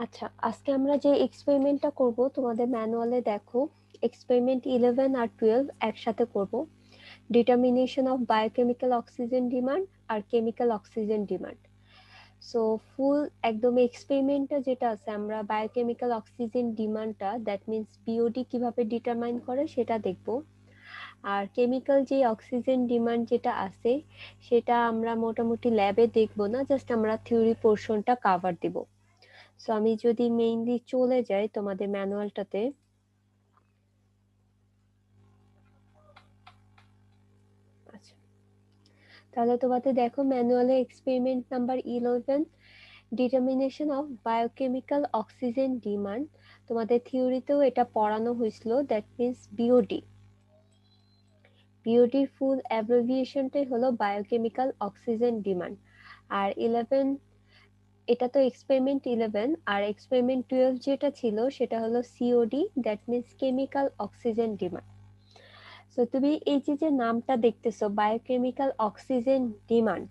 আচ্ছা, আজকে আমরা যে এক্সপেরিমেন্টটা করব তোমাদের ম্যানুয়ালে দেখো, এক্সপেরিমেন্ট 11 আর 12 একসাথে করব। Determination of biochemical oxygen demand আর chemical oxygen demand. So full একদম এক্সপেরিমেন্টটা যেটা আছে, আমরা বায়োকেমিক্যাল অক্সিজেন ডিমান্ডটা, দ্যাট মিন্স বিওডি কিভাবে ডিটারমাইন করে সেটা দেখব। আর কেমিক্যাল যে অক্সিজেন ডিমান্ড যেটা আছে সেটা আমরা মোটামুটি ল্যাবে দেখব না, জাস্ট আমরা থিওরি পোর্শনটা কাভার দিব। সো আমি যদি মেইনলি চলে যাই তোমাদের ম্যানুয়ালটাতে, আচ্ছা, তাহলে তোমাদের দেখো ম্যানুয়ালে experiment number 11, determination of biochemical oxygen demand. তোমাদের থিওরিতেও এটা পড়ানো হয়েছিল, দ্যাট মিন্স বিওডি। বিওডির ফুল অ্যাব্রিভিয়েশনটাই হলো বায়োকেমিক্যাল অক্সিজেন ডিমান্ড। আর 11, এটা তো এক্সপেরিমেন্ট 11, আর এক্সপেরিমেন্ট 12 যেটা ছিল সেটা হলো COD, that means chemical oxygen demand. So তুমি এই যে নামটা দেখতেছো বায়োকেমিক্যাল অক্সিজেন ডিমান্ড,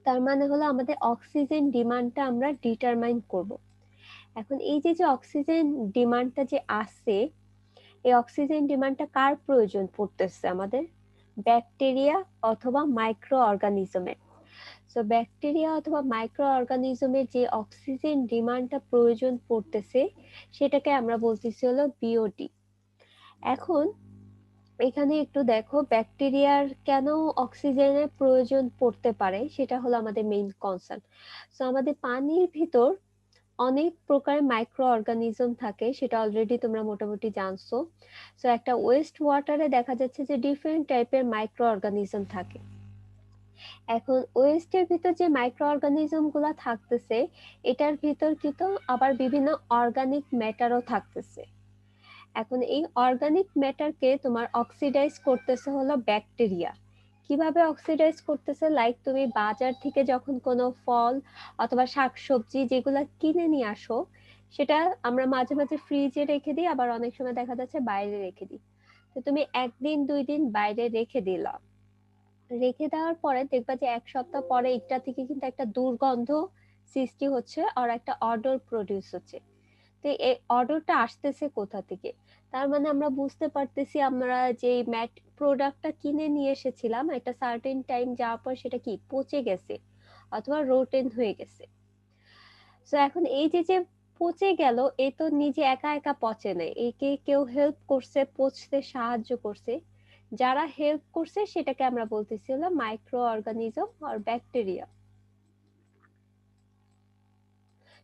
তার মানে হলো আমাদের অক্সিজেন ডিমান্ডটা আমরা ডিটারমাইন করব। এখন এই যে অক্সিজেন ডিমান্ডটা যে আছে, এই অক্সিজেন ডিমান্ডটা কার প্রয়োজন পড়তেছে আমাদের? ব্যাকটেরিয়া অথবা মাইক্রো অর্গানিজমের। সো ব্যাকটেরিয়া অথবা মাইক্রো অর্গানিজমের যে অক্সিজেন ডিমান্ডটা প্রয়োজন পড়তেছে সেটাকে আমরা বলতেছি হলো বিওডি। এখন এখানে একটু দেখো ব্যাকটেরিয়ার কেন অক্সিজেনের প্রয়োজন পড়তে পারে, সেটা হলো আমাদের মেইন কনসার্ন। সো আমাদের পানির ভিতর অনেক প্রকারের মাইক্রো অর্গানিজম থাকে, সেটা অলরেডি তোমরা মোটামুটি জানছো। সো একটা ওয়েস্ট ওয়াটারে দেখা যাচ্ছে যে ডিফারেন্ট টাইপের মাইক্রো অর্গানিজম থাকে। এখন ওয়েস্টের ভিতর যে মাইক্রো অর্গানিজম গুলা থাকতেছে, এটার ভিতর কিন্তু আবার বিভিন্ন অর্গানিক ম্যাটারও থাকতেছে। এখন এই অর্গানিক ম্যাটারকে তোমার অক্সিডাইজ করতেছে হলো ব্যাকটেরিয়া। কিভাবে অক্সিডাইজ করতেছে? লাইক তুমি বাজার থেকে যখন কোনো ফল অথবা শাকসবজি যেগুলা কিনে নিয়ে আসো, সেটা আমরা মাঝে মাঝে ফ্রিজে রেখে দিই, আবার অনেক সময় দেখা যাচ্ছে বাইরে রেখে দিই। তো তুমি একদিন 2 দিন বাইরে রেখে দিলা, রেখে দেওয়ার পরে দেখবা যে এক সপ্তাহ পরে এটা থেকে কিন্তু একটা দুর্গন্ধ সৃষ্টি হচ্ছে আর একটা অডর প্রডিউস হচ্ছে। তো এই অর্ডারটা আসতেছে কোথা থেকে? তার মানে আমরা বুঝতে পারতেছি আমরা যে ম্যাট প্রোডাক্টটা কিনে নিয়ে এসেছিলাম, একটা সার্টেন টাইম যাওয়ার পর সেটা কি পচে গেছে অথবা রোটেন হয়ে গেছে। সো এখন এই যে পচে গেল, এ তো নিজে একা একা পচে নাই, একে কেউ হেল্প করছে, পচতে সাহায্য করছে। যারা হেল্প করছে সেটাকে আমরা বলতেছি হলো মাইক্রো অর্গানিজম আর ব্যাকটেরিয়া।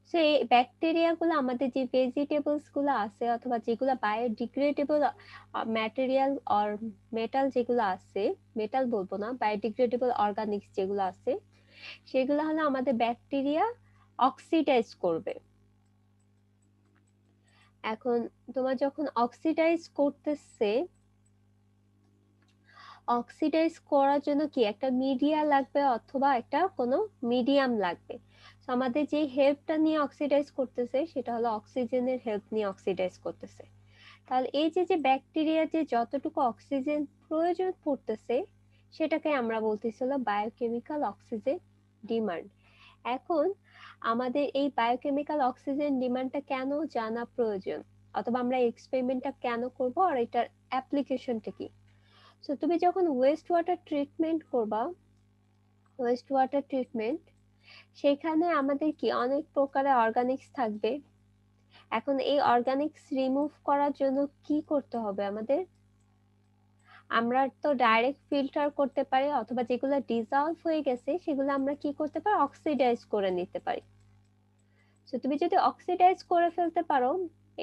সো এই ব্যাকটেরিয়া গুলো আমাদের যে ভেজিটেবলস গুলো আছে অথবা যেগুলো বায়োডিগ্রেডেবল ম্যাটেরিয়াল আর মেটাল যেগুলো আছে, মেটাল বলবো না, বায়োডিগ্রেডেবল অর্গানিক্স যেগুলো আছে, সেগুলো হলো আমাদের ব্যাকটেরিয়া অক্সিডাইজ করবে। এখন তোমার যখন অক্সিডাইজ করতেছে, অক্সিডাইজ করার জন্য কি একটা মিডিয়া লাগবে অথবা একটা কোনো মিডিয়াম লাগবে। তো আমাদের যে হেল্পটা নিয়ে অক্সিডাইজ করতেছে সেটা হলো অক্সিজেনের হেল্প নিয়ে অক্সিডাইজ করতেছে। তাহলে এই যে ব্যাকটেরিয়া যে যতটুকু অক্সিজেন প্রয়োজন পড়তেছে, সেটাকে আমরা বলতেছি হলো বায়োকেমিক্যাল অক্সিজেন ডিমান্ড। এখন আমাদের এই বায়োকেমিক্যাল অক্সিজেন ডিমান্ডটা কেন জানা প্রয়োজন, অথবা আমরা এক্সপেরিমেন্টটা কেন করব আর এটার অ্যাপ্লিকেশনটা কি? সো তুমি যখন ওয়েস্ট ওয়াটার ট্রিটমেন্ট করবা, ওয়েস্ট ওয়াটার ট্রিটমেন্ট, সেখানে আমাদের কি অনেক প্রকারের অর্গানিক্স থাকবে। এখন এই অর্গানিক্স রিমুভ করার জন্য কি করতে হবে আমাদের? আমরা তো ডাইরেক্ট ফিল্টার করতে পারি, অথবা যেগুলো ডিসলভ হয়ে গেছে সেগুলো আমরা কি করতে পারি, অক্সিডাইজ করে নিতে পারি। তো তুমি যদি অক্সিডাইজ করে ফেলতে পারো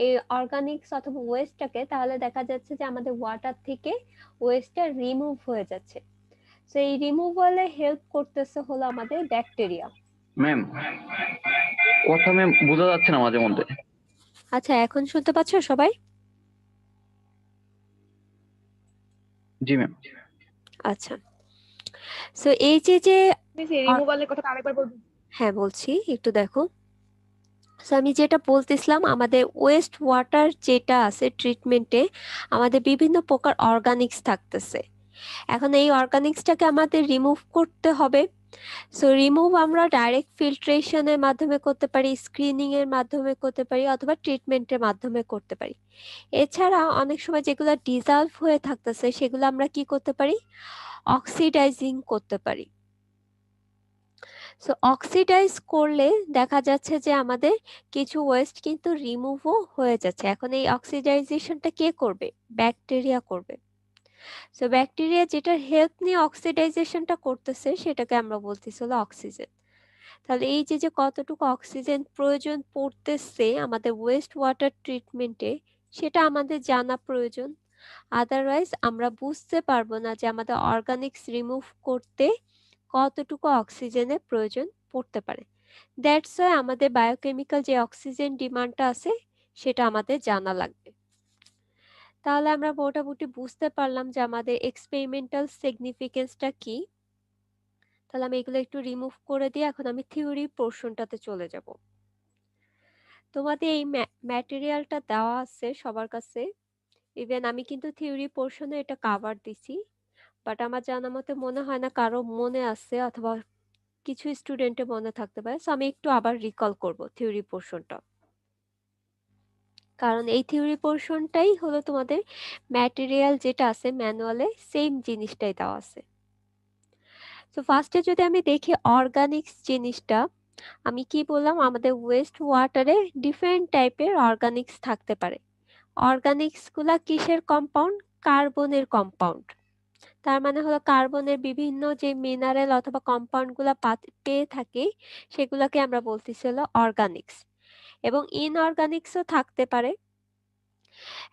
এই অর্গানিক্স অথবা ওয়েস্টটাকে, তাহলে দেখা যাচ্ছে যে আমাদের ওয়াটার থেকে ওয়েস্টটা রিমুভ হয়ে যাচ্ছে। তো এই রিমুভালে হেল্প করতেছে হলো আমাদের ব্যাকটেরিয়া। ম্যাম, কথা ম্যাম বোঝা যাচ্ছে না মাঝে মধ্যে। আচ্ছা, এখন শুনতে পাচ্ছো সবাই? জি ম্যাম। আচ্ছা, সো এই যে অর- রিমুভালের কথা আরেকবার বলবেন? হ্যাঁ বলছি, একটু দেখো। সো আমি যেটা বলতেছিলাম, আমাদের ওয়েস্ট ওয়াটার যেটা আছে ট্রিটমেন্টে, আমাদের বিভিন্ন প্রকার অর্গানিক্স থাকতেছে। এখন এই অর্গানিক্সটাকে আমাদের রিমুভ করতে হবে। সো রিমুভ আমরা ডাইরেক্ট ফিল্ট্রেশনের মাধ্যমে করতে পারি, স্ক্রিনিং এর মাধ্যমে করতে পারি, অথবা ট্রিটমেন্টের মাধ্যমে করতে পারি। এছাড়া অনেক সময় যেগুলো ডিজলভ হয়ে থাকতেছে সেগুলো আমরা কি করতে পারি, অক্সিডাইজিং করতে পারি। সো অক্সিডাইজ করলে দেখা যাচ্ছে যে আমাদের কিছু ওয়েস্ট কিন্তু রিমুভও হয়ে যাচ্ছে। এখন এই অক্সিডাইজেশনটা কে করবে? ব্যাকটেরিয়া করবে। সো ব্যাকটেরিয়া যেটার হেল্প নিয়ে অক্সিডাইজেশনটা করতেছে সেটাকে আমরা বলতেছি হলো অক্সিজেন। তাহলে এই যে যে কতটুকু অক্সিজেন প্রয়োজন পড়তেছে আমাদের ওয়েস্ট ওয়াটার ট্রিটমেন্টে, সেটা আমাদের জানা প্রয়োজন। আদারওয়াইজ আমরা বুঝতে পারবো না যে আমাদের অর্গানিক্স রিমুভ করতে কতটুকু অক্সিজেনের প্রয়োজন পড়তে পারে। দ্যাটস ওয়াই আমাদের বায়োকেমিক্যাল যে অক্সিজেন ডিমান্ডটা আছে সেটা আমাদের জানা লাগবে। তাহলে আমরা মোটামুটি বুঝতে পারলাম যে আমাদের এক্সপেরিমেন্টাল সিগনিফিকেন্সটা কি। তাহলে আমি এগুলো একটু রিমুভ করে দিয়ে এখন আমি থিওরি পোর্শনটাতে চলে যাব। তোমাদের এই ম্যাটেরিয়ালটা দেওয়া আছে সবার কাছে। ইভেন আমি কিন্তু থিওরি পোর্শনে এটা কাভার দিছি, বাট আমার জানা মতে মনে হয় না কারো মনে আছে, অথবা কিছু স্টুডেন্টের মনে থাকতে পারে। সো আমি একটু আবার রিকল করব থিওরি পোর্শনটা, কারণ এই থিওরি পোর্শনটাই হলো তোমাদের ম্যাটেরিয়াল যেটা আছে ম্যানুয়ালে সেম জিনিসটাই দেওয়া আছে। তো ফার্স্টে যদি আমি দেখি অর্গানিক্স জিনিসটা, আমি কি বললাম, আমাদের ওয়েস্ট ওয়াটারে ডিফারেন্ট টাইপের অর্গানিক্স থাকতে পারে। অর্গানিক্স গুলা কিসের কম্পাউন্ড? কার্বনের কম্পাউন্ড। তার মানে হলো কার্বনের বিভিন্ন যে মিনারেল অথবা কম্পাউন্ড গুলা পেয়ে থাকি সেগুলোকে আমরা বলতেছি হলো অর্গানিক্স। এবং ইনঅর্গানিক্সও থাকতে পারে।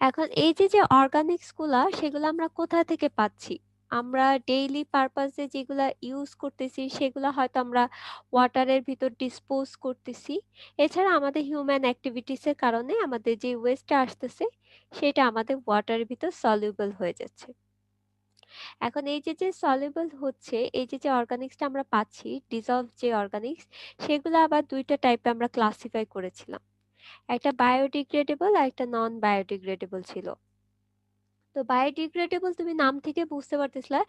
এখন এই যে যে অর্গানিক্স গুলা সেগুলো আমরা কোথা থেকে পাচ্ছি? আমরা ডেইলি পারপাসে যেগুলা ইউজ করতেছি সেগুলা হয়তো আমরা ওয়াটারের ভিতর ডিসপোজ করতেছি। এছাড়া আমাদের হিউম্যান অ্যাক্টিভিটিস এর কারণে আমাদের যে ওয়েস্টটা আসতেছে সেটা আমাদের ওয়াটারের ভিতর সলিউবল হয়ে যাচ্ছে। এখন এই যে যে সলিউবল হচ্ছে, এই যে যে অর্গানিক্সটা আমরা পাচ্ছি, ডিজলভ যে অর্গানিক্স, সেগুলো আবার দুইটা টাইপে আমরা ক্লাসিফাই করেছিলাম। একটা বায়োডিগ্রেডেবল আর একটা নন বায়োডিগ্রেডেবল ছিল। তো বায়োডিগ্রেডেবল তুমি নাম থেকে বুঝতে পারতেছিলা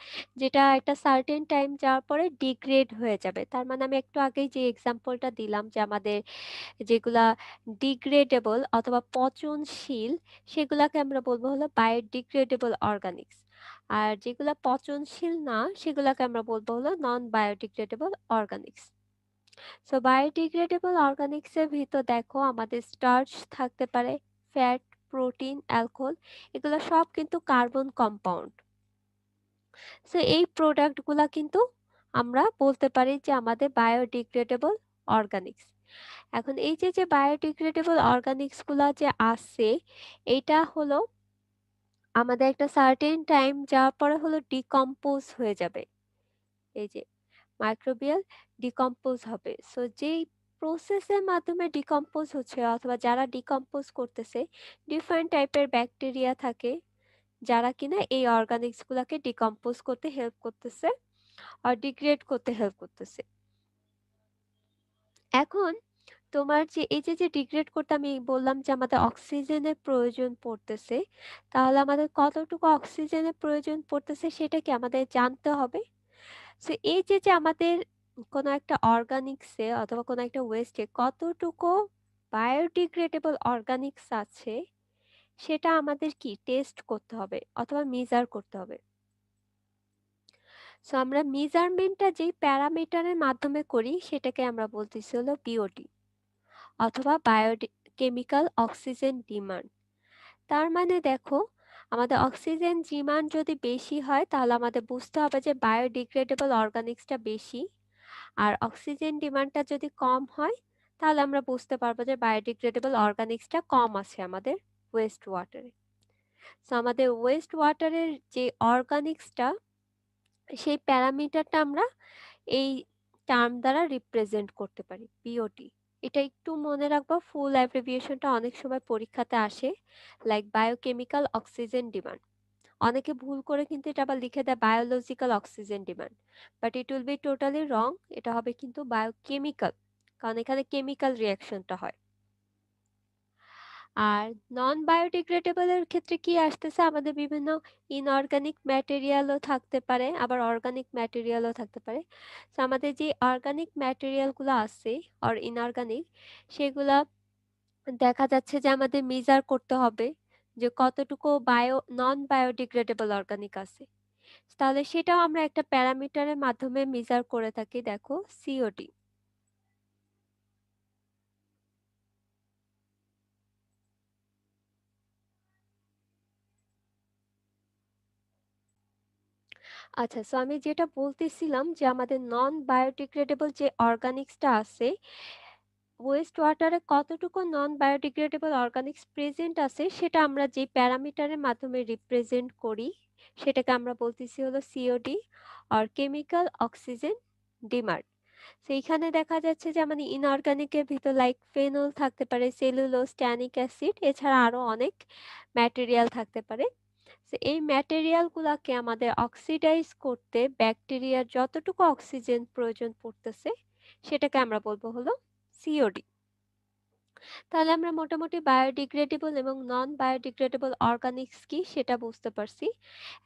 যেটা একটা সার্টেন টাইম যাওয়ার পরে ডিগ্রেড হয়ে যাবে। তার মানে আমি একটু আগেই যে এক্সাম্পলটা দিলাম যে আমাদের যেগুলা ডিগ্রেডেবল অথবা পচনশীল সেগুলাকে আমরা বলবো হলো বায়োডিগ্রেডেবল অর্গানিক্স। আর যেগুলা পচনশীল না সেগুলাকে আমরা বলবো হলো non biodegradable organics. So biodegradable organics এর ভিতর দেখো আমাদের স্টার্চ থাকতে পারে, ফ্যাট, প্রোটিন, অ্যালকোহল, এগুলো সব কিন্তু কার্বন কম্পাউন্ড। সো এই প্রোডাক্ট গুলা কিন্তু আমরা বলতে পারি যে আমাদের বায়োডিগ্রেডেবল অর্গানিক্স। এখন এই যে যে বায়োডিগ্রেডেবল অর্গানিক্স গুলা যে আছে, এটা হলো আমাদের একটা সার্টেন টাইম যাওয়ার পরে হলো ডিকম্পোজ হয়ে যাবে। এই যে মাইক্রোবিয়াল ডিকম্পোজ হবে। সো যেই প্রসেসের মাধ্যমে ডিকম্পোজ হচ্ছে অথবা যারা ডিকম্পোজ করতেছে, ডিফারেন্ট টাইপের ব্যাকটেরিয়া থাকে যারা কিনা এই অর্গানিক্স গুলাকে ডিকম্পোজ করতে হেল্প করতেছে আর ডিগ্রেড করতে হেল্প করতেছে। এখন তোমার যে এই যে যে ডিগ্রেড করতে আমি বললাম যে আমাদের অক্সিজেনের প্রয়োজন পড়তেছে, তাহলে আমাদের কতটুকু অক্সিজেনের প্রয়োজন পড়তেছে সেটা কি আমাদের জানতে হবে। সো এই যে যে আমাদের কোনো একটা অর্গানিক্সে অথবা কোনো একটা ওয়েস্টে কতটুকু বায়োডিগ্রেডেবল অর্গানিক্স আছে সেটা আমাদের কি টেস্ট করতে হবে অথবা মেজার করতে হবে। সো আমরা মেজারমেন্টটা যেই প্যারামিটারের মাধ্যমে করি সেটাকে আমরা বলতেছি হলো বিওডি অথবা বায়োকেমিক্যাল অক্সিজেন ডিমান্ড। তার মানে দেখো আমাদের অক্সিজেন ডিমান্ড যদি বেশি হয় তাহলে আমাদের বুঝতে হবে যে বায়োডিগ্রেডেবল অর্গানিক্সটা বেশি, আর অক্সিজেন ডিমান্ডটা যদি কম হয় তাহলে আমরা বুঝতে পারবো যে বায়োডিগ্রেডেবল অর্গানিক্সটা কম আছে আমাদের ওয়েস্ট ওয়াটারে। সো আমাদের ওয়েস্ট ওয়াটারের যে অর্গানিক্সটা, সেই প্যারামিটারটা আমরা এই টার্ম দ্বারা রিপ্রেজেন্ট করতে পারি, বিওটি। এটা একটু মনে রাখবা, ফুল অ্যাব্রিভিয়েশনটা অনেক সময় পরীক্ষাতে আসে, লাইক বায়োকেমিক্যাল অক্সিজেন ডিমান্ড। অনেকে ভুল করে কিন্তু এটা আবার লিখে দেয় biological oxygen demand, but it will be totally রং। এটা হবে কিন্তু বায়োকেমিক্যাল, কারণ এখানে কেমিক্যাল রিয়াকশনটা হয়। আর নন বায়োডিগ্রেডেবল এর ক্ষেত্রে কি আসতেছে, আমাদের বিভিন্ন ইনঅর্গানিক ম্যাটেরিয়ালও থাকতে পারে, আবার অর্গানিক ম্যাটেরিয়ালও থাকতে পারে। তো আমাদের যে অর্গানিক ম্যাটেরিয়ালগুলো আছে আর ইনঅর্গানিক, সেগুলা দেখা যাচ্ছে যে আমাদের মেজার করতে হবে যে কতটুকু নন বায়োডিগ্রেডেবল অর্গানিক আছে। তাহলে সেটাও আমরা একটা প্যারামিটারের মাধ্যমে মেজার করে থাকি, দেখো সিওডি। আচ্ছা, সো আমি যেটা বলতেছিলাম যে আমাদের নন বায়োডিগ্রেডেবল যে অর্গানিক্সটা আছে, ওয়েস্ট ওয়াটারে কতটুকু নন বায়োডিগ্রেডেবল অর্গানিক্স প্রেজেন্ট আছে সেটা আমরা যে প্যারামিটারের মাধ্যমে রিপ্রেজেন্ট করি, সেটাকে আমরা বলতেছি হলো সিওডি, আর কেমিক্যাল অক্সিজেন ডিমান্ড। সেইখানে দেখা যাচ্ছে যে মানে ইনঅর্গানিকের ভিতর লাইক ফেনল থাকতে পারে, সেলুলোজ, ট্যানিক অ্যাসিড, এছাড়া আরো অনেক ম্যাটেরিয়াল থাকতে পারে। তো এই ম্যাটেরিয়াল গুলাকে আমাদের অক্সিডাইজ করতে ব্যাকটেরিয়ার যতটুকু অক্সিজেন প্রয়োজন পড়তেছে সেটাকে আমরা বলবো হলো সিওডি। তাহলে আমরা মোটামুটি বায়োডিগ্রেডেবল এবং নন বায়োডিগ্রেডেবল অর্গানিক্স কি সেটা বুঝতে পারছি।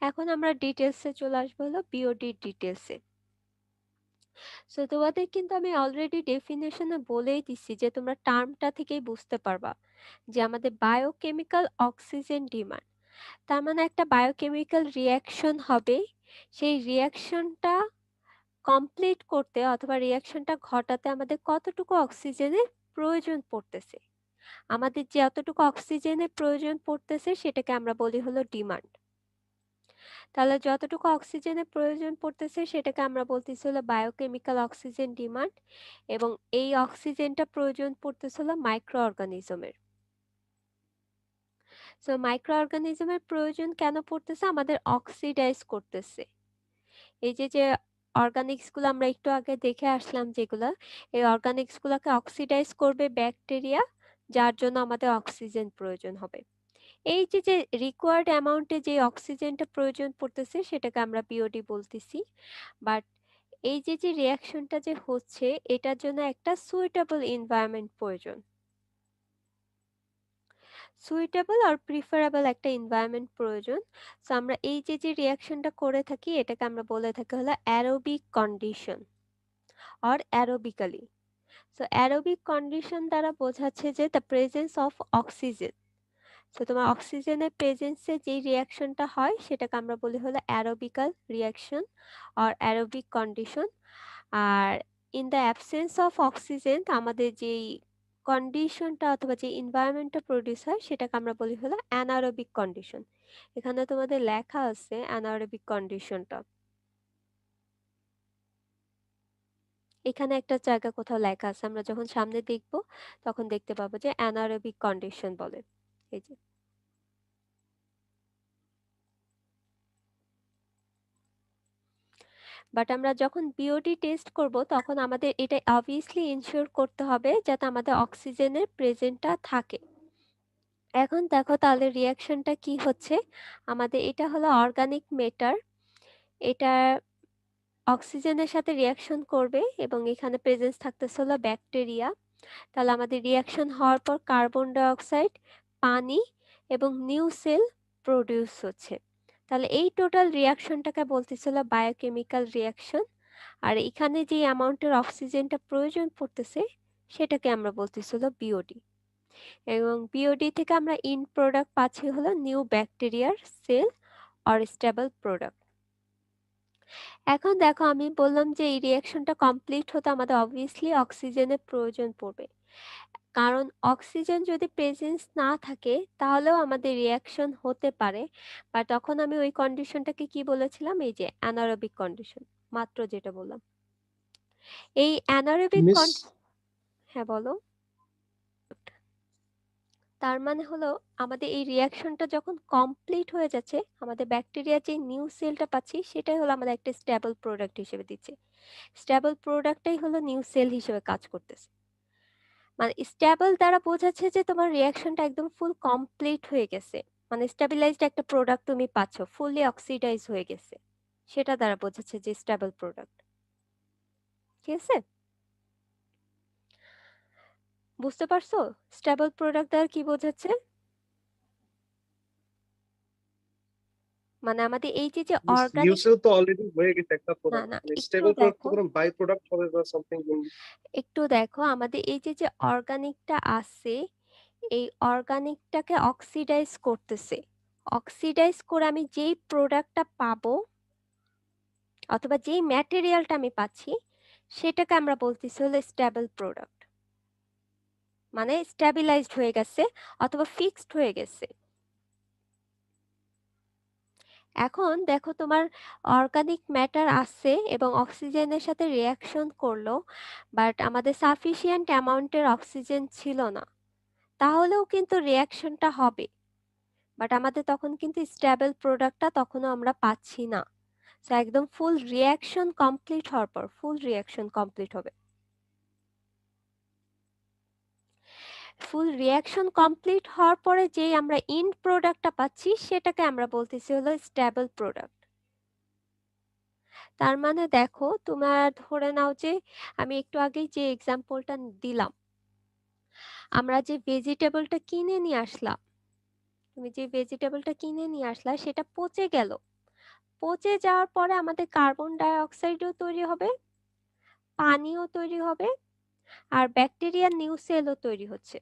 এখন আমরা ডিটেলসে চলে আসবো হলো বিওডি ডিটেলসে। সো তোমাদের কিন্তু আমি অলরেডি ডেফিনেশনে বলেই দিচ্ছি যে তোমরা টার্মটা থেকেই বুঝতে পারবা যে আমাদের বায়োকেমিক্যাল অক্সিজেন ডিমান্ড, তার মানে একটা বায়োকেমিক্যাল রিয়াকশন হবে, সেই রিয়াকশনটা কমপ্লিট করতে অথবা রিয়াকশনটা ঘটাতে আমাদের কতটুকু অক্সিজেনের প্রয়োজন পড়তেছে। আমাদের যে যতটুকু অক্সিজেনের প্রয়োজন পড়তেছে সেটাকে আমরা বলি হলো ডিমান্ড। তাহলে যতটুকু অক্সিজেনের প্রয়োজন পড়তেছে সেটাকে আমরা বলতেছি হলো বায়োকেমিক্যাল অক্সিজেন ডিমান্ড, এবং এই অক্সিজেনটা প্রয়োজন পড়তেছে হলো মাইক্রো অর্গানিজমের। সো মাইক্রো অর্গানিজমের প্রয়োজন কেন পড়তেছে, আমাদের অক্সিডাইজ করতেছে। এই যে যে অর্গানিক্স গুলো আমরা একটু আগে দেখে আসলাম যেগুলা, এই অর্গানিক্স গুলাকে অক্সিডাইজ করবে ব্যাকটেরিয়া, যার জন্য আমাদের অক্সিজেন প্রয়োজন হবে। এই যে যে রিকোয়ার্ড অ্যামাউন্টে যে অক্সিজেনটা প্রয়োজন পড়তেছে সেটাকে আমরা বিওডি বলতেছি। বাট এই যে যে রিয়াকশনটা যে হচ্ছে এটার জন্য একটা সুইটেবল এনভায়রনমেন্ট প্রয়োজন, সুইটেবল আর প্রিফারেবল একটা এনভায়রনমেন্ট প্রয়োজন। সো আমরা এই যে যে রিয়াকশনটা করে থাকি এটাকে আমরা বলে থাকি হলো aerobic condition or aerobically. So aerobic condition দ্বারা বোঝাচ্ছে যে দ্য প্রেজেন্স অফ অক্সিজেন। তো তোমার অক্সিজেনের প্রেজেন্সে যে রিয়াকশনটা হয় সেটাকে আমরা বলি হলো অ্যারোবিক্যাল রিয়াকশন আর অ্যারোবিক কন্ডিশন। আর in the absence of oxygen আমাদের যেই কন্ডিশনটা অথবা যে এনভায়রনমেন্টটা প্রডিউস হয় সেটাকে আমরা বলি হলো অ্যানারোবিক কন্ডিশন। এখানে তোমাদের লেখা আছে অ্যানারোবিক কন্ডিশনটা, এখানে একটা জায়গা কোথাও লেখা আছে, আমরা যখন সামনে দেখব তখন দেখতে পাবো যে অ্যানারোবিক কন্ডিশন বলে। এই যে, বাট আমরা যখন বিওডি টেস্ট করব তখন আমাদের এটা অবভিয়াসলি ইনশিওর করতে হবে যাতে আমাদের অক্সিজেনের প্রেজেন্টটা থাকে। এখন দেখো তাহলে রিয়াকশনটা কি হচ্ছে, আমাদের এটা হলো অর্গানিক ম্যাটার, এটা অক্সিজেনের সাথে রিয়াকশন করবে এবং এখানে প্রেজেন্স থাকতেছে হলো ব্যাকটেরিয়া। তাহলে আমাদের রিয়াকশন হওয়ার পর কার্বন ডাই অক্সাইড, পানি এবং নিউ সেল প্রডিউস হচ্ছে। তাহলে এই টোটাল রিয়াকশনটাকে বলতেছিল বায়োকেমিক্যাল রিয়াকশন। আর এখানে যে অ্যামাউন্টের অক্সিজেনটা প্রয়োজন পড়তেছে সেটাকে আমরা বলতেছিল বিওডি, এবং বিওডি থেকে আমরা ইন প্রোডাক্ট পাচ্ছি হলো নিউ ব্যাকটেরিয়ার সেল অর স্টেবল প্রোডাক্ট। এখন দেখো আমি বললাম যে এই রিয়াকশনটা কমপ্লিট হতে আমাদের অবভিয়াসলি অক্সিজেনের প্রয়োজন পড়বে, কারণ অক্সিজেন যদি প্রেজেন্স না থাকে তাহলেও আমাদের রিয়াকশন হতে পারে। বা তখন আমি ওই কন্ডিশনটাকে কি বলেছিলাম, এই যে অ্যানারোবিক কন্ডিশন, মাত্র যেটা বললাম এই অ্যানারোবিক মিস হ্যাঁ বলো। তার মানে হলো আমাদের এই রিয়াকশনটা যখন কমপ্লিট হয়ে যাচ্ছে আমাদের ব্যাকটেরিয়া যে নিউ সেলটা পাচ্ছি সেটাই হলো আমাদের একটা স্টেবল প্রোডাক্ট হিসেবে দিচ্ছে, স্টেবল প্রোডাক্টটাই হলো নিউ সেল হিসেবে কাজ করতেছে। মানে স্টেবল দ্বারা বোঝাচ্ছে যে তোমার রিয়াকশনটা একদম ফুল কমপ্লিট হয়ে গেছে, মানে স্টেবিলাইজড একটা প্রোডাক্ট তুমি পাচ্ছ, ফুললি অক্সিডাইজ হয়ে গেছে, সেটা দ্বারা বোঝাচ্ছে যে স্টেবল প্রোডাক্ট। ঠিক আছে। বুঝতে পারছো স্টেবল প্রোডাক্ট দ্বারা কি বোঝাচ্ছে? মানে আমাদের এই যে যে অর্গানিক, ইউসেল তো অলরেডি হয়ে গেছে একটা না প্রোডাক্ট, না মানে একটু স্টেবল প্রোডাক্ট তো দেখো, কোনো বাই প্রোডাক্ট হবে বা সামথিং। একটু দেখো আমাদের এই যে যে অর্গানিকটা আছে, এই অর্গানিকটাকে অক্সিডাইজ করতেছে। অক্সিডাইজ করে আমি যেই প্রোডাক্টটা পাবো অথবা যেই ম্যাটেরিয়ালটা আমি পাচ্ছি সেটাকে আমরা বলতেছি হলো স্টেবল প্রোডাক্ট। মানে স্ট্যাবিলাইজড হয়ে গেছে অথবা ফিক্সড হয়ে গেছে। এখন দেখো তোমার অর্গানিক ম্যাটার আছে এবং অক্সিজেনের সাথে রিয়াকশন করলো, বাট আমাদের সাফিসিয়েন্ট অ্যামাউন্টের অক্সিজেন ছিল না, তাহলেও কিন্তু রিয়াকশনটা হবে, বাট আমাদের তখন কিন্তু স্টেবল প্রোডাক্টটা তখনও আমরা পাচ্ছি না। তো একদম ফুল রিয়াকশন কমপ্লিট হওয়ার পর, ফুল রিয়াকশন কমপ্লিট হবে, ফুল রিয়াকশন কমপ্লিট হওয়ার পরে যেই আমরা ইন্ড প্রোডাক্টটা পাচ্ছি সেটাকে আমরা বলতেছি হলো স্টেবল প্রোডাক্ট। তার মানে দেখো তোমার ধরে নাও যে আমি একটু আগেই যে এক্সাম্পলটা দিলাম, আমরা যে ভেজিটেবলটা কিনে নিয়ে আসলাম, তুমি যে ভেজিটেবলটা কিনে নিয়ে আসলা সেটা পচে গেল, পচে যাওয়ার পরে আমাদের কার্বন ডাই অক্সাইডও তৈরি হবে, পানিও তৈরি হবে, আর ব্যাকটেরিয়া নিউ সেলও তৈরি হচ্ছে।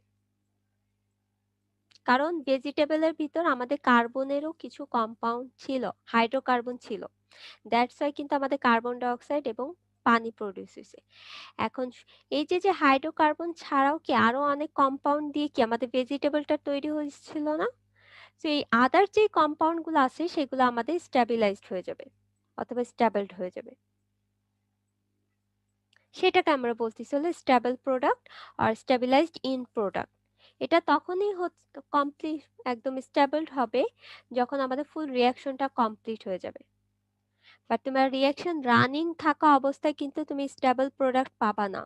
কারণ ভেজিটেবলের ভিতর আমাদের কার্বনেরও কিছু কম্পাউন্ড ছিল, হাইড্রোকার্বন ছিল, দ্যাটস ওয়াই কিন্তু আমাদের কার্বন ডাই অক্সাইড এবং পানি প্রডিউস হয়েছে। এখন এই যে যে হাইড্রোকার্বন ছাড়াও কি আরো অনেক কম্পাউন্ড দিয়ে কি আমাদের ভেজিটেবলটা তৈরি হয়েছিল না? তো এই আদার যে কম্পাউন্ড গুলো আছে সেগুলো আমাদের স্ট্যাবিলাইজড হয়ে যাবে অথবা স্ট্যাবলড হয়ে যাবে, সেটাকে আমরা বলতেছি হলো স্টেবল প্রোডাক্ট আর স্টেবিলাইজড ইন প্রোডাক্ট। এটা তখনই কমপ্লিট, একদম স্টেবলড হবে যখন আমাদের ফুল রিয়াকশনটা কমপ্লিট হয়ে যাবে। বাট তোমার রিয়াকশন রানিং থাকা অবস্থায় কিন্তু তুমি স্টেবল প্রোডাক্ট পাবা না।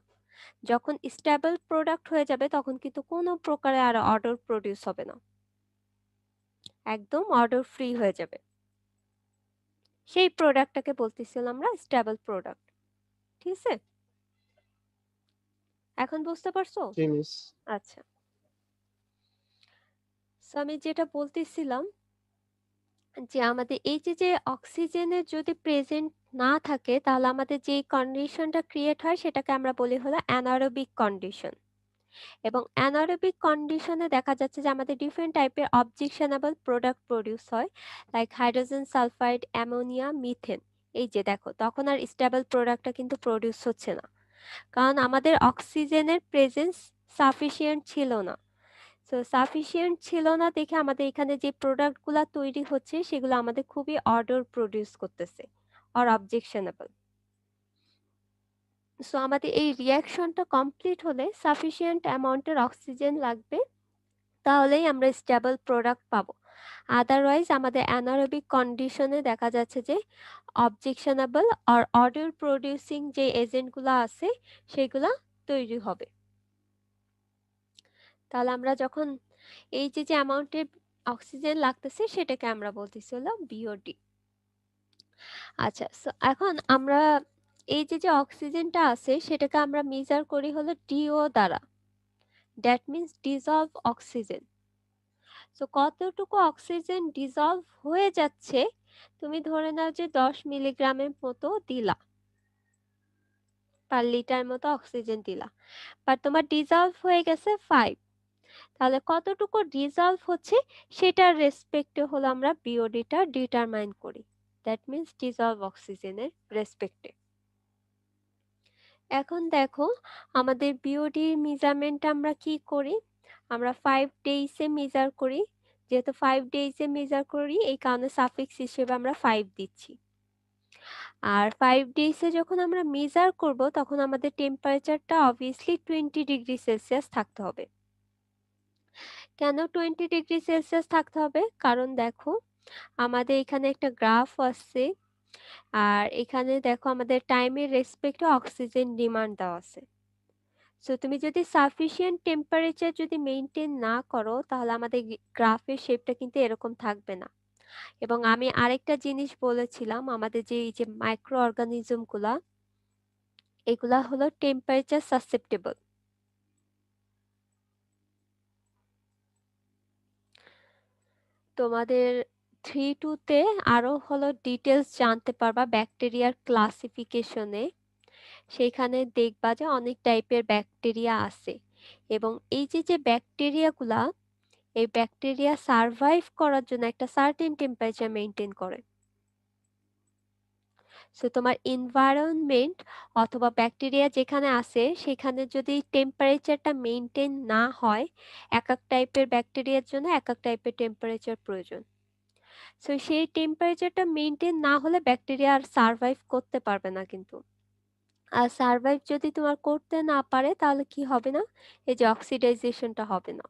যখন স্টেবল প্রোডাক্ট হয়ে যাবে তখন কিন্তু কোনো প্রকারে আর অর্ডার প্রডিউস হবে না, একদম অর্ডার ফ্রি হয়ে যাবে। সেই প্রোডাক্টটাকে বলতেছিলাম আমরা স্টেবল প্রোডাক্ট। ঠিক আছে, এখন বুঝতে পারছো? জিনিস। আচ্ছা, সো আমি যেটা বলতেছিলাম যে আমাদের এই যে যে অক্সিজেনের যদি প্রেজেন্ট না থাকে তাহলে আমাদের যে কন্ডিশনটা ক্রিয়েট হয় সেটাকে আমরা বলি হলো অ্যানারোবিক কন্ডিশন। এবং অ্যানারোবিক কন্ডিশনে দেখা যাচ্ছে যে আমাদের ডিফারেন্ট টাইপের অবজেকশনেবল প্রোডাক্ট প্রডিউস হয়, like hydrogen sulphide, ammonia, methane. এই যে দেখো তখন আর স্টেবল প্রোডাক্টটা কিন্তু প্রডিউস হচ্ছে না, কারণ আমাদের অক্সিজেনের প্রেজেন্স সাফিসিয়েন্ট ছিল না। সো সাফিসিয়েন্ট ছিল না দেখে আমাদের এখানে যে প্রোডাক্টগুলো তৈরি হচ্ছে সেগুলো আমাদের খুবই অর্ডার প্রডিউস করতেছে আর অবজেকশনেবল। সো আমাদের এই রিয়াকশনটা কমপ্লিট হলে সাফিসিয়েন্ট অ্যামাউন্টের অক্সিজেন লাগবে, তাহলেই আমরা স্টেবল প্রোডাক্ট পাবো। আদারওয়াইজ আমাদের অ্যানারোবিক কন্ডিশনে দেখা যাচ্ছে যে অবজেকশনেবল আর অর্ডার প্রডিউসিং যে এজেন্টগুলো আছে সেগুলা তৈরি হবে। তাহলে আমরা যখন এই যে যে অ্যামাউন্টের অক্সিজেন লাগতেছে সেটাকে আমরা বলতেছি হলো বিওডি। আচ্ছা, সো এখন আমরা এই যে যে অক্সিজেনটা আছে সেটাকে আমরা মেজার করি হলো ডিও দ্বারা, that means dissolved oxygen. So কতটুকু অক্সিজেন ডিজলভ হয়ে যাচ্ছে, তুমি ধরে নাও যে 10 মিলিগ্রামের মতো দিলা, পার লিটার মতো অক্সিজেন দিলা, বাট তোমার ডিজলভ হয়ে গেছে 5। তাহলে কতটুকু ডিজলভ হচ্ছে সেটার রেসপেক্টে হলো আমরা বিওডিটা ডিটারমাইন করি, দ্যাট মিন্স ডিজলভ অক্সিজেনের রেসপেক্টে। এখন দেখো আমাদের বিওডির মেজারমেন্ট আমরা কি করি, আমরা 5 ডেইজে মেজার করি, যেহেতু 5 ডেইজে মেজার করি এই কারণে সাফিক্স হিসেবে আমরা 5 দিচ্ছি। আর 5 ডেইজে যখন আমরা মেজার করব তখন আমাদের টেম্পারেচারটা অবভিয়াসলি 20 ডিগ্রি সেলসিয়াস থাকতে হবে। কেন 20 ডিগ্রি সেলসিয়াস থাকতে হবে? কারণ দেখো আমাদের এখানে একটা গ্রাফ আছে, আর এখানে দেখো আমাদের টাইমের রেসপেক্টে অক্সিজেন ডিমান্ড দেওয়া আছে। সো তুমি যদি সাফিসিয়েন্ট টেম্পারেচার যদি মেনটেন না করো তাহলে আমাদের গ্রাফের শেপটা কিন্তু এরকম থাকবে না। এবং আমি আরেকটা জিনিস বলেছিলাম, আমাদের যে এই যে মাইক্রো অর্গানিজম গুলা, এগুলা হলো টেম্পারেচার সাসেপ্টেবল। তোমাদের 3-2 তে আরো হলো ডিটেলস জানতে পারবা ব্যাকটেরিয়ার ক্লাসিফিকেশনে। সেখানে দেখবা যে অনেক টাইপের ব্যাকটেরিয়া আছে এবং এই যে ব্যাকটেরিয়াগুলা, এই ব্যাকটেরিয়া সারভাইভ করার জন্য একটা সার্টেন টেম্পারেচার মেনটেন করে। সো তোমার এনভায়রনমেন্ট অথবা ব্যাকটেরিয়া যেখানে আছে সেখানে যদি টেম্পারেচারটা মেনটেন না হয়, এক এক টাইপের ব্যাকটেরিয়ার জন্য এক এক টাইপের টেম্পারেচার প্রয়োজন। সো সেই টেম্পারেচারটা মেনটেন না হলে ব্যাকটেরিয়া আর সারভাইভ করতে পারবে না কিন্তু। আর সারভাইভ যদি তোমার করতে না পারে তাহলে কি হবে না, এই যে অক্সিডাইজেশনটা হবে না।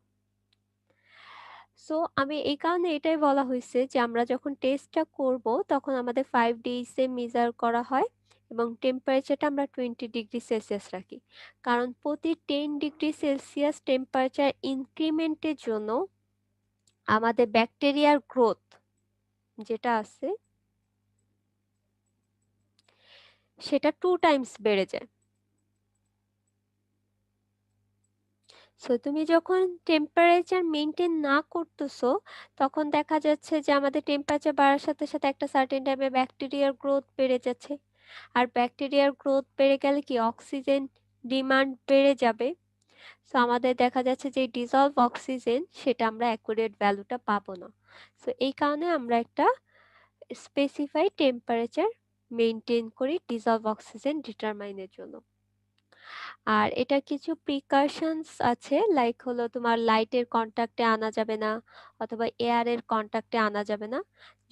সো আমি এই কারণে এটাই বলা হয়েছে যে আমরা যখন টেস্টটা করব তখন আমাদের 5 ডেজে মেজার করা হয় এবং টেম্পারেচারটা আমরা 20 ডিগ্রি সেলসিয়াস রাখি, কারণ প্রতি 10 ডিগ্রি সেলসিয়াস টেম্পারেচার ইনক্রিমেন্টের জন্য আমাদের ব্যাকটেরিয়ার গ্রোথ যেটা আছে সেটা 2 টাইমস বেড়ে যায়। সো তুমি যখন টেম্পারেচার মেনটেন না করতেছো তখন দেখা যাচ্ছে যে আমাদের টেম্পারেচার বাড়ার সাথে সাথে একটা সার্টেন টাইমে ব্যাকটেরিয়ার গ্রোথ বেড়ে যাচ্ছে। আর ব্যাকটেরিয়ার গ্রোথ বেড়ে গেলে কি অক্সিজেন ডিমান্ড বেড়ে যাবে। সো আমাদের দেখা যাচ্ছে যে ডিজলভ অক্সিজেন সেটা আমরা অ্যাকুরেট ভ্যালুটা পাবো না। সো এই কারণে আমরা একটা স্পেসিফাইড টেম্পারেচার মেনটেন করি ডিজলভ অক্সিজেন ডিটারমাইনের জন্য। আর এটা কিছু প্রিকশনস আছে, লাইক হলো তোমার লাইটের কন্টাক্টে আনা যাবে না অথবা এয়ারের কন্টাক্টে আনা যাবে না।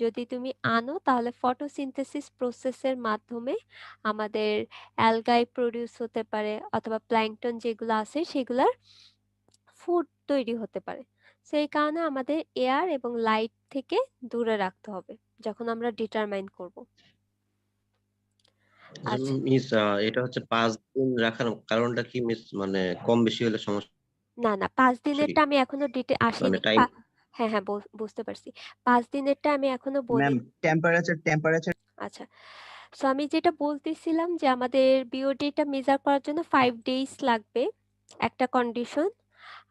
যদি তুমি আনো তাহলে ফটোসিনথেসিস প্রসেসের মাধ্যমে আমাদের অ্যালগাই প্রডিউস হতে পারে অথবা প্ল্যাঙ্কটন যেগুলো আছে সেগুলার ফুড তৈরি হতে পারে। সেই কারণে আমাদের এয়ার এবং লাইট থেকে দূরে রাখতে হবে যখন আমরা ডিটারমাইন করব। আচ্ছা, মিস এটা হচ্ছে 5 দিন রাখার কারণটা কি মিস, মানে কম বেশি হলে সমস্যা না না 5 কি? দিনেরটা আমি এখনো মানে আসিনি। টাইম হ্যাঁ হ্যাঁ বুঝতে পারছি। 5 দিনেরটা আমি এখনো ম্যাম বলিনি। টেম্পারেচার আচ্ছা, সো আমি যেটা বলতেছিলাম যে আমাদের বিওডিটা মেজার করার জন্য 5 ডেজ লাগবে একটা কন্ডিশন।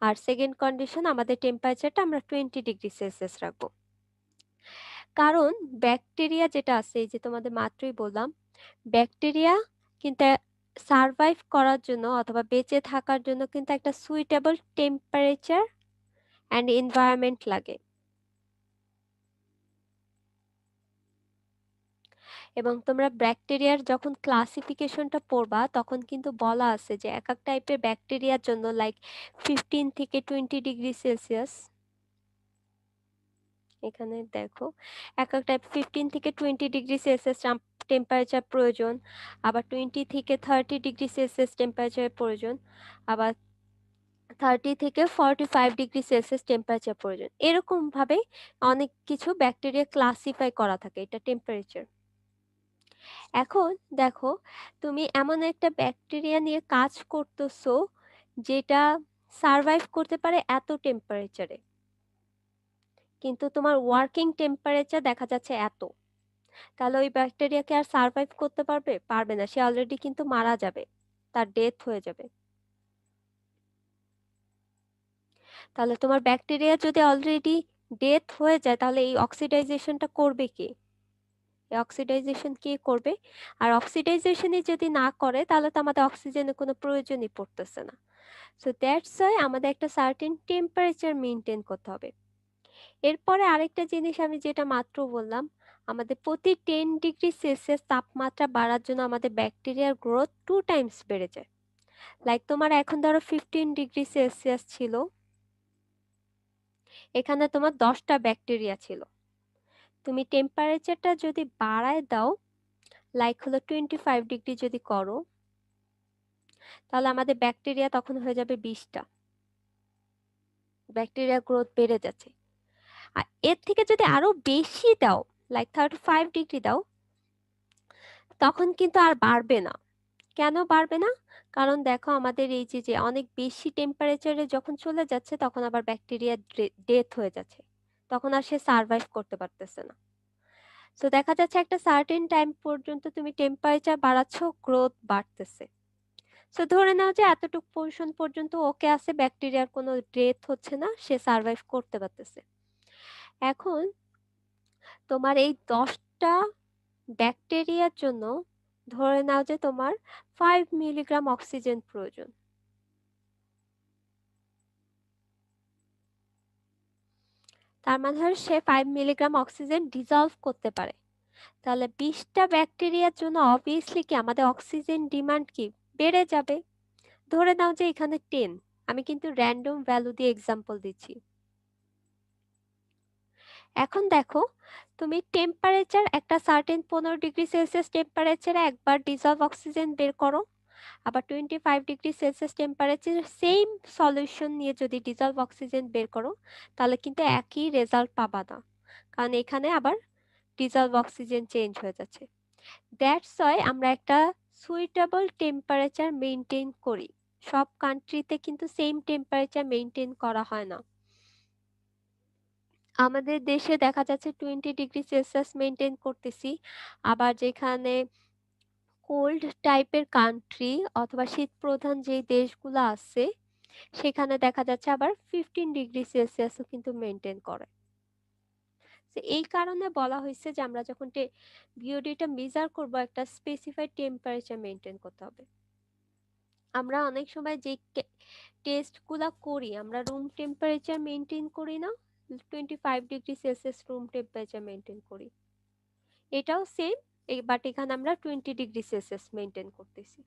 আর সেকেন্ড কন্ডিশন আমাদের টেম্পারেচারটা আমরা 20 ডিগ্রি সেলসিয়াস রাখবো, কারণ ব্যাকটেরিয়া যেটা আছে এই যে তোমাদের মাত্রই বললাম, ব্যাকটেরিয়া কিন্তু সারভাইভ করার জন্য অথবা বেঁচে থাকার জন্য কিন্তু একটা সুইটেবল টেম্পারেচার অ্যান্ড এনভায়রনমেন্ট লাগে। এবং তোমরা ব্যাকটেরিয়ার যখন ক্লাসিফিকেশনটা পড়বা তখন কিন্তু বলা আছে যে এক এক টাইপের ব্যাকটেরিয়ার জন্য লাইক 15 থেকে 20 ডিগ্রি সেলসিয়াস, এখানে দেখো এক এক টাইপ 15 থেকে 20 ডিগ্রি সেলসিয়াস টেম্পারেচার প্রয়োজন, আবার 20 থেকে 30 ডিগ্রি সেলসিয়াস টেম্পারেচার প্রয়োজন, আবার 30 থেকে 45 ডিগ্রি সেলসিয়াস টেম্পারেচার প্রয়োজন। এরকম ভাবে অনেক কিছু ব্যাকটেরিয়া ক্লাসিফাই করা থাকে, এটা টেম্পারেচার। এখন দেখো তুমি এমন একটা ব্যাকটেরিয়া নিয়ে কাজ করতেছো যেটা সারভাইভ করতে পারে এত টেম্পারেচারে, কিন্তু তোমার ওয়ার্কিং টেম্পারেচার দেখা যাচ্ছে এত। তাহলে ওই ব্যাকটেরিয়াকে আর সারভাইভ করতে পারবে? পারবে না, সে অলরেডি কিন্তু মারা যাবে, তার ডেথ হয়ে যাবে। তাহলে তোমার ব্যাকটেরিয়া যদি অলরেডি ডেথ হয়ে যায় তাহলে এই অক্সিডাইজেশনটা করবে কে? এই অক্সিডাইজেশন কে করবে? আর অক্সিডাইজেশনই যদি না করে তাহলে তো আমাদের অক্সিজেনের কোনো প্রয়োজনই পড়তেছে না। সো দ্যাটস ওয়াই আমাদের একটা সার্টেন টেম্পারেচার মেনটেন করতে হবে। এরপরে আরেকটা জিনিস আমি যেটা মাত্র বললাম, আমাদের প্রতি 10 ডিগ্রি সেলসিয়াস তাপমাত্রা বাড়ার জন্য আমাদের ব্যাকটেরিয়ার গ্রোথ 2 টাইমস বেড়ে যায়। লাইক তোমার এখন ধরো 15 ডিগ্রি সেলসিয়াস ছিল, এখানে তোমার 10টা ব্যাকটেরিয়া ছিল। তুমি টেম্পারেচারটা যদি বাড়ায় দাও, লাইক হলো 25 ডিগ্রি যদি করো, তাহলে আমাদের ব্যাকটেরিয়া তখন হয়ে যাবে 20টা। ব্যাকটেরিয়া গ্রোথ বেড়ে যাচ্ছে। আর এর থেকে যদি আরো বেশি দাও, লাইক 35 ডিগ্রি দাও, তখন কিন্তু আর বাড়বে না। কেন বাড়বে না? কারণ দেখো আমাদের এই যে যে অনেক বেশি টেম্পারেচারে যখন চলে যাচ্ছে তখন আবার ব্যাকটেরিয়া ডেথ হয়ে যাচ্ছে, তখন আর সে সারভাইভ করতে পারতেছে না। সো দেখা যাচ্ছে একটা সার্টেন টাইম পর্যন্ত তুমি টেম্পারেচার বাড়াচ্ছ, গ্রোথ বাড়তেছে। সো ধরে নাও যে এতটুকু পোর্শন পর্যন্ত ওকে আছে, ব্যাকটেরিয়ার কোনো ডেথ হচ্ছে না, সে সারভাইভ করতে পারতেছে। এখন তোমার এই 10টা ব্যাকটেরিয়ার জন্য ধরে নাও যে তোমার 5 মিলিগ্রাম অক্সিজেন প্রয়োজন। তার মানে হলো সে 5 মিলিগ্রাম অক্সিজেন ডিজলভ করতে পারে। তাহলে 20টা ব্যাকটেরিয়ার জন্য অবভিয়াসলি কি আমাদের অক্সিজেন ডিমান্ড কি বেড়ে যাবে। ধরে নাও যে এখানে 10, আমি কিন্তু র্যান্ডম ভ্যালু দিয়ে এক্সাম্পল দিচ্ছি। এখন দেখো তুমি টেম্পারেচার একটা সার্টেন 15 ডিগ্রি সেলসিয়াস টেম্পারেচারে একবার ডিজলভ অক্সিজেন বের করো, আবার 25 degree Celsius temperature same solution নিয়ে যদি ডিজলভ অক্সিজেন বের করো তাহলে কিন্তু একই রেজাল্ট পাবা না, কারণ এখানে আবার ডিজলভ অক্সিজেন চেঞ্জ হয়ে যাচ্ছে। দ্যাটস ওয়াই আমরা একটা সুইটেবল টেম্পারেচার মেনটেন করি। সব কান্ট্রিতে কিন্তু সেম টেম্পারেচার মেনটেন করা হয় না। আমাদের দেশে দেখা যাচ্ছে 20 ডিগ্রি সেলসিয়াস মেনটেন করতেছি, আবার যেখানে কোল্ড টাইপের কান্ট্রি অথবা শীত প্রধান যে দেশগুলো আছে সেখানে দেখা যাচ্ছে আবার 15 ডিগ্রি সেলসিয়াসও কিন্তু মেনটেন করে। তো এই কারণে বলা হয়েছে যে আমরা যখন বিওডিটা মেজার করব একটা স্পেসিফাইড টেম্পারেচার মেনটেন করতে হবে। আমরা অনেক সময় যে টেস্টগুলা করি আমরা রুম টেম্পারেচার মেনটেন করি না, 25 degree Celsius room temperature maintain করি, এটাও সেম, বাট এখানে আমরা 20 ডিগ্রি সেলসিয়াস মেনটেন করতেছি।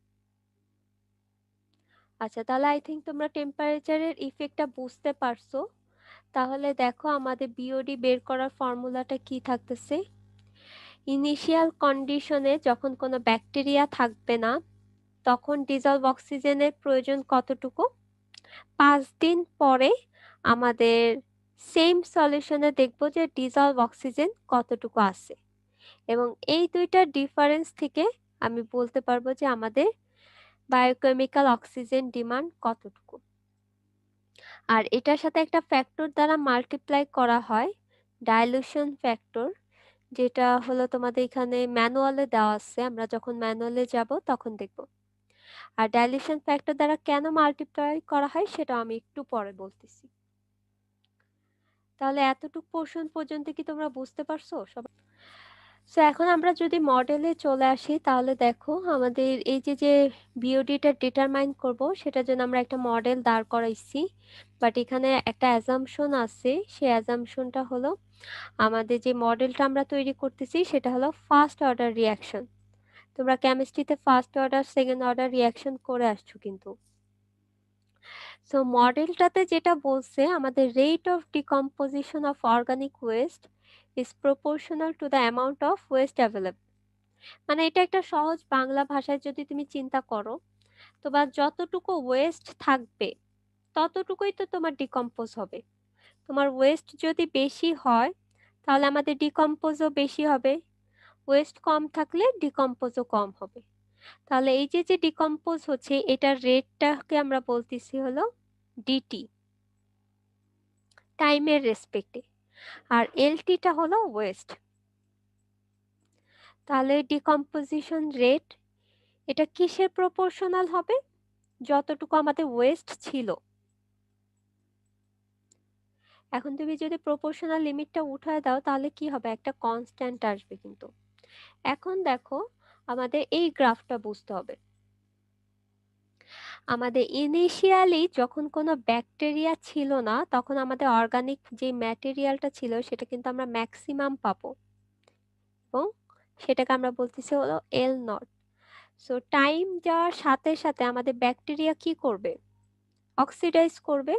আচ্ছা, তাহলে আই থিঙ্ক তোমরা টেম্পারেচারের ইফেক্টটা বুঝতে পারছো। তাহলে দেখো আমাদের বিওডি বের করার ফর্মুলাটা কি থাকতেছে। ইনিশিয়াল কন্ডিশনে যখন কোনো ব্যাকটেরিয়া থাকবে না তখন ডিজলভ অক্সিজেনের প্রয়োজন কতটুকু, 5 দিন পরে আমাদের সেম সলিউশনে দেখব যে ডিজলভ অক্সিজেন কতটুকু আছে, এবং এই দুইটার ডিফারেন্স থেকে আমি বলতে পারবো যে আমাদের বায়োকেমিক্যাল অক্সিজেন ডিমান্ড কতটুকু। আর এটার সাথে একটা ফ্যাক্টর দ্বারা মাল্টিপ্লাই করা হয়, ডাইলুশন ফ্যাক্টর, যেটা হলো তোমাদের এখানে ম্যানুয়ালে দেওয়া আছে, আমরা যখন ম্যানুয়ালে যাব তখন দেখব। আর ডাইলুশন ফ্যাক্টর দ্বারা কেন মাল্টিপ্লাই করা হয় সেটা আমি একটু পরে বলতেছি। তাহলে এতটুকু পোর্শন পর্যন্ত কি তোমরা বুঝতে পারছো সবাই? সো এখন আমরা যদি মডেলে চলে আসি তাহলে দেখো আমাদের এই যে বিওডিটা ডিটারমাইন করব সেটার জন্য আমরা একটা মডেল দাঁড় করাইছি, বাট এখানে একটা অ্যাজাম্পশন আছে। সেই অ্যাজাম্পশনটা হলো আমাদের যে মডেলটা আমরা তৈরি করতেছি সেটা হলো ফার্স্ট অর্ডার রিয়াকশন। তোমরা কেমিস্ট্রিতে first order second order reaction করে আসছো কিন্তু। সো মডেলটাতে যেটা বলছে আমাদের rate of decomposition of organic waste is proportional to the amount of waste available. মানে এটা একটা সহজ বাংলা ভাষায় যদি তুমি চিন্তা করো, তোমার যতটুকু ওয়েস্ট থাকবে ততটুকুই তো তোমার ডিকম্পোজ হবে। তোমার ওয়েস্ট যদি বেশি হয় তাহলে আমাদের ডিকম্পোজও বেশি হবে, ওয়েস্ট কম থাকলে ডিকম্পোজও কম হবে। তাহলে এই যে ডিকম্পোজ হচ্ছে এটার রেটটাকে আমরা বলতেছি হলো ডিটি, টাইমের রেসপেক্টে, আর এলটিটা হলো ওয়েস্ট। তাহলে ডিকম্পোজিশন রেট এটা কিসের প্রপোর্শনাল হবে, যতটুকু আমাদের ওয়েস্ট ছিল। এখন তুমি যদি প্রপোর্শনাল লিমিটটা উঠায় দাও তাহলে কি হবে, একটা কনস্ট্যান্ট আসবে কিন্তু। এখন দেখো আমাদের এই গ্রাফটা বুঝতে হবে। আমাদের ইনিশিয়ালি যখন কোনো ব্যাকটেরিয়া ছিল না তখন আমাদের অর্গানিক যে ম্যাটেরিয়ালটা ছিল সেটা কিন্তু আমরা ম্যাক্সিমাম পাবো, এবং সেটাকে আমরা বলতেছি হলো এল নট। সো টাইম যাওয়ার সাথে সাথে আমাদের ব্যাকটেরিয়া কি করবে, অক্সিডাইজ করবে।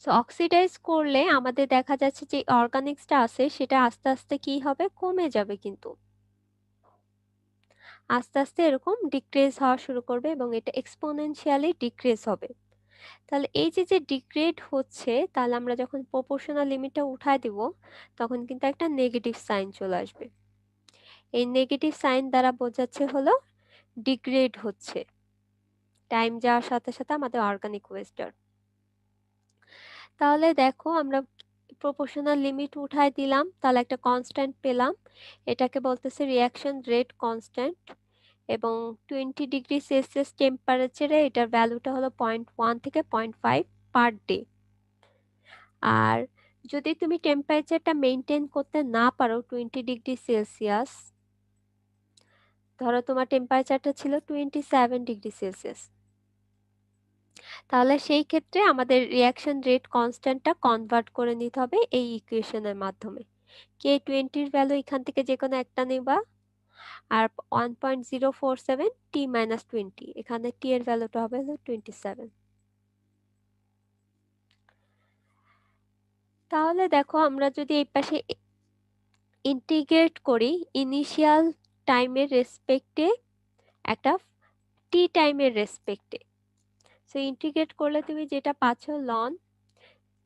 সো অক্সিডাইজ করলে আমাদের দেখা যাচ্ছে যে অর্গানিক্সটা আছে সেটা আস্তে আস্তে কি হবে, কমে যাবে, কিন্তু আস্তে আস্তে এরকম ডিক্রিজ হওয়া শুরু করবে এবং এটা এক্সপোনেনশিয়ালি ডিক্রিজ হবে। তাহলে এই যে ডিগ্রেড হচ্ছে, তাহলে আমরা যখন প্রপোর্শনাল লিমিটটা উঠায় দিব তখন কিন্তু একটা নেগেটিভ সাইন চলে আসবে। এই নেগেটিভ সাইন দ্বারা বোঝাচ্ছে হলো ডিগ্রেড হচ্ছে টাইম যাওয়ার সাথে সাথে আমাদের অর্গানিক ওয়েস্টার। তাহলে দেখো আমরা প্রপোর্শনাল লিমিট উঠায় দিলাম, তাহলে একটা কনস্ট্যান্ট পেলাম, এটাকে বলতেছে রিয়াকশন রেট কনস্ট্যান্ট, এবং 20 ডিগ্রি সেলসিয়াস টেম্পারেচারে এটার ভ্যালুটা হলো 0.1 থেকে 0.5 পার ডে। আর যদি তুমি টেম্পারেচারটা মেনটেন করতে না পারো 20°C, ধরো তোমার টেম্পারেচারটা ছিল 27°C, তাহলে সেই ক্ষেত্রে আমাদের রিঅ্যাকশন রেট কনস্ট্যান্টটা কনভার্ট করে নিতে হবে এই ইকুয়েশনের মাধ্যমে। K20 এর ভ্যালু এখান থেকে যে কোনো একটা নেবা, আর 1.047 T-20, এখানে T এর ভ্যালুটা হবে হলো 27। তাহলে দেখো আমরা যদি এই পাশে ইন্টিগ্রেট করি ইনিশিয়াল টাইমের রেসপেক্টে একটা টি টাইমের রেসপেক্টে, সো ইন্টিগ্রেট করলে তুমি যেটা পাচ্ছ লন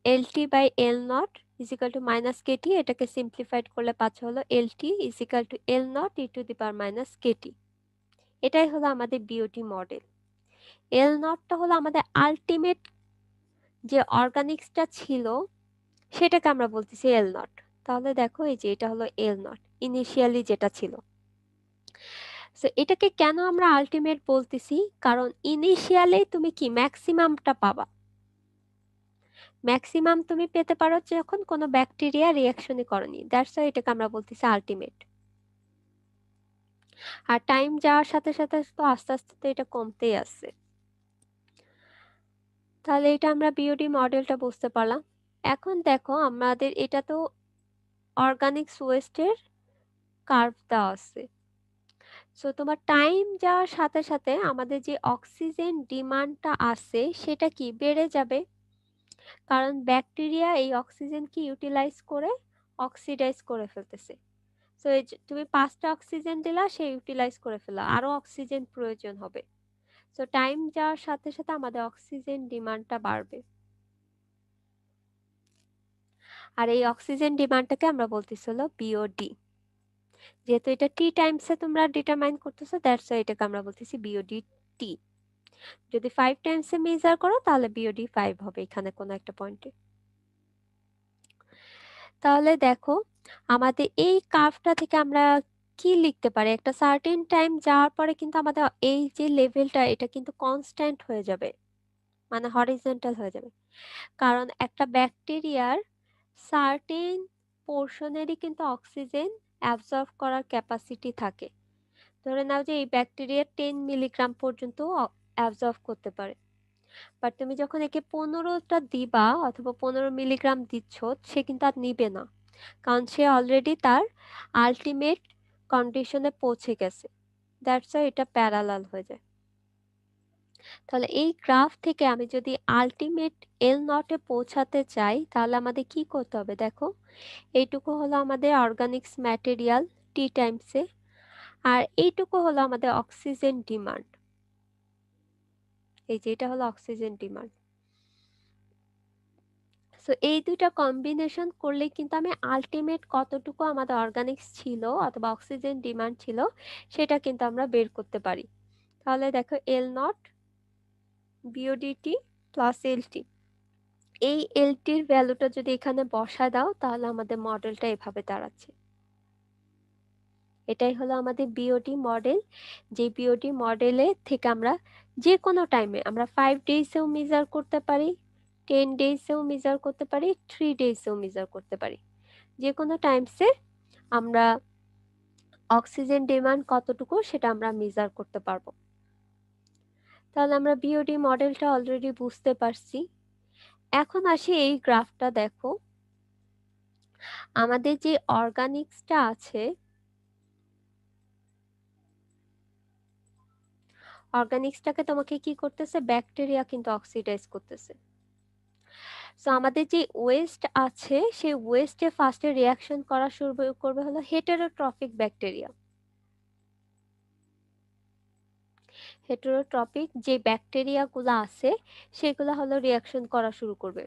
LT/L0 is equal to minus KT, এটাকে সিম্পলিফাইড করলে পাচ্ছ হলো LT is equal two L0 e⁻⁻kt। এটাই হলো আমাদের বিওটি মডেল। L0 টা হলো আমাদের আলটিমেট যে অর্গানিক্সটা ছিল সেটাকে আমরা বলতেছি L0। তাহলে দেখো এই যে এটা হলো L0 ইনিশিয়ালি যেটা ছিল। সো এটাকে কেন আমরা আলটিমেট বলতেছি, কারণ ইনিশিয়ালে তুমি কি ম্যাক্সিমামটা পাবা। ম্যাক্সিমাম তুমি পেতে পারো যখন কোনো ব্যাকটেরিয়া রিঅ্যাকশনই করেনি, দ্যাটস ওয়াই এটাকে আমরা বলতেছি আলটিমেট। আর টাইম যাওয়ার সাথে সাথে তো আস্তে আস্তে তো এটা কমতেই আছে। তাহলে এটা আমরা বিওডি মডেলটা বুঝতে পারলাম। এখন দেখো আমাদের এটা তো অর্গানিক্স ওয়েস্টের কার্ভ দেওয়া আছে। সো তোমার টাইম যাওয়ার সাথে সাথে আমাদের যে অক্সিজেন ডিমান্ডটা আছে সেটা কি বেড়ে যাবে, কারণ ব্যাকটেরিয়া এই অক্সিজেনকে ইউটিলাইজ করে অক্সিডাইজ করে ফেলতেছে। সো এই তুমি 5টা অক্সিজেন দিলা, সে ইউটিলাইজ করে ফেলা, আরো অক্সিজেন প্রয়োজন হবে। সো টাইম যাওয়ার সাথে সাথে আমাদের অক্সিজেন ডিমান্ডটা বাড়বে, আর এই অক্সিজেন ডিমান্ডটাকে আমরা বলতেছি হলো বিওডি। যেহেতু এটা টি টাইমসে তোমরা ডিটারমাইন করতেছো, দ্যাটস ওয়াই এটাকে আমরা বলতেছি বিওডি টি। যদি 5 টাইমসে মেজার করো তাহলে বিওডি 5 হবে এখানে কোনো একটা পয়েন্টে। তাহলে দেখো আমাদের এই কার্ভটা থেকে আমরা কি লিখতে পারি, একটা সার্টেন টাইম যাওয়ার পরে কিন্তু আমাদের এই যে লেভেলটা এটা কিন্তু কনস্ট্যান্ট হয়ে যাবে, মানে হরিজন্টাল হয়ে যাবে। কারণ একটা ব্যাকটেরিয়ার সার্টেন পোর্শনেরই কিন্তু অক্সিজেন অ্যাবজর্ব করার ক্যাপাসিটি থাকে। ধরে নাও যে এই ব্যাকটেরিয়া 10 মিলিগ্রাম পর্যন্ত অ্যাবজর্ব করতে পারে, বাট তুমি যখন একে 15টা দিবা অথবা 15 মিলিগ্রাম দিচ্ছ, সে কিন্তু আর নিবে না, কারণ সে অলরেডি তার আলটিমেট কন্ডিশনে পৌঁছে গেছে। দ্যাটস ওয়াই এটা প্যারালাল হয়ে যায়। তাহলে এই গ্রাফ থেকে আমি যদি আলটিমেট L0 এ পৌঁছাতে চাই তাহলে আমাদের কি করতে হবে, দেখো এইটুকু হলো আমাদের অর্গানিক্স ম্যাটেরিয়াল টি টাইমসে, আর এইটুকু হলো আমাদের অক্সিজেন ডিমান্ড। এই যে এটা হলো অক্সিজেন ডিমান্ড। সো এই দুইটা কম্বিনেশন করলে কিন্তু আমি আলটিমেট কতটুকু আমাদের অর্গানিক্স ছিল অথবা অক্সিজেন ডিমান্ড ছিল সেটা কিন্তু আমরা বের করতে পারি। তাহলে দেখো L0 বিওডিটি প্লাস এলটি, এই এলটির ভ্যালুটা যদি এখানে বসায় দাও তাহলে আমাদের মডেলটা এভাবে দাঁড়াচ্ছে। এটাই হলো আমাদের বিওডি মডেল, যে বিওডি মডেলে থেকে আমরা যে কোনো টাইমে আমরা 5 ডেজেও মেজার করতে পারি, 10 ডেজেও মেজার করতে পারি, 3 ডেজেও মেজার করতে পারি। যে কোনো টাইমসে আমরা অক্সিজেন ডিমান্ড কতটুকু সেটা আমরা মেজার করতে পারবো। তাহলে আমরা বিওডি মডেলটা অলরেডি বুঝতে পারছি। এখন আসি এই গ্রাফটা দেখো, আমাদের যে অর্গানিক্সটা আছে, অর্গানিক্সটাকে তোমাকে কি করতেছে, ব্যাকটেরিয়া কিন্তু অক্সিডাইজ করতেছে। সো আমাদের যে ওয়েস্ট আছে সেই ওয়েস্টে ফার্স্টে রিঅ্যাকশন করা শুরু করবে হলো হেটেরোট্রপিক ব্যাকটেরিয়া। হেটেরোট্রপিক যে ব্যাকটেরিয়া গুলো আছে সেগুলো হলো রিঅ্যাকশন করা শুরু করবে।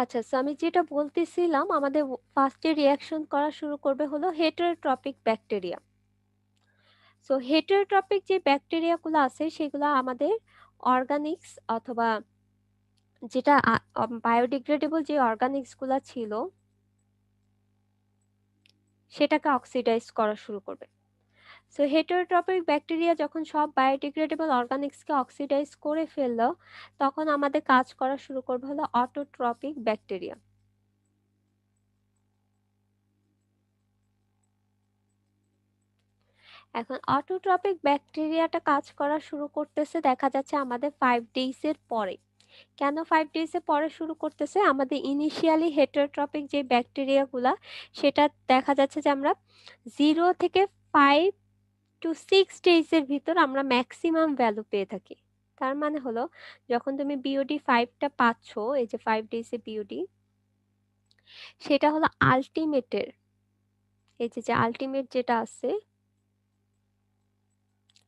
আচ্ছা, সো আমি যেটা বলতেছিলাম আমাদের ফার্স্টে রিঅ্যাকশন করা শুরু করবে হলো হেটেরোট্রপিক ব্যাকটেরিয়া। সো হেটেরোট্রপিক যে ব্যাকটেরিয়া গুলো আছে সেগুলো আমাদের অর্গানিক্স অথবা যেটা বায়োডিগ্রেডেবল যে অর্গানিক্স গুলা ছিল সেটাকে অক্সিডাইজ করা শুরু করবে। সো হেটারোট্রপিক ব্যাকটেরিয়া যখন সব বায়োডিগ্রেডেবল অর্গানিক্সকে অক্সিডাইজ করে ফেললো, তখন আমাদের কাজ করা শুরু করবে হলো অটোট্রপিক ব্যাকটেরিয়া। এখন অটোট্রপিক ব্যাকটেরিয়াটা কাজ করা শুরু করতেছে দেখা যাচ্ছে আমাদের 5 ডেজ এর পরে। কেন 5 ডেজ এর পরে শুরু করতেছে? আমাদের ইনিশিয়ালি হেটারোট্রপিক যে ব্যাকটেরিয়াগুলা, সেটা দেখা যাচ্ছে যে আমরা 0 থেকে 5 টু 6 ডেজ এর ভিতর আমরা ম্যাক্সিমাম ভ্যালু পেয়ে থাকি। তার মানে হলো যখন তুমি বিওডি 5টা পাচ্ছ, এই যে 5 ডেজ এ বিওডি, সেটা হলো আলটিমেটের, এই যে আলটিমেট যেটা আছে,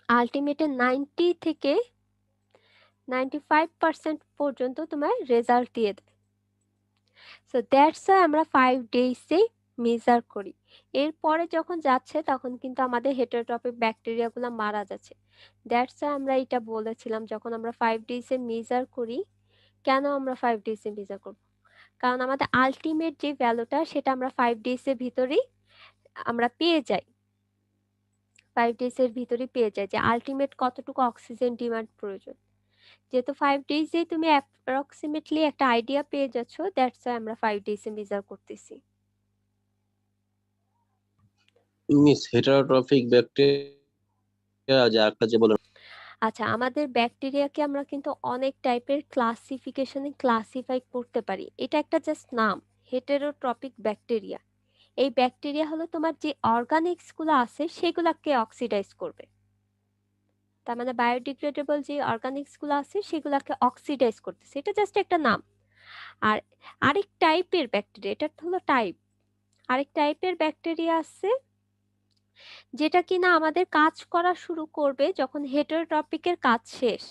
আলটিমেটের 90 থেকে 95% পর্যন্ত তোমার রেজাল্ট দিয়ে দেয়। সো দ্যাটস ওয়াই আমরা 5 ডেজে মেজার করি। এরপরে যখন যাচ্ছে তখন কিন্তু আমাদের হেটারোট্রপিক ব্যাকটেরিয়াগুলো মারা যাচ্ছে। দ্যাটস ওয়াই আমরা এটা বলেছিলাম যখন আমরা 5 ডেজে মেজার করি। কেন আমরা 5 ডেজে মেজার করব? কারণ আমাদের আলটিমেট যে ভ্যালুটা সেটা আমরা 5 ডেজের ভিতরেই আমরা পেয়ে যাই। 5 ডেজের ভিতরেই পেয়ে যাই যে আলটিমেট কতটুকু অক্সিজেন ডিমান্ড প্রয়োজন। যেহেতু 5 ডেজেই তুমি অ্যাপ্রক্সিমেটলি একটা আইডিয়া পেয়ে যাচ্ছ, দ্যাটস ওয়াই আমরা 5 ডেজে মেজার করতেছি। মিস হেটারোট্রপিক ব্যাকটেরিয়া যে আরেকটা যে বলেন, আচ্ছা, আমাদের ব্যাকটেরিয়াকে আমরা কিন্তু অনেক টাইপের ক্লাসিফিকেশনে ক্লাসিফাই করতে পারি। এটা একটা জাস্ট নাম, হেটেরোট্রপিক ব্যাকটেরিয়া। এই ব্যাকটেরিয়া হলো তোমার যে অর্গানিক্স গুলো আছে সেগুলাকে অক্সিডাইজ করবে। তার মানে বায়োডিগ্রেডেবল যে অর্গানিক্স গুলো আছে সেগুলাকে অক্সিডাইজ করতেছে, এটা জাস্ট একটা নাম। আর আরেক টাইপের ব্যাকটেরিয়া, এটা হলো টাইপ। আরেক টাইপের ব্যাকটেরিয়া আছে যেটা কিনা আমাদের কাজ করা শুরু করবে যখন হেটারোট্রপিকের কাজ শেষ,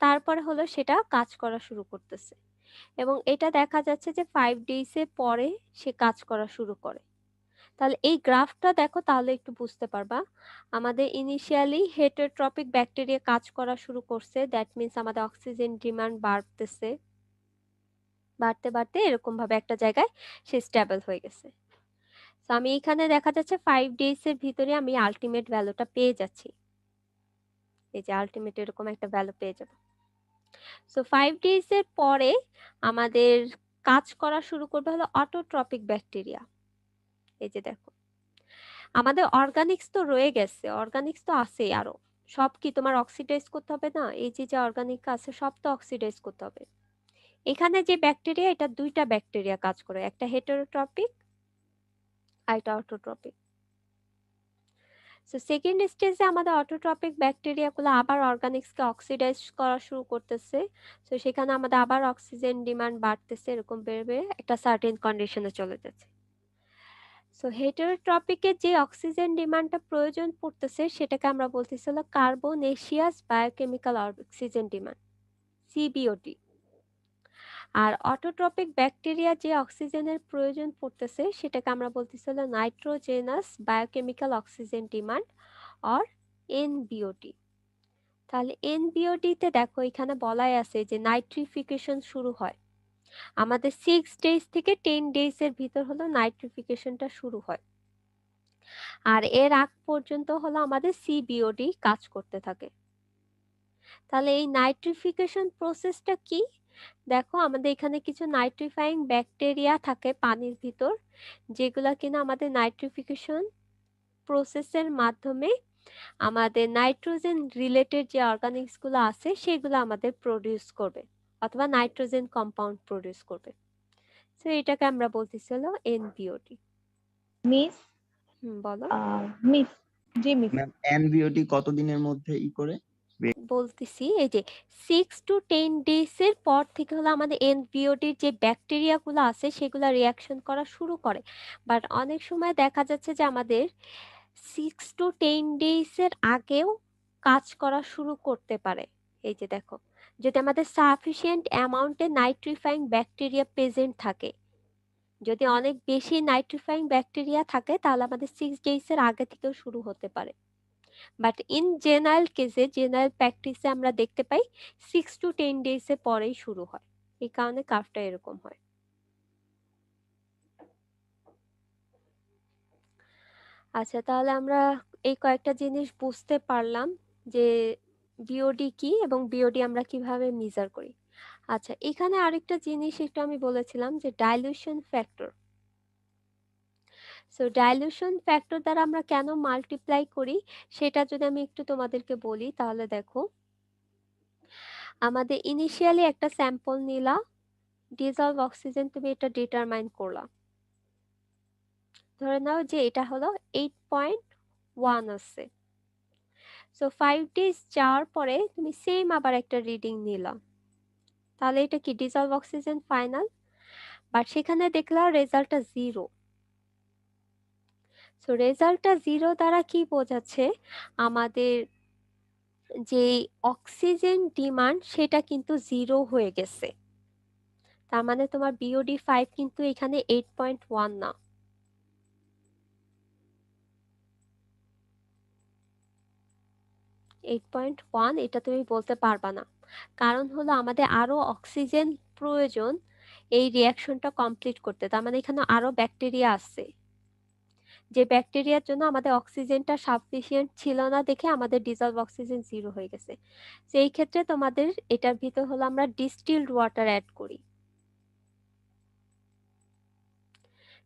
তারপরে হলো সেটা কাজ করা শুরু করতেছে, এবং এটা দেখা যাচ্ছে যে 5 ডেজে পরে সে কাজ করা শুরু করে। তাহলে এই গ্রাফটা দেখো, তাহলে একটু বুঝতে পারবা। আমাদের ইনিশিয়ালি হেটারোট্রপিক ব্যাকটেরিয়া কাজ করা শুরু করছে, দ্যাট মিন্স আমাদের অক্সিজেন ডিমান্ড বাড়তেছে, বাড়তে বাড়তে এরকম ভাবে একটা জায়গায় সে স্টেবল হয়ে গেছে। তো আমি এখানে দেখা যাচ্ছে 5 ডেজ এর ভিতরে আমি আলটিমেট ভ্যালুটা পেয়ে যাচ্ছি, এই যে আলটিমেট এরকম একটা ভ্যালু পেয়ে যাব। সো 5 ডেজ এর পরে আমাদের কাজ করা শুরু করবে হলো অটোট্রপিক ব্যাকটেরিয়া। এই যে দেখো, আমাদের অর্গানিক্স তো রয়ে গেছে, অর্গানিক্স তো আছেই আরো। সব কি তোমার অক্সিডাইজ করতে হবে না? এই যে যে অর্গানিক আছে সব তো অক্সিডাইজ করতে হবে। এখানে যে ব্যাকটেরিয়া, এটা দুইটা ব্যাকটেরিয়া কাজ করে, একটা হেটারোট্রপিক আর একটা অটোট্রপিক। সো সেকেন্ড স্টেজে আমাদের অটোট্রপিক ব্যাকটেরিয়াগুলো আবার অর্গানিক্সকে অক্সিডাইজ করা শুরু করতেছে। তো সেখানে আমাদের আবার অক্সিজেন ডিমান্ড বাড়তেছে, এরকম বেড়ে বেড়ে একটা সার্টেন কন্ডিশনে চলে যাচ্ছে। সো হেটারোট্রপিকের যে অক্সিজেন ডিমান্ডটা প্রয়োজন পড়তেছে সেটাকে আমরা বলতেছি হলো carbonaceous biochemical oxygen demand, CBOD. আর অটোট্রপিক ব্যাকটেরিয়া যে অক্সিজেনের প্রয়োজন পড়তেছে সেটাকে আমরা বলতেছি হলো nitrogenous biochemical oxygen demand, or NBOD. তাহলে এনবিওটি তে দেখো এখানে বলাই আছে যে নাইট্রিফিকেশন শুরু হয় আমাদের 6 ডেজ থেকে 10 ডেজ এর ভিতর হলো নাইট্রিফিকেশনটা শুরু হয়, আর এর আগ পর্যন্ত হলো আমাদের সিবিওডি কাজ করতে থাকে। তাহলে এই নাইট্রিফিকেশন প্রসেসটা কি? দেখো আমাদের এখানে কিছু নাইট্রিফাইং ব্যাকটেরিয়া থাকে পানির ভিতর, যেগুলা কিনা আমাদের নাইট্রিফিকেশন প্রসেসের মাধ্যমে আমাদের নাইট্রোজেন রিলেটেড যে অর্গানিক্স গুলো আছে সেগুলো আমাদের প্রডিউস করবে, অথবা নাইট্রোজেন কম্পাউন্ড প্রডিউস করবে। তো এটাকে আমরা বলতেছি হলো এনবিওটি। মিস বলো। মিস জি মিস ম্যাম এনবিওটি কতদিনের মধ্যে করে? বলতেছি এই যে 6 to 10 ডেজ এর পর থেকে হলো আমাদের এনবিওটির যে ব্যাকটেরিয়া গুলো আছে সেগুলো রিয়াকশন করা শুরু করে। বাট অনেক সময় দেখা যাচ্ছে যে আমাদের 6 to 10 ডেজ এর আগেও কাজ করা শুরু করতে পারে। এই যে দেখো, যদি আমাদের সাফিসিয়েন্ট অ্যামাউন্টে নাইট্রিফাইং ব্যাকটেরিয়া প্রেজেন্ট থাকে, যদি অনেক বেশি নাইট্রিফাইং ব্যাকটেরিয়া থাকে তাহলে আমাদের 6 ডেজ এর আগে থেকেও শুরু হতে পারে। বাট ইন জেনারেল কেসে, জেনারেল প্র্যাকটিসে আমরা দেখতে পাই 6 to 10 ডেজ এর পরেই শুরু হয়। এই কারণে কার্ভটা এরকম হয়। আচ্ছা, তাহলে আমরা এই কয়েকটা জিনিস বুঝতে পারলাম যে বিওডি কি এবং বিওডি আমরা কিভাবে মেজার করি। আচ্ছা, এখানে আরেকটা জিনিস একটু আমি বলেছিলাম যে dilution factor. So dilution factor দ্বারা আমরা কেন মাল্টিপ্লাই করি সেটা যদি আমি একটু তোমাদেরকে বলি, তাহলে দেখো, আমাদের ইনিশিয়ালি একটা স্যাম্পল নিলা, ডিজলভ অক্সিজেন তুমি এটা ডিটারমাইন করলা, ধরে নাও যে এটা হলো 8.1 আছে। সো 5 ডেজ যাওয়ার পরে তুমি সেম আবার একটা রিডিং নিলা, তাহলে এটা কি ডিজলভ অক্সিজেন ফাইনাল, বাট সেখানে দেখলা রেজাল্টটা 0। সো রেজাল্টটা 0 দ্বারা কি বোঝাচ্ছে, আমাদের যে অক্সিজেন ডিমান্ড সেটা কিন্তু 0 হয়ে গেছে। তার মানে তোমার বিওডি 5 কিন্তু এখানে 8.1 না। এইট পয়েন্ট ওয়ান এটা তুমি বলতে পারবা না, কারণ হলো আমাদের আরো অক্সিজেন প্রয়োজন এই রিয়াকশনটা কমপ্লিট করতে। তার মানে এখানে আরো ব্যাকটেরিয়া আছে, যে ব্যাকটেরিয়ার জন্য আমাদের অক্সিজেনটা সাফিসিয়েন্ট ছিল না দেখে আমাদের ডিজলভ অক্সিজেন 0 হয়ে গেছে। তো এই ক্ষেত্রে তোমাদের এটার ভিতর হলো আমরা ডিস্টিলড ওয়াটার অ্যাড করি।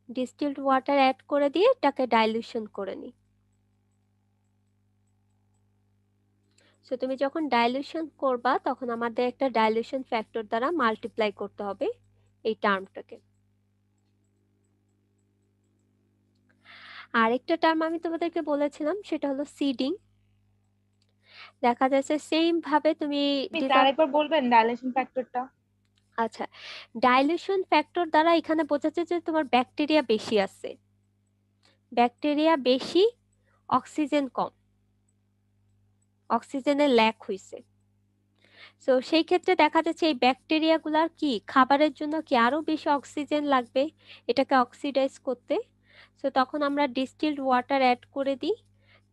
ডিস্টিলড ওয়াটার অ্যাড করে দিয়ে এটাকে ডাইলিউশন করে নিই। সো তুমি যখন ডাইলিউশন করবা তখন আমাদের একটা ডাইলিউশন ফ্যাক্টর দ্বারা মাল্টিপ্লাই করতে হবে এই টার্মটাকে। আরেকটা টার্ম আমি তোমাদেরকে বলেছিলাম সেটা হলো সিডিং। দেখা যাচ্ছে সেম ভাবে তুমি মিস আরেকবার বলবেন ডাইলেশন ফ্যাক্টরটা? আচ্ছা, ডাইলিউশন ফ্যাক্টর দ্বারা এখানে বোঝাচ্ছে যে তোমার ব্যাকটেরিয়া বেশি আছে, ব্যাকটেরিয়া বেশি, অক্সিজেন কম, অক্সিজেনের ল্যাক হইছে। সো সেই ক্ষেত্রে দেখা যাচ্ছে এই ব্যাকটেরিয়া গুলার কি খাবারের জন্য কি আরো বেশি অক্সিজেন লাগবে এটাকে অক্সিডাইজ করতে। সো তখন আমরা ডিস্টিলড ওয়াটার অ্যাড করে দিই।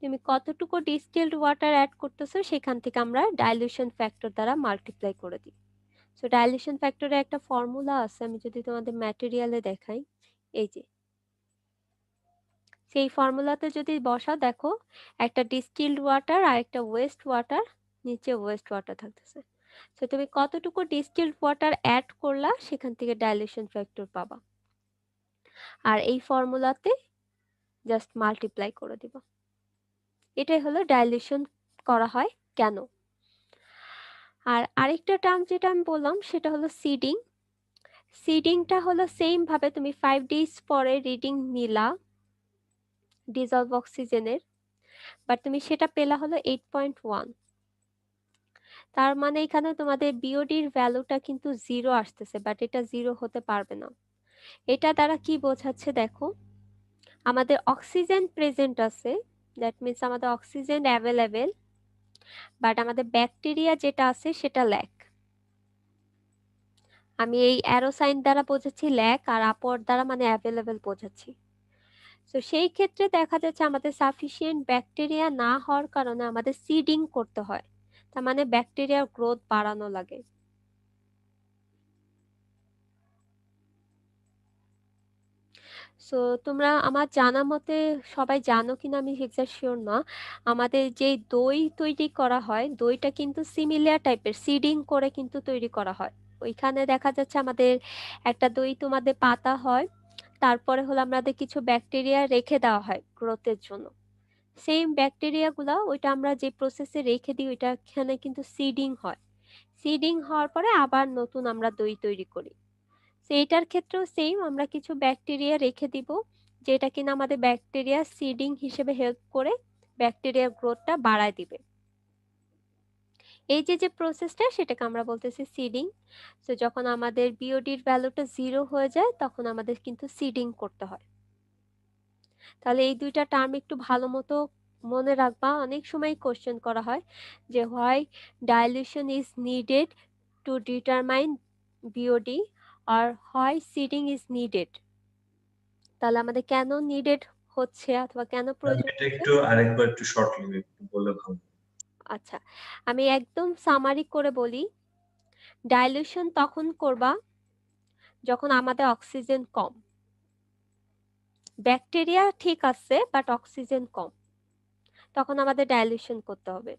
তুমি কতটুকু ডিস্টিলড ওয়াটার অ্যাড করতেছো সেখান থেকে আমরা ডাইলিউশন ফ্যাক্টর দ্বারা মাল্টিপ্লাই করে দিই। সো ডাইলিউশন ফ্যাক্টরের একটা ফর্মুলা আছে, আমি যদি তোমাদের ম্যাটেরিয়ালে দেখাই, এই যে সেই ফর্মুলাতে যদি বসাও দেখো একটা ডিস্টিলড ওয়াটার আর একটা ওয়েস্ট ওয়াটার, নিচে ওয়েস্ট ওয়াটার থাকতেছে। তো তুমি কতটুকু ডিস্টিলড ওয়াটার অ্যাড করলা সেখান থেকে ডাইলিউশন ফ্যাক্টর পাবা, আর এই ফর্মুলাতে জাস্ট মাল্টিপ্লাই করে দিবা। এটাই হলো ডাইলিউশন করা হয় কেন। আর আরেকটা টার্ম যেটা আমি বললাম সেটা হলো সিডিং। সিডিংটা হলো সেম ভাবে তুমি 5 ডেজ পরে রিডিং নিলা ডিজলভ অক্সিজেনের, বাট তুমি সেটা পেলা হলো 8.1। তার মানে এখানে তোমাদের বিওডির ভ্যালুটা কিন্তু 0 আসতেছে, বাট এটা 0 হতে পারবে না। এটা দ্বারা কি বোঝাচ্ছে দেখো, আমাদের অক্সিজেন প্রেজেন্ট আছে, দ্যাট মিন্স আমাদের অক্সিজেন অ্যাভেলেবেল, বাট আমাদের ব্যাকটেরিয়া যেটা আছে সেটা ল্যাক। আমি এই অ্যারো সাইন দ্বারা বোঝাচ্ছি ল্যাক, আর আপওয়ার্ড দ্বারা মানে অ্যাভেলেবেল বোঝাচ্ছি। তো সেই ক্ষেত্রে দেখা যাচ্ছে আমাদের সাফিসিয়েন্ট ব্যাকটেরিয়া না হওয়ার কারণে আমাদের সিডিং করতে হয়, তার মানে ব্যাকটেরিয়ার গ্রোথ বাড়ানো লাগে। সো তোমরা আমার জানা মতে সবাই জানো কিনা আমি এক্সাক্ট শিওর না, আমাদের যে দই তৈরি করা হয় দইটা কিন্তু সিমিলার টাইপের সিডিং করে কিন্তু তৈরি করা হয়। ওইখানে দেখা যাচ্ছে আমাদের একটা দই তোমাদের পাতা হয়, তারপরে হলো আমাদের কিছু ব্যাকটেরিয়া রেখে দেওয়া হয় গ্রোথের জন্য। সেম ব্যাকটেরিয়া গুলা ওইটা আমরা যে প্রসেসে রেখে দিই ওইটা এখানে কিন্তু সিডিং হয়, সিডিং হওয়ার পরে আবার নতুন আমরা দই তৈরি করি। তো এটার ক্ষেত্রেও সেম, আমরা কিছু ব্যাকটেরিয়া রেখে দিব যেটা কিনা আমাদের ব্যাকটেরিয়া সিডিং হিসেবে হেল্প করে ব্যাকটেরিয়ার গ্রোথটা বাড়ায় দিবে। এই যে যে প্রসেসটা সেটাকে আমরা বলতেছি সিডিং। তো যখন আমাদের বিওডির ভ্যালুটা 0 হয়ে যায় তখন আমাদের কিন্তু সিডিং করতে হয়। তাহলে এই দুইটা টার্ম একটু ভালো মতো মনে রাখবা, অনেক সময় কোশ্চেন করা হয় যে why dilution is needed to determine BOD আর হোয়াই সিডিং ইজ নিডেড। তাহলে আমাদের কেন নিডেড হচ্ছে অথবা কেন প্রয়োজন এটা হচ্ছে। একটু আরেকবার একটু শর্টলি একটু বললে ভালো। আচ্ছা, আমি একদম সামারি করে বলি, ডাইলিউশন তখন করবা যখন আমাদের অক্সিজেন কম, ব্যাকটেরিয়া ঠিক আছে বাট অক্সিজেন কম। তখন আমাদের ডাইলিউশন করতে হবে।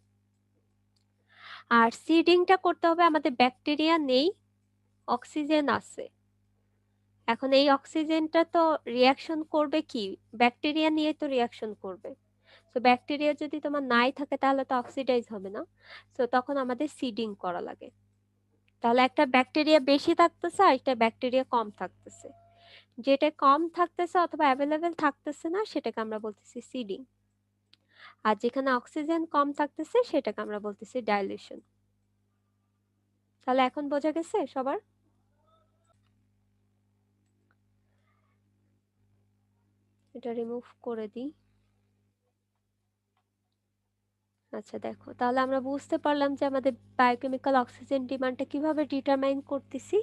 আর সিডিংটা করতে হবে আমাদের ব্যাকটেরিয়া নেই, অক্সিজেন আছে। এখন এই অক্সিজেনটা তো রিঅ্যাকশন করবে কি, ব্যাকটেরিয়া নিয়ে তো রিঅ্যাকশন করবে। তো ব্যাকটেরিয়া যদি তোমার নাই থাকে তাহলে তো অক্সিডাইজ হবে না। তো তখন আমাদের সিডিং করা লাগে। তাহলে একটা ব্যাকটেরিয়া বেশি থাকতেছে আর একটা ব্যাকটেরিয়া কম থাকতেছে। যেটা কম থাকতেছে অথবা অ্যাভেলেবেল থাকতেছে না সেটাকে আমরা বলতেছি সিডিং। আর যেখানে অক্সিজেন কম থাকতেছে সেটাকে আমরা বলতেছি ডাইলিউশন। তাহলে এখন বোঝা গেছে সবার? এটা রিমুভ করে দিই। আচ্ছা দেখো, তাহলে আমরা বুঝতে পারলাম যে আমাদের বায়োকেমিক্যাল অক্সিজেন ডিমান্ডটা কিভাবে ডিটারমাইন করতেছি।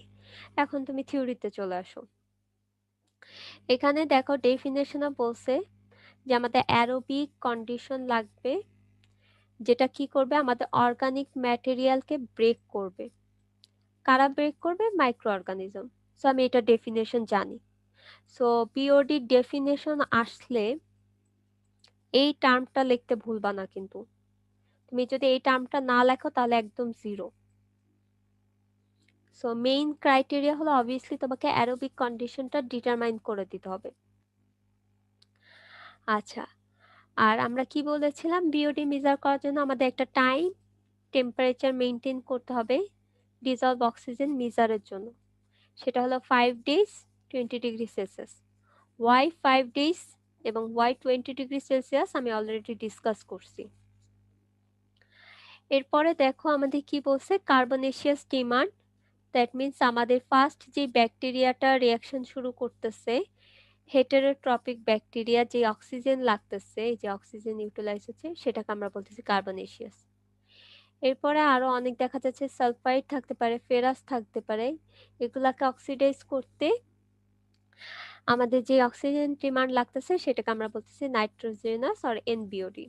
এখন তুমি থিওরিতে চলে আসো। এখানে দেখো ডেফিনেশনে বলছে যে আমাদের অ্যারোবিক কন্ডিশন লাগবে, যেটা কি করবে আমাদের অর্গানিক ম্যাটেরিয়ালকে ব্রেক করবে। কারা ব্রেক করবে? Micro organism. সো আমি এটা ডেফিনেশন জানি। সো পিওডি ডেফিনেশন আসলে এই টার্মটা লিখতে ভুলবা না কিন্তু। তুমি যদি এই টার্মটা না লেখো তাহলে একদম জিরো। সো মেইন ক্রাইটেরিয়া হলো অবভিয়াসলি তোমাকে অ্যারোবিক কন্ডিশনটা ডিটারমাইন করে দিতে হবে। আচ্ছা, আর আমরা কি বলেছিলাম, বিওডি মেজার করার জন্য আমাদের একটা টাইম টেম্পারেচার মেনটেন করতে হবে ডিজলভ অক্সিজেন মেজারের জন্য। সেটা হলো 5 days 20 degree Celsius. Why 5 days এবং ওয়াই 20 ডিগ্রি সেলসিয়াস আমি অলরেডি ডিসকাস করছি। এরপরে দেখো আমাদের কি বলছে, কার্বনেশিয়াস ডিমান্ড। দ্যাট মিন্স আমাদের ফার্স্ট যে ব্যাকটেরিয়াটা রিয়াকশন শুরু করতেছে, হেটেরোট্রপিক ব্যাকটেরিয়া, যে অক্সিজেন লাগতেছে, এই যে অক্সিজেন ইউটিলাইজ হচ্ছে, সেটাকে আমরা বলতেছি কার্বনেশিয়াস। এরপরে আরো অনেক দেখা যাচ্ছে সালফাইড থাকতে পারে, ফেরাস থাকতে পারে। এগুলাকে অক্সিডাইজ করতে আমাদের যে অক্সিজেন ডিমান্ড লাগতেছে সেটাকে আমরা বলতেছি নাইট্রোজেনাস অর এনবিওডি।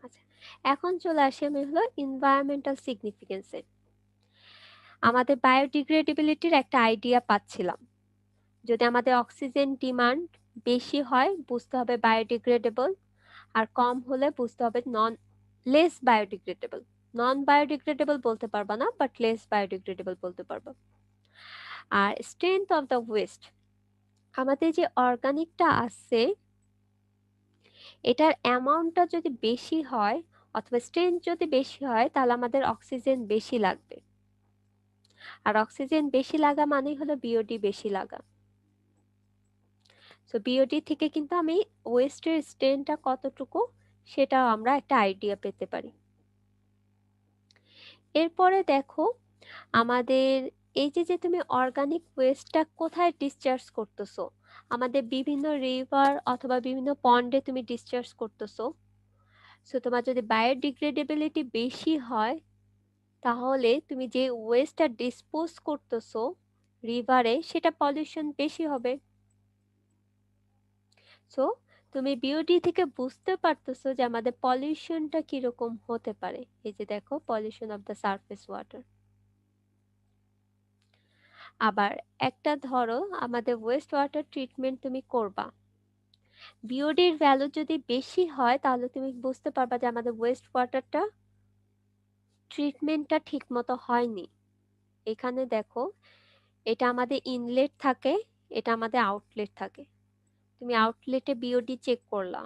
আচ্ছা, এখন চলে আসি আমি হলো এনভায়রনমেন্টাল সিগনিফিকেন্সে। আমাদের বায়োডিগ্রেডেবিলিটির একটা আইডিয়া পাচ্ছিলাম। যদি আমাদের অক্সিজেন ডিমান্ড বেশি হয় বুঝতে হবে বায়োডিগ্রেডেবল, আর কম হলে বুঝতে হবে লেস বায়োডিগ্রেডেবল। নন বায়োডিগ্রেডেবল বলতে পারবা না, বাট লেস বায়োডিগ্রেডেবল বলতে পারবা। আর স্ট্রেংথ অফ দ্য ওয়েস্ট, আমাদের যে অর্গানিকটা আছে এটার অ্যামাউন্টটা যদি বেশি হয় অথবা স্ট্রেংথ যদি বেশি হয় তাহলে আমাদের অক্সিজেন বেশি লাগবে। আর অক্সিজেন বেশি লাগা মানেই হলো বিওডি বেশি লাগা। সো বিওডি থেকে কিন্তু আমি ওয়েস্টের স্ট্রেনটা কতটুকু সেটাও আমরা একটা আইডিয়া পেতে পারি। এরপরে দেখো আমাদের এই যে তুমি অর্গানিক ওয়েস্টটা কোথায় ডিসচার্জ করতেছো, আমাদের বিভিন্ন রিভার অথবা বিভিন্ন পন্ডে তুমি ডিসচার্জ করতেছো। সো তোমার যদি বায়োডিগ্রেডেবিলিটি বেশি হয় তাহলে তুমি যে ওয়েস্টটা ডিসপোজ করতেছো রিভারে সেটা পলিউশন বেশি হবে। সো তুমি বিওডি থেকে বুঝতে পারতেছো যে আমাদের পলিউশনটা কিরকম হতে পারে। এই যে দেখো pollution of the surface water. আবার একটা ধরো আমাদের ওয়েস্ট ওয়াটার ট্রিটমেন্ট তুমি করবা, বিওডির ভ্যালু যদি বেশি হয় তাহলে তুমি বুঝতে পারবা যে আমাদের ওয়েস্ট ওয়াটারটা ট্রিটমেন্টটা ঠিক মতো হয়নি। এখানে দেখো এটা আমাদের ইনলেট থাকে, এটা আমাদের আউটলেট থাকে। তুমি আউটলেটে বিওডি চেক করলা,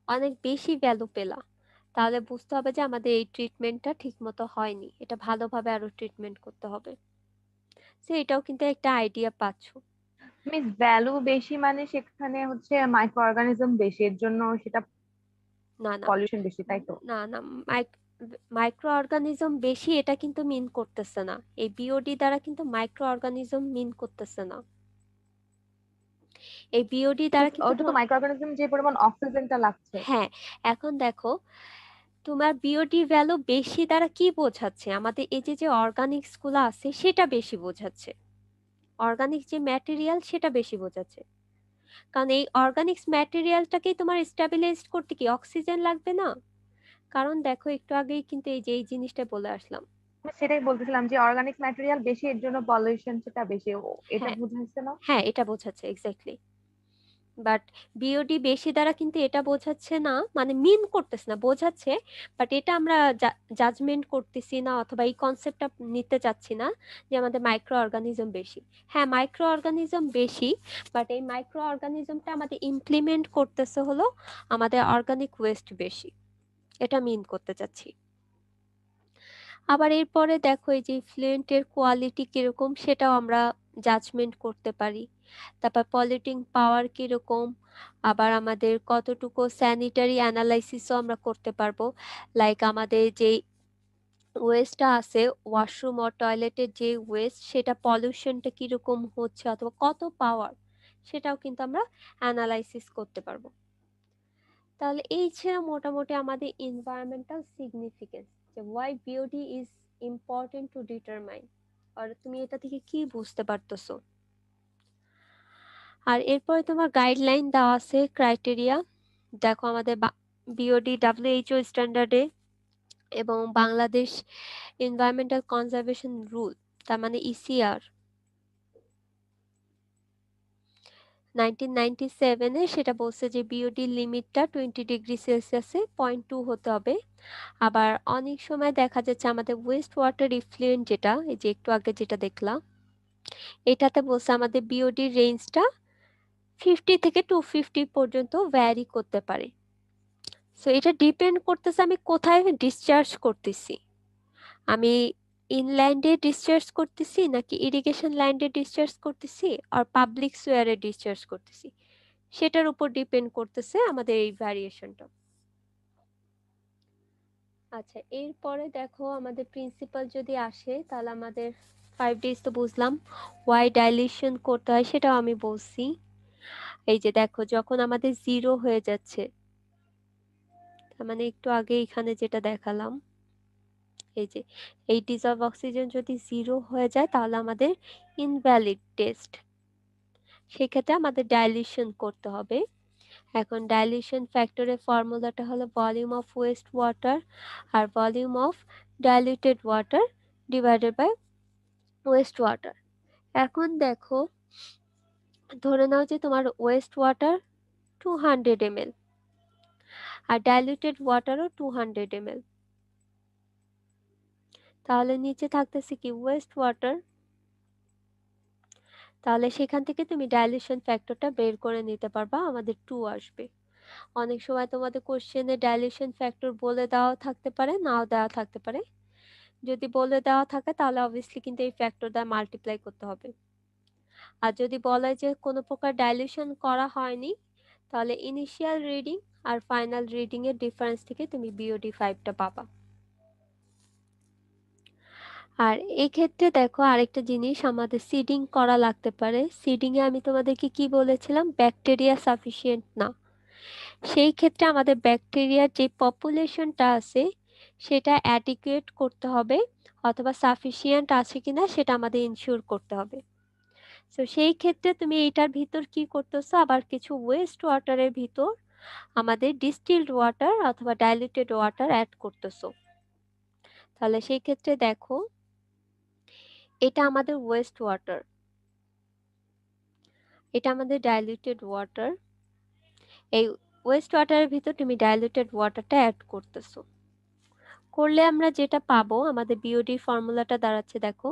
অনেক বেশি ভ্যালু পেলা, তাহলে বুঝতে হবে যে আমাদের এই ট্রিটমেন্টটা ঠিক মতো হয়নি, এটা ভালোভাবে আরো ট্রিটমেন্ট করতে হবে। সো এটাও কিন্তু একটা আইডিয়া পাচ্ছো। মিস ভ্যালু বেশি মানে সেখানে হচ্ছে মাইক্রো অর্গানিজম বেশি, এর জন্য সেটা না না পলিউশন বেশি, তাই তো? না না মাইক্রো অর্গানিজম বেশি এটা কিন্তু মিন করতেছে না, এই বিওডি দ্বারা কিন্তু মাইক্রো অর্গানিজম মিন করতেছে না। এই বিওডি দ্বারা কিন্তু ওটা তো মাইক্রো অর্গানিজম যে পরিমাণ অক্সিজেনটা লাগছে। হ্যাঁ, এখন দেখো তোমার বিওডি ভ্যালু বেশি দ্বারা কি বোঝাচ্ছে, আমাদের এই যে যে অর্গানিক্স গুলো আছে সেটা বেশি বোঝাচ্ছে, অর্গানিক যে ম্যাটেরিয়াল সেটা বেশি বোঝাচ্ছে। কারণ এই অর্গানিক্স ম্যাটেরিয়ালটাকেই তোমার স্টেবিলাইজ করতে কি অক্সিজেন লাগবে না? কারণ দেখো একটু আগেই কিন্তু এই যে এই জিনিসটা বলে আসলাম, সেটাই বলতেছিলাম যে অর্গানিক ম্যাটেরিয়াল বেশি এর জন্য পলিউশনটা বেশি, এটা হ্যাঁ বুঝাইছে না? হ্যাঁ, এটা বোঝাচ্ছে এক্স্যাক্টলি। বাট বিওডি বেশি দ্বারা কিন্তু এটা বোঝাচ্ছে না, মানে মিন করতেছে না, বোঝাচ্ছে। বাট এটা আমরা জাজমেন্ট করতেছি না, অথবা এই কনসেপ্টটা নিতে চাচ্ছি না যে আমাদের মাইক্রো অর্গানিজম বেশি। হ্যাঁ, মাইক্রো অর্গানিজম বেশি, বাট এই মাইক্রো অর্গানিজমটা আমাদের ইমপ্লিমেন্ট করতেছে হলো আমাদের অর্গানিক ওয়েস্ট বেশি, এটা মিন করতে চাচ্ছি। আবার এরপরে দেখো এই যে ফ্লুয়েন্টের কোয়ালিটি কিরকম সেটাও আমরা জাজমেন্ট করতে পারি। তারপর পলিউটিং পাওয়ার কিরকম, আবার আমাদের কতটুকু স্যানিটারি অ্যানালাইসিসও আমরা করতে পারবো। লাইক আমাদের যে ওয়েস্টটা আছে, ওয়াশরুম ও টয়লেটের যে ওয়েস্ট, সেটা পলিউশনটা কিরকম হচ্ছে অথবা কত পাওয়ার, সেটাও কিন্তু আমরা অ্যানালাইসিস করতে পারবো। তাহলে এই ছিল মোটামুটি আমাদের এনভায়রনমেন্টাল সিগনিফিকেন্স, যে why BOD is important to determine. আর তুমি এটা থেকে কি বুঝতে পারতেছো? আর এরপরে তোমার গাইডলাইন দেওয়া আছে, ক্রাইটেরিয়া। দেখো আমাদের বিওডি ডাব্লিউএইচও স্ট্যান্ডার্ডে এবং বাংলাদেশ এনভায়রনমেন্টাল কনজারভেশন রুল, তার মানে ইসিআর 1997-এ সেটা বলছে যে বিওডি লিমিটটা 20°C 0.2 হতে হবে। আবার অনেক সময় দেখা যাচ্ছে আমাদের ওয়েস্ট ওয়াটার ইফ্লুয়েন্ট, যেটা এই যে একটু আগে যেটা দেখলাম, এটাতে বলছে আমাদের বিওডি রেঞ্জটা 50 থেকে 250 পর্যন্ত ভ্যারি করতে পারে। সো এটা ডিপেন্ড করতেছে আমি কোথায় ডিসচার্জ করতেছি, আমি ইনল্যান্ডে ডিসচার্জ করতেছি নাকি ইরিগেশন ল্যান্ডে ডিসচার্জ করতেছি আর পাবলিক সোয়ারে ডিসচার্জ করতেছি, সেটার উপর ডিপেন্ড করতেছে আমাদের এই ভ্যারিয়েশনটা। আচ্ছা, এরপরে দেখো আমাদের প্রিন্সিপাল যদি আসে, তাহলে আমাদের 5 days তো বুঝলাম, ওয়াই ডাইলিউশন করতে হয় সেটাও আমি বলছি। এই যে দেখো যখন আমাদের 0 হয়ে যাচ্ছে, তার মানে একটু আগে এখানে যেটা দেখালাম, এই যে এই ডিজলভ অক্সিজেন যদি 0 হয়ে যায় তাহলে আমাদের ইনভ্যালিড টেস্ট, সেক্ষেত্রে আমাদের ডাইলিউশন করতে হবে। এখন ডাইলিউশন ফ্যাক্টরের ফর্মুলাটা হলো ভলিউম অফ ওয়েস্ট ওয়াটার আর volume of diluted water divided by waste water. এখন দেখো ধরে নাও যে তোমার ওয়েস্ট ওয়াটার 200 ml আর ডাইলিউটেড ওয়াটারও 200 ml, তাহলে নিচে থাকতেছে কি ওয়েস্ট ওয়াটার। তাহলে সেখান থেকে তুমি ডাইলিউশন ফ্যাক্টরটা বের করে নিতে পারবা, আমাদের 2 আসবে। অনেক সময় তোমাদের কোশ্চেনে ডাইলিউশন ফ্যাক্টর বলে দেওয়া থাকতে পারে, নাও দেওয়া থাকতে পারে। যদি বলে দেওয়া থাকে তাহলে অবভিয়াসলি কিন্তু এই ফ্যাক্টর দ্বারা মাল্টিপ্লাই করতে হবে। আর যদি বলে যে কোনো প্রকার ডাইলিউশন করা হয়নি, তাহলে ইনিশিয়াল রিডিং আর ফাইনাল রিডিং এর ডিফারেন্স থেকে তুমি বিওডি 5টা পাবা। আর এই ক্ষেত্রে দেখো আরেকটা জিনিস আমাদের সিডিং করা লাগতে পারে। সিডিং এ আমি তোমাদেরকে কি বলেছিলাম, ব্যাকটেরিয়া সাফিসিয়েন্ট না, সেই ক্ষেত্রে আমাদের ব্যাকটেরিয়ার যে পপুলেশনটা আছে সেটা অ্যাডিকুয়েট করতে হবে, অথবা সাফিসিয়েন্ট আছে কিনা সেটা আমাদের ইনশিওর করতে হবে। তো সেই ক্ষেত্রে তুমি এইটার ভিতর কি করতেছো, আবার কিছু ওয়েস্ট ওয়াটারের ভিতর আমাদের ডিস্টিলড ওয়াটার অথবা ডাইলিউটেড ওয়াটার অ্যাড করতেছো। তাহলে সেই ক্ষেত্রে দেখো এটা আমাদের ওয়েস্ট ওয়াটার, এটা আমাদের ডাইলিউটেড ওয়াটার। এই ওয়েস্ট ওয়াটারের ভিতর তুমি ডাইলিউটেড ওয়াটারটা অ্যাড করতেছো, করলে আমরা যেটা পাবো আমাদের বিওডি ফর্মুলাটা দাঁড়াচ্ছে দেখো,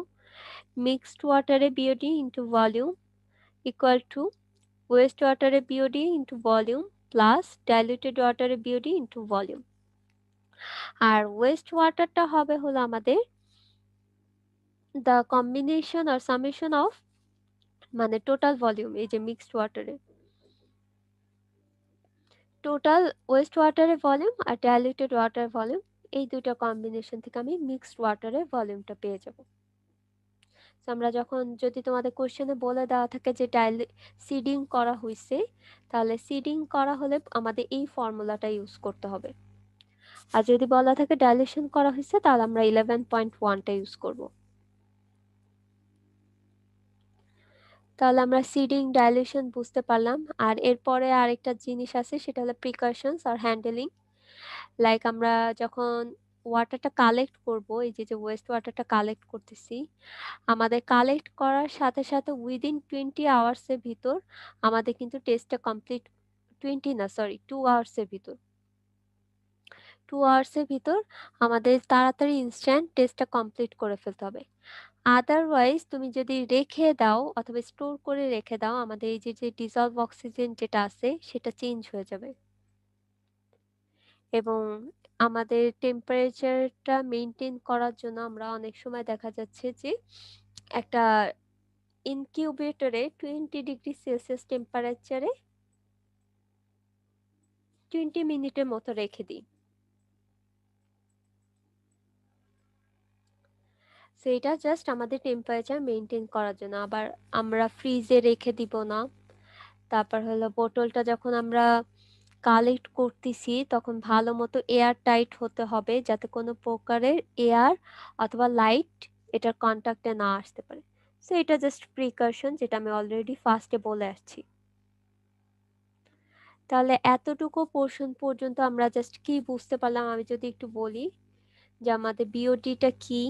মিক্সড ওয়াটারে BOD into volume equal to waste ওয়াটারে BOD into volume plus diluted ওয়াটারে বিওডি ইন্টু ভলিউম। আর ওয়েস্ট ওয়াটারটা হবে হলো আমাদের দ্য কম্বিনেশন আর সামেশন অফ, মানে টোটাল ভলিউম, এই যে মিক্সড ওয়াটারে টোটাল ওয়েস্ট ওয়াটারের ভলিউম আর ডাইলিউটেড ওয়াটার ভলিউম, এই দুটো কম্বিনেশন থেকে আমি মিক্সড ওয়াটারের ভলিউমটা পেয়ে যাব। আমরা যখন যদি তোমাদের কোশ্চেনে বলে দেওয়া থাকে যে সিডিং করা হয়েছে, তাহলে সিডিং করা হলে আমাদের এই ফর্মুলাটা ইউজ করতে হবে। আর যদি বলা থাকে ডাইলিউশন করা হয়েছে তাহলে আমরা 11.1টা ইউজ করব। তাহলে আমরা সিডিং ডাইলিউশন বুঝতে পারলাম। আর এরপরে আরেকটা জিনিস আছে, সেটা হলো প্রিকশনস আর হ্যান্ডেলিং। লাইক আমরা যখন ওয়াটারটা কালেক্ট করব, এই যে ওয়েস্ট ওয়াটারটা কালেক্ট করতেছি, আমাদের কালেক্ট করার সাথে সাথে উইদিন 20 আওয়ার্স এর ভিতর আমাদের কিন্তু টেস্টটা কমপ্লিট, 20 না সরি 2 আওয়ার্স এর ভিতর, 2 আওয়ার্স এর ভিতর আমাদের তাড়াতাড়ি ইনস্ট্যান্ট টেস্টটা কমপ্লিট করে ফেলতে হবে। আদারওয়াইজ তুমি যদি রেখে দাও অথবা স্টোর করে রেখে দাও, আমাদের এই যে ডিসলভ অক্সিজেন যেটা আছে সেটা চেঞ্জ হয়ে যাবে এবং আমাদের টেম্পারেচারটা মেইনটেইন করার জন্য আমরা অনেক সময় দেখা যাচ্ছে যে একটা ইনকিউবেটরে 20°C টেম্পারেচারে 20 মিনিটের মতো রেখে দিই। সো এটা জাস্ট আমাদের টেম্পারেচার মেইনটেইন করার জন্য। আবার আমরা ফ্রিজে রেখে দিব না। তারপর হলো বোতলটা যখন আমরা কালেক্ট করতেছি তখন ভালো মতো এয়ার টাইট হতে হবে, যাতে কোনো প্রকারের এয়ার অথবা লাইট এটার কন্টাক্টে না আসতে পারে। সো এটা জাস্ট প্রিকশন, যেটা আমি অলরেডি ফার্স্টে বলে আসছি। তাহলে এতটুকু পোর্শন পর্যন্ত আমরা জাস্ট কি বুঝতে পারলাম, আমি যদি একটু বলি যে আমাদের বিওডিটা কি,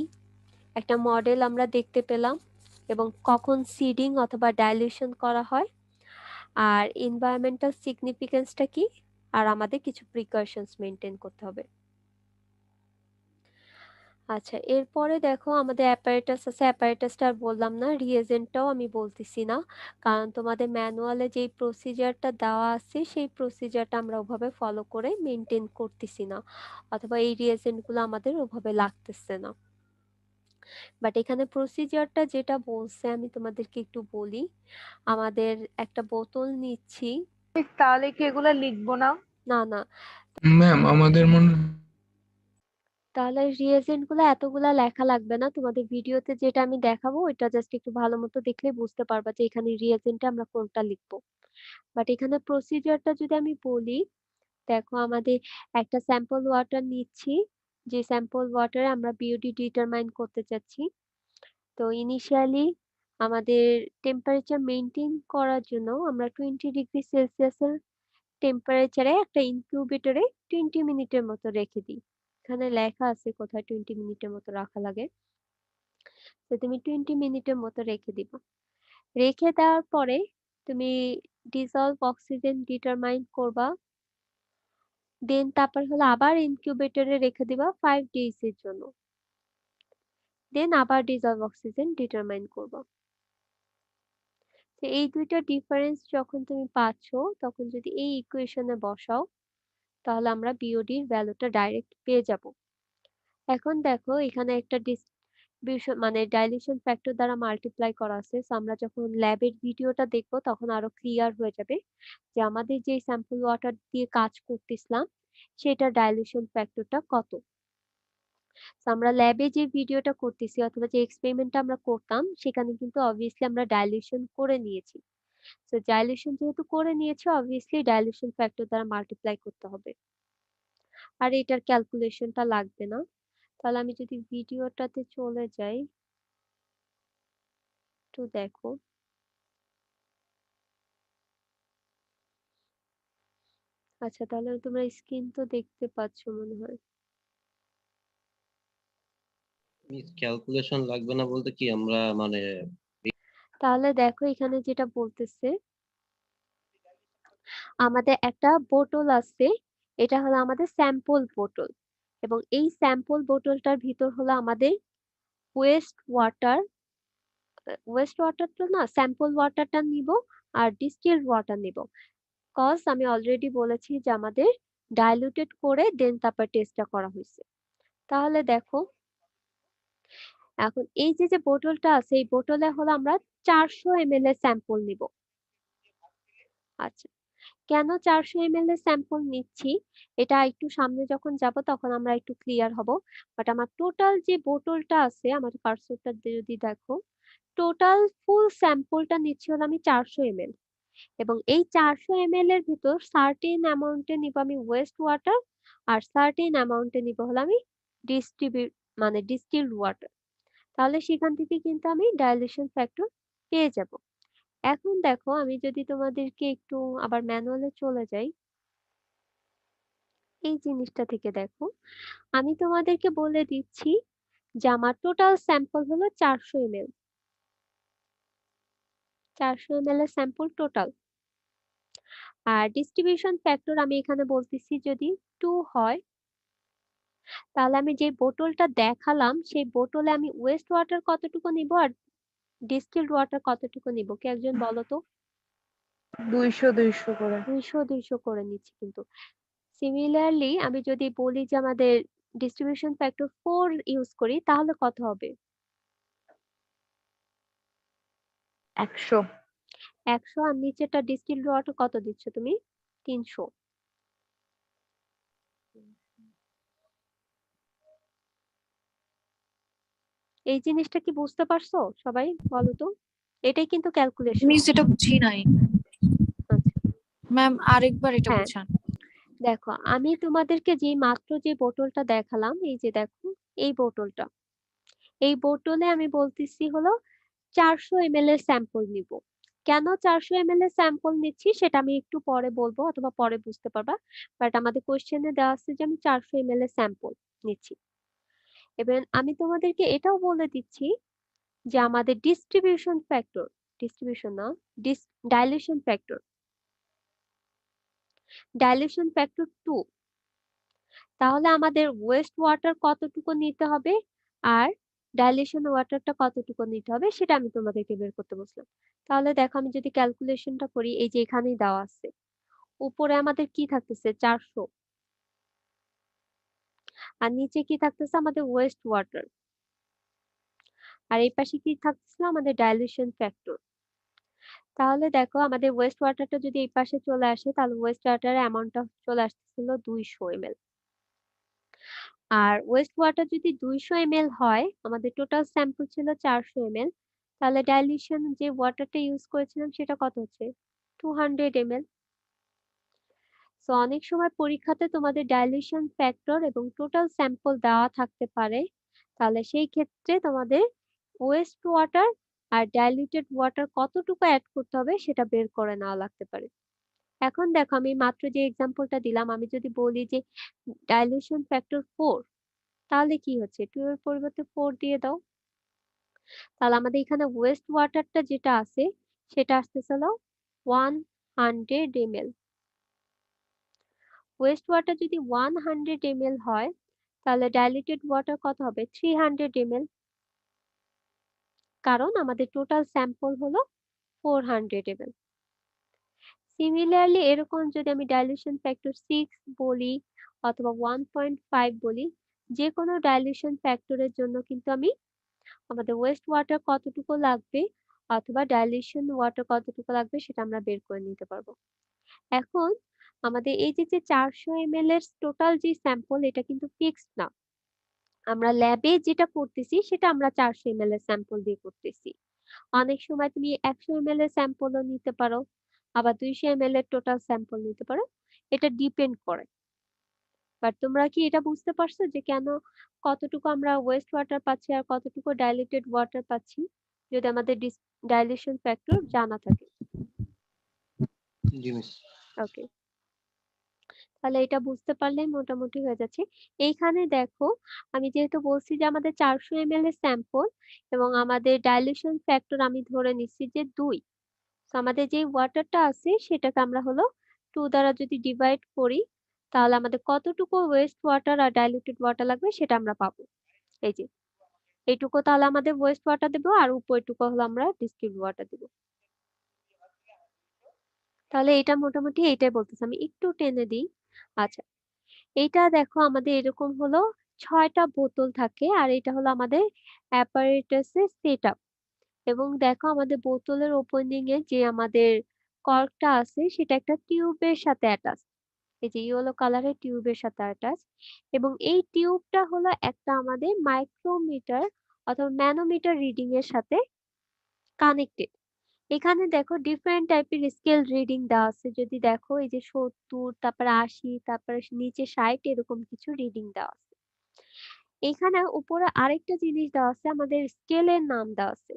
একটা মডেল আমরা দেখতে পেলাম এবং কখন সিডিং অথবা ডাইলিউশন করা হয়, আর এনভায়রনমেন্টাল সিগনিফিকেন্সটা কি, আর আমাদের কিছু প্রিকশনস মেনটেন করতে হবে। আচ্ছা, এরপরে দেখো আমাদের অ্যাপারেটাস আছে, অ্যাপারেটাসটা আর বললাম না, রিয়েজেন্টটাও আমি বলতেছি না, কারণ তোমাদের ম্যানুয়ালে যেই প্রসিজারটা দেওয়া আছে সেই প্রসিজারটা আমরা ওভাবে ফলো করে মেনটেন করতেছি না, অথবা এই রিয়েজেন্টগুলো আমাদের ওভাবে লাগতেছে না। বাট এখানে প্রসিজারটা যেটা বলছে আমি তোমাদেরকে একটু বলি। আমাদের একটা বোতল নিচ্ছি। তাহলে কি এগুলা লিখবো না? না না, ম্যাম আমাদের মনে তাহলে রিয়েজেন্ট গুলো এতগুলা লেখা লাগবে না, তোমাদের ভিডিওতে যেটা আমি দেখাবো ওইটা জাস্ট একটু ভালো মতো দেখলে বুঝতে পারবা যে এখানে রিয়েজেন্টে আমরা কোনটা লিখবো। বাট এখানে প্রসিজারটা যদি আমি বলি, দেখো আমাদের একটা স্যাম্পল ওয়াটার নিচ্ছি, যে স্যাম্পল ওয়াটারে আমরা বিওডি ডিটারমাইন করতে চাচ্ছি। তো ইনিশিয়ালি আমাদের টেম্পারেচার মেইনটেইন করার জন্য আমরা 20°C এর টেম্পারেচারে একটা ইনকিউবেটরে 20 মিনিটের মতো রেখে দিই। এখানে লেখা আছে কোথায় 20 মিনিটের মতো রাখা লাগে। তো তুমি 20 মিনিটের মতো রেখে দিবা। রেখে দেওয়ার পরে তুমি ডিসলভ অক্সিজেন ডিটারমাইন করবা, দেন তারপর হলো আবার ইনকিউবেটরে রেখে দিবা 5 ডেজ এর জন্য, দেন আবার ডিসলভ অক্সিজেন ডিটারমাইন করবা। তো এই দুইটা ডিফারেন্স যখন তুমি পাচ্ছ তখন যদি এই ইকুয়েশনে বসাও তাহলে আমরা বিওডির ভ্যালুটা ডাইরেক্ট পেয়ে যাব। এখন দেখো এখানে একটা মানে ডাইলিউশন ফ্যাক্টর দ্বারা মাল্টিপ্লাই করা আছে। সো আমরা যখন ল্যাবের ভিডিওটা দেখব তখন আরো ক্লিয়ার হয়ে যাবে যে আমাদের যে স্যাম্পল ওয়াটার দিয়ে কাজ করতেছিলাম সেটা ডাইলিউশন ফ্যাক্টরটা কত। সো আমরা ল্যাবে যে ভিডিওটা করতেছি অথবা যে এক্সপেরিমেন্টটা আমরা করতাম সেখানে কিন্তু অবভিয়াসলি আমরা ডাইলিউশন করে নিয়েছি। সো ডাইলিউশন যেহেতু করে নিয়েছি অবভিয়াসলি ডাইলিউশন ফ্যাক্টর দ্বারা মাল্টিপ্লাই করতে হবে, আর এটার ক্যালকুলেশনটা লাগবে না। তাহলে আমি যদি ভিডিওটাতে চলে যাই, একটু দেখো। আচ্ছা, তাহলে তোমরা স্ক্রিন তো দেখতে পাচ্ছ মনে হয়। ক্যালকুলেশন লাগবে না বলতে কি আমরা মানে তাহলে দেখো এখানে যেটা বলতেছে, আমাদের একটা বোতল আছে, এটা হলো আমাদের স্যাম্পল বোতল, এবং এই স্যাম্পল বোতলটার ভিতর হলো আমাদের ওয়েস্ট ওয়াটার, ওয়েস্ট ওয়াটার তো না, স্যাম্পল ওয়াটারটা নিব আর ডিস্টিলড ওয়াটার নিব। কজ আমি অলরেডি বলেছি যে আমাদের ডাইলুটেড করে দেন তারপর টেস্টটা করা হয়েছে। তাহলে দেখো এখন এই যে বোতলটা আছে এই বোতলে হলো আমরা 400 ml এর স্যাম্পল নিব। আচ্ছা, কেন 400 ml এর স্যাম্পল নিচ্ছি এটা একটু সামনে যখন যাব তখন আমরা একটু ক্লিয়ার হব। বাট আমার টোটাল যে বোতলটা আছে, আমার কার্সরটা যদি দেখো, টোটাল ফুল স্যাম্পলটা নিচ্ছি হলো আমি 400 ml, এবং এই 400 ml এর ভিতর সার্টেন অ্যামাউন্টে নিব আমি ওয়েস্ট ওয়াটার, আর সার্টেন অ্যামাউন্টে নিব হলো আমি ডিস্টিলড ওয়াটার। তাহলে সেখান থেকে কিন্তু আমি ডাইলিউশন ফ্যাক্টর পেয়ে যাব। এখন দেখো আমি যদি তোমাদেরকে একটু আবার ম্যানুয়ালে চলে যাই, এই জিনিসটা থেকে দেখো, আমি তোমাদেরকে বলে দিচ্ছি যে আমার টোটাল স্যাম্পল হলো 400 ml। 400 ml এর স্যাম্পল টোটাল। আর ডিস্ট্রিবিউশন ফ্যাক্টর আমি এখানে বলতেছি যদি 2 হয়, তাহলে আমি যে বোতলটা দেখালাম সেই বোতলে আমি ওয়েস্ট ওয়াটার কতটুকু নিব আর ডিস্টিলড ওয়াটার কতটুকু নিব, কে একজন বলো তো? 200 করে। 200 করে নিচ্ছি। কিন্তু সিমিলারলি আমি যদি বলি যে আমাদের ডিস্ট্রিবিউশন ফ্যাক্টর 4 ইউজ করি, তাহলে কত হবে? 100। 100। আর নিচেটা ডিস্টিলড ওয়াটার কত দিচ্ছ তুমি? 300। এই জিনিসটা কি বুঝতে পারছো সবাই? বলো তো। এটাই কিন্তু ক্যালকুলেশন। মিস এটা বুঝি নাই আচ্ছা, ম্যাম, আরেকবার এটা হ্যাঁ। বুঝান। দেখো, আমি তোমাদেরকে যে মাত্র যে বোতলটা দেখালাম, এই যে দেখো এই বোতলটা, এই বোতলে আমি বলতেছি হলো 400 ml এর স্যাম্পল নিব। কেন 400 ml এর স্যাম্পল নিচ্ছি সেটা আমি একটু পরে বলবো, অথবা পরে বুঝতে পারবা। বাট আমাদের কোশ্চেনে দেওয়া আছে যে আমি 400 ml এর স্যাম্পল নিচ্ছি। এবার আমি তোমাদেরকে এটাও বলে দিচ্ছি যে আমাদের ডিস্ট্রিবিউশন ফ্যাক্টর, ডিস্ট্রিবিউশন না, ডাইলিউশন ফ্যাক্টর, ডাইলিউশন ফ্যাক্টর 2। তাহলে আমাদের ওয়েস্ট ওয়াটার কতটুকু নিতে হবে আর ডাইলিউশন ওয়াটারটা কতটুকু নিতে হবে সেটা আমি তোমাদেরকে বের করতে বলছিলাম। তাহলে দেখো, আমি যদি ক্যালকুলেশনটা করি, এই যে এখানেই দেওয়া আছে, উপরে আমাদের কি থাকতেছে 400, আর নিচে কি থাকতেছে আমাদের ওয়েস্ট ওয়াটার, আর এই পাশে কি থাকতেছিল আমাদের ডাইলিউশন ফ্যাক্টর। তাহলে দেখো, আমাদের ওয়েস্ট ওয়াটারটা যদি এই পাশে চলে আসে, তাহলে ওয়েস্ট ওয়াটারের অ্যামাউন্টটা চলে আসতেছিল 200 ml। আর ওয়েস্ট ওয়াটার যদি 200 ml হয়, আমাদের টোটাল স্যাম্পল ছিল 400 ml, তাহলে ডাইলিউশন যে ওয়াটারটা ইউজ করেছিলাম সেটা কত হচ্ছে? 200 ml। সো অনেক সময় পরীক্ষাতে তোমাদের ডাইলিউশন ফ্যাক্টর এবং টোটাল স্যাম্পল দেওয়া থাকতে পারে, তাহলে সেই ক্ষেত্রে তোমাদের ওয়েস্ট ওয়াটার আর ডাইলিউটেড ওয়াটার কতটুকু অ্যাড করতে হবে সেটা বের করে নেওয়া লাগতে পারে। এখন দেখো, আমি মাত্র যে এক্সাম্পলটা দিলাম, আমি যদি বলি যে ডাইলিউশন ফ্যাক্টর 4, তাহলে কি হচ্ছে? 2 এর পরিবর্তে 4 দিয়ে দাও। তাহলে আমাদের এখানে ওয়েস্ট ওয়াটারটা যেটা আছে সেটা আসতেছে হলো 100 ml। ওয়েস্ট ওয়াটার যদি 100 ml হয়, তাহলে ডাইলিউটেড ওয়াটার কত হবে? 300 ml। কারণ আমাদের টোটাল স্যাম্পল হলো 400 ml। সিমিলারলি এরকম যদি আমি ডাইলিউশন ফ্যাক্টর 6 বলি অথবা 1.5 বলি, যে কোনো ডাইলিউশন ফ্যাক্টরের জন্য কিন্তু আমি আমাদের ওয়েস্ট ওয়াটার কতটুকু লাগবে অথবা ডাইলিউশন ওয়াটার কতটুকু লাগবে সেটা আমরা বের করে নিতে পারবো। এখন আমাদের এই যে 400 ml এর টোটাল যে স্যাম্পল, এটা কিন্তু ফিক্সড না। আমরা ল্যাবে যেটা করতেছি সেটা আমরা 400 ml এর স্যাম্পল দিয়ে করতেছি। অনেক সময় তুমি 100 ml এর স্যাম্পলও নিতে পারো, আবার 200 ml এর টোটাল স্যাম্পল নিতে পারো। এটা ডিপেন্ড করে। বাট তোমরা কি এটা বুঝতে পারছো যে কেন কতটুকু আমরা ওয়েস্ট ওয়াটার পাচ্ছি আর কতটুকু ডাইলিউটেড ওয়াটার পাচ্ছি, যদি আমাদের ডাইলিউশন ফ্যাক্টর জানা থাকে? জি মিস। ওকে, তাহলে এটা বুঝতে পারলে মোটামুটি হয়ে যাচ্ছে। এইখানে দেখো, আমি যেহেতু বলছি যে আমাদের 400 ml এর স্যাম্পল এবং আমাদের ডাইলিউশন ফ্যাক্টর আমি ধরে নিচ্ছি যে 2, তো আমাদের যে ওয়াটারটা আছে সেটাকে আমরা হলো 2 দ্বারা যদি ডিভাইড করি, তাহলে আমাদের কতটুকু ওয়েস্ট ওয়াটার আর ডাইলুটেড ওয়াটার লাগবে সেটা আমরা পাবো। এই যে এইটুকু তাহলে আমাদের ওয়েস্ট ওয়াটার দেবো, আর উপরটুকু হলো আমরা ডিস্টিলড ওয়াটার দেবো। তাহলে এটা মোটামুটি এইটাই বলতেছে। আমি একটু টেনে দিই। আচ্ছা, এইটা দেখো, আমাদের এরকম হলো 6টা বোতল থাকে, আর এটা হলো আমাদের অ্যাপারেটাসের সেটআপ। এবং দেখো, আমাদের বোতলের ওপেনিং এ যে আমাদের কর্কটা আছে সেটা একটা টিউবের সাথে অ্যাটাচ। এই যে ইয়েলো কালারের টিউবের সাথে অ্যাটাচ, এবং এই টিউবটা হলো একটা আমাদের মাইক্রোমিটার অথবা ম্যানোমিটার রিডিং এর সাথে কানেক্টেড। এখানে দেখো ডিফারেন্ট টাইপের স্কেল রিডিং দেওয়া আছে। যদি দেখো, এই যে 70, তারপরে 80, তারপরে নিচে 60, এরকম কিছু রিডিং দেওয়া আছে। এখানে উপরে আরেকটা জিনিস দেওয়া আছে, আমাদের স্কেলের নাম দেওয়া আছে।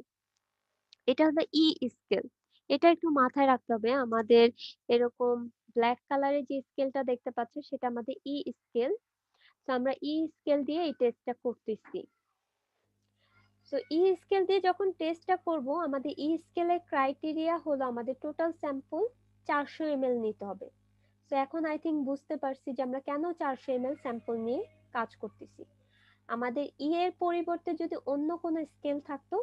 এটা হলো ই স্কেল। এটা একটু মাথায় রাখতে হবে। আমাদের এরকম ব্ল্যাক কালারের যে স্কেলটা দেখতে পাচ্ছ সেটা আমাদের ই স্কেল। তো আমরা ই স্কেল দিয়ে এই টেস্টটা করতেছি। তো ই স্কেল দিয়ে যখন টেস্টটা করব, আমাদের ই স্কেলের ক্রাইটেরিয়া হলো আমাদের টোটাল স্যাম্পল 400 ml নিতে হবে। তো এখন আই থিঙ্ক বুঝতে পারছি যে আমরা কেন 400 ml স্যাম্পল নিয়ে কাজ করতেছি। আমাদের ই এর পরিবর্তে যদি অন্য কোনো স্কেল থাকতো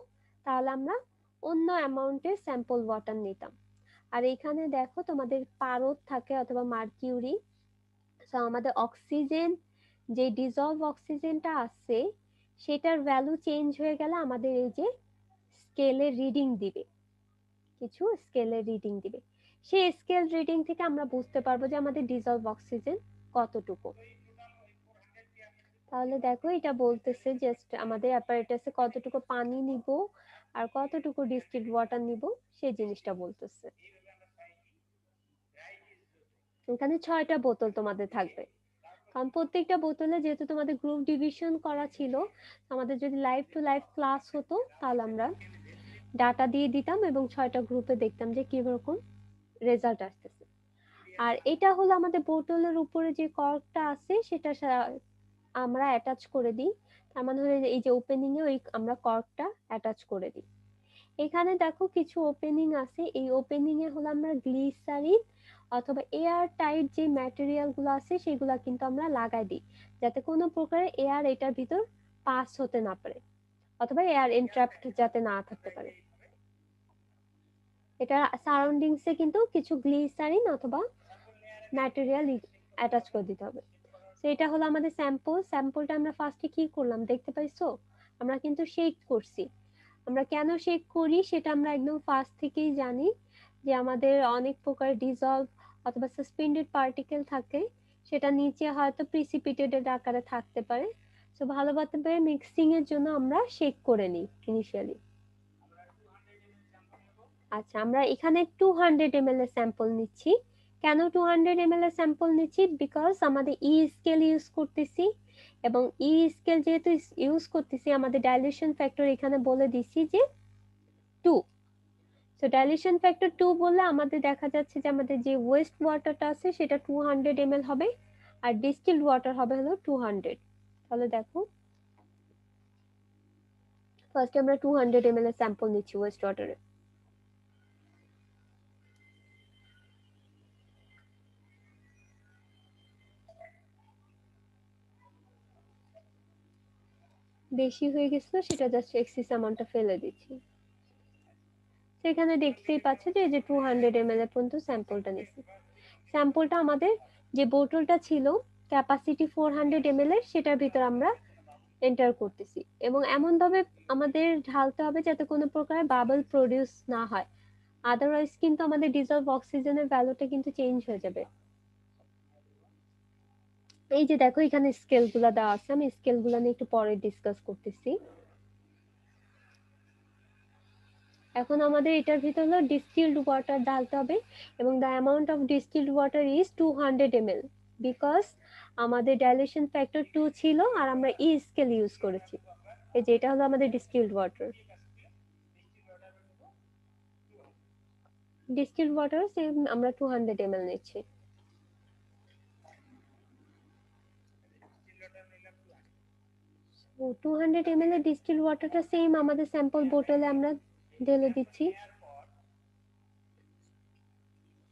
তাহলে আমরা অন্য অ্যামাউন্টের স্যাম্পল ওয়াটার নিতাম। আর এখানে দেখো তোমাদের পারদ থাকে অথবা মার্কিউরি। তো আমাদের অক্সিজেন, যে ডিজলভ অক্সিজেনটা আছে সেটার ভ্যালু চেঞ্জ হয়ে গেলে আমাদের এই যে স্কেলের রিডিং দিবে, কিছু স্কেলের রিডিং দিবে। সেই স্কেল রিডিং থেকে আমরা বুঝতে পারবো যে আমাদের ডিজলভ অক্সিজেন কতটুকু। তাহলে দেখো এটা বলতেছে জাস্ট আমাদের অ্যাপারেটাসে কতটুকু পানি নিব আর কতটুকু ডিস্টিলড ওয়াটার নিব সেই জিনিসটা বলতেছে। এখানে 6টা বোতল তোমাদের থাকবে, কারণ প্রত্যেকটা বোতলে যেহেতু তোমাদের গ্রুপ ডিভিশন করা ছিল, আমাদের যদি লাইভ টু লাইভ ক্লাস হতো তাহলে আমরা ডাটা দিয়ে দিতাম এবং 6টা গ্রুপে দেখতাম যে কিরকম রেজাল্ট আসতেছে। আর এটা হলো আমাদের বোতলের উপরে যে কর্কটা আছে সেটা আমরা অ্যাটাচ করে দিই। তার মানে হলো এই যে ওপেনিং এ ওই আমরা কর্কটা অ্যাটাচ করে দিই। এখানে দেখো কিছু ওপেনিং আছে, এই ওপেনিং এ হলো আমরা গ্লিসারিন অথবা এয়ার টাইট যে ম্যাটেরিয়াল গুলো আছে সেগুলো কিন্তু আমরা লাগাই দিই, যাতে কোনো প্রকারের এয়ার এটার ভিতর পাস হতে না পারে অথবা এয়ার এনট্র্যাপড যাতে না থাকতে পারে। এটা সারাউন্ডিংসে কিন্তু কিছু গ্লিসারিন অথবা ম্যাটেরিয়াল অ্যাটাচ করে দিতে হবে। তো এটা হলো আমাদের স্যাম্পলটা আমরা ফার্স্টে কি করলাম দেখতে পাইছো, আমরা কিন্তু শেক করছি। আমরা কেন শেক করি সেটা আমরা একদম ফার্স্ট থেকেই জানি যে আমাদের অনেক প্রকার ডিজলভ অথবা সাসপেন্ডেড পার্টিকেল থাকে, সেটা নিচে হয়তো প্রিসিপিটেটেড আকারে থাকতে পারে। তো ভালোভাবে মিক্সিং এর জন্য আমরা শেক করে নিই ইনিশিয়ালি। আচ্ছা, আমরা এখানে 200 ml এর স্যাম্পল নিচ্ছি। কেন 200 ml এর স্যাম্পল নিচ্ছি? বিকজ আমাদের ই স্কেল ইউজ করতেছি এবং ই স্কেল যেহেতু ইউজ করতেছি আমাদের ডাইলিউশন ফ্যাক্টর এখানে বলে দিছি যে 2। সো ডাইলিউশন ফ্যাক্টর 2 বললে আমাদের দেখা যাচ্ছে যে আমাদের যে ওয়েস্ট ওয়াটারটা আছে সেটা 200 ml হবে আর ডিস্টিলড ওয়াটার হবে হলো 200। তাহলে দেখো ফার্স্ট আমরা 200 ml এর স্যাম্পল নিচ্ছি ওয়েস্ট ওয়াটারে। বেশি হয়ে গেছিল সেটা জাস্ট এক্সেস অ্যামাউন্টটা ফেলে দিচ্ছি। সেখানে দেখতেই পাচ্ছ যে এই যে 200 ml এর পর্যন্ত স্যাম্পলটা নিছি। স্যাম্পলটা আমাদের যে বোতলটা ছিল ক্যাপাসিটি 400 ml এর, সেটার ভিতর আমরা এন্টার করতেছি এবং এমন ভাবে আমাদের ঢালতে হবে যাতে কোনো প্রকার বাবল প্রডিউস না হয়, আদারওয়াইজ কিন্তু আমাদের ডিজলভ অক্সিজেনের ভ্যালুটা কিন্তু চেঞ্জ হয়ে যাবে। এই যে দেখো এখানে স্কেল গুলা দেওয়া আছে, আমি স্কেল গুলা নিয়ে একটু পরে ডিসকাস করতেছি। এখন আমাদের এটার ভিতর হলো ডিস্টিলড ওয়াটার ঢালতে হবে এবং the amount of distilled water is 200 ml because আমাদের ডাইলিউশন ফ্যাক্টর 2 ছিল আর আমরা ই স্কেল ইউজ করেছি। এই যে এটা হলো আমাদের distilled water. Distilled water same আমরা 200 ml নিচ্ছি। তো 200 ml এর ডিস্টিলড ওয়াটারটা সেম আমাদের স্যাম্পল বোতলে আমরা ঢেলে দিচ্ছি।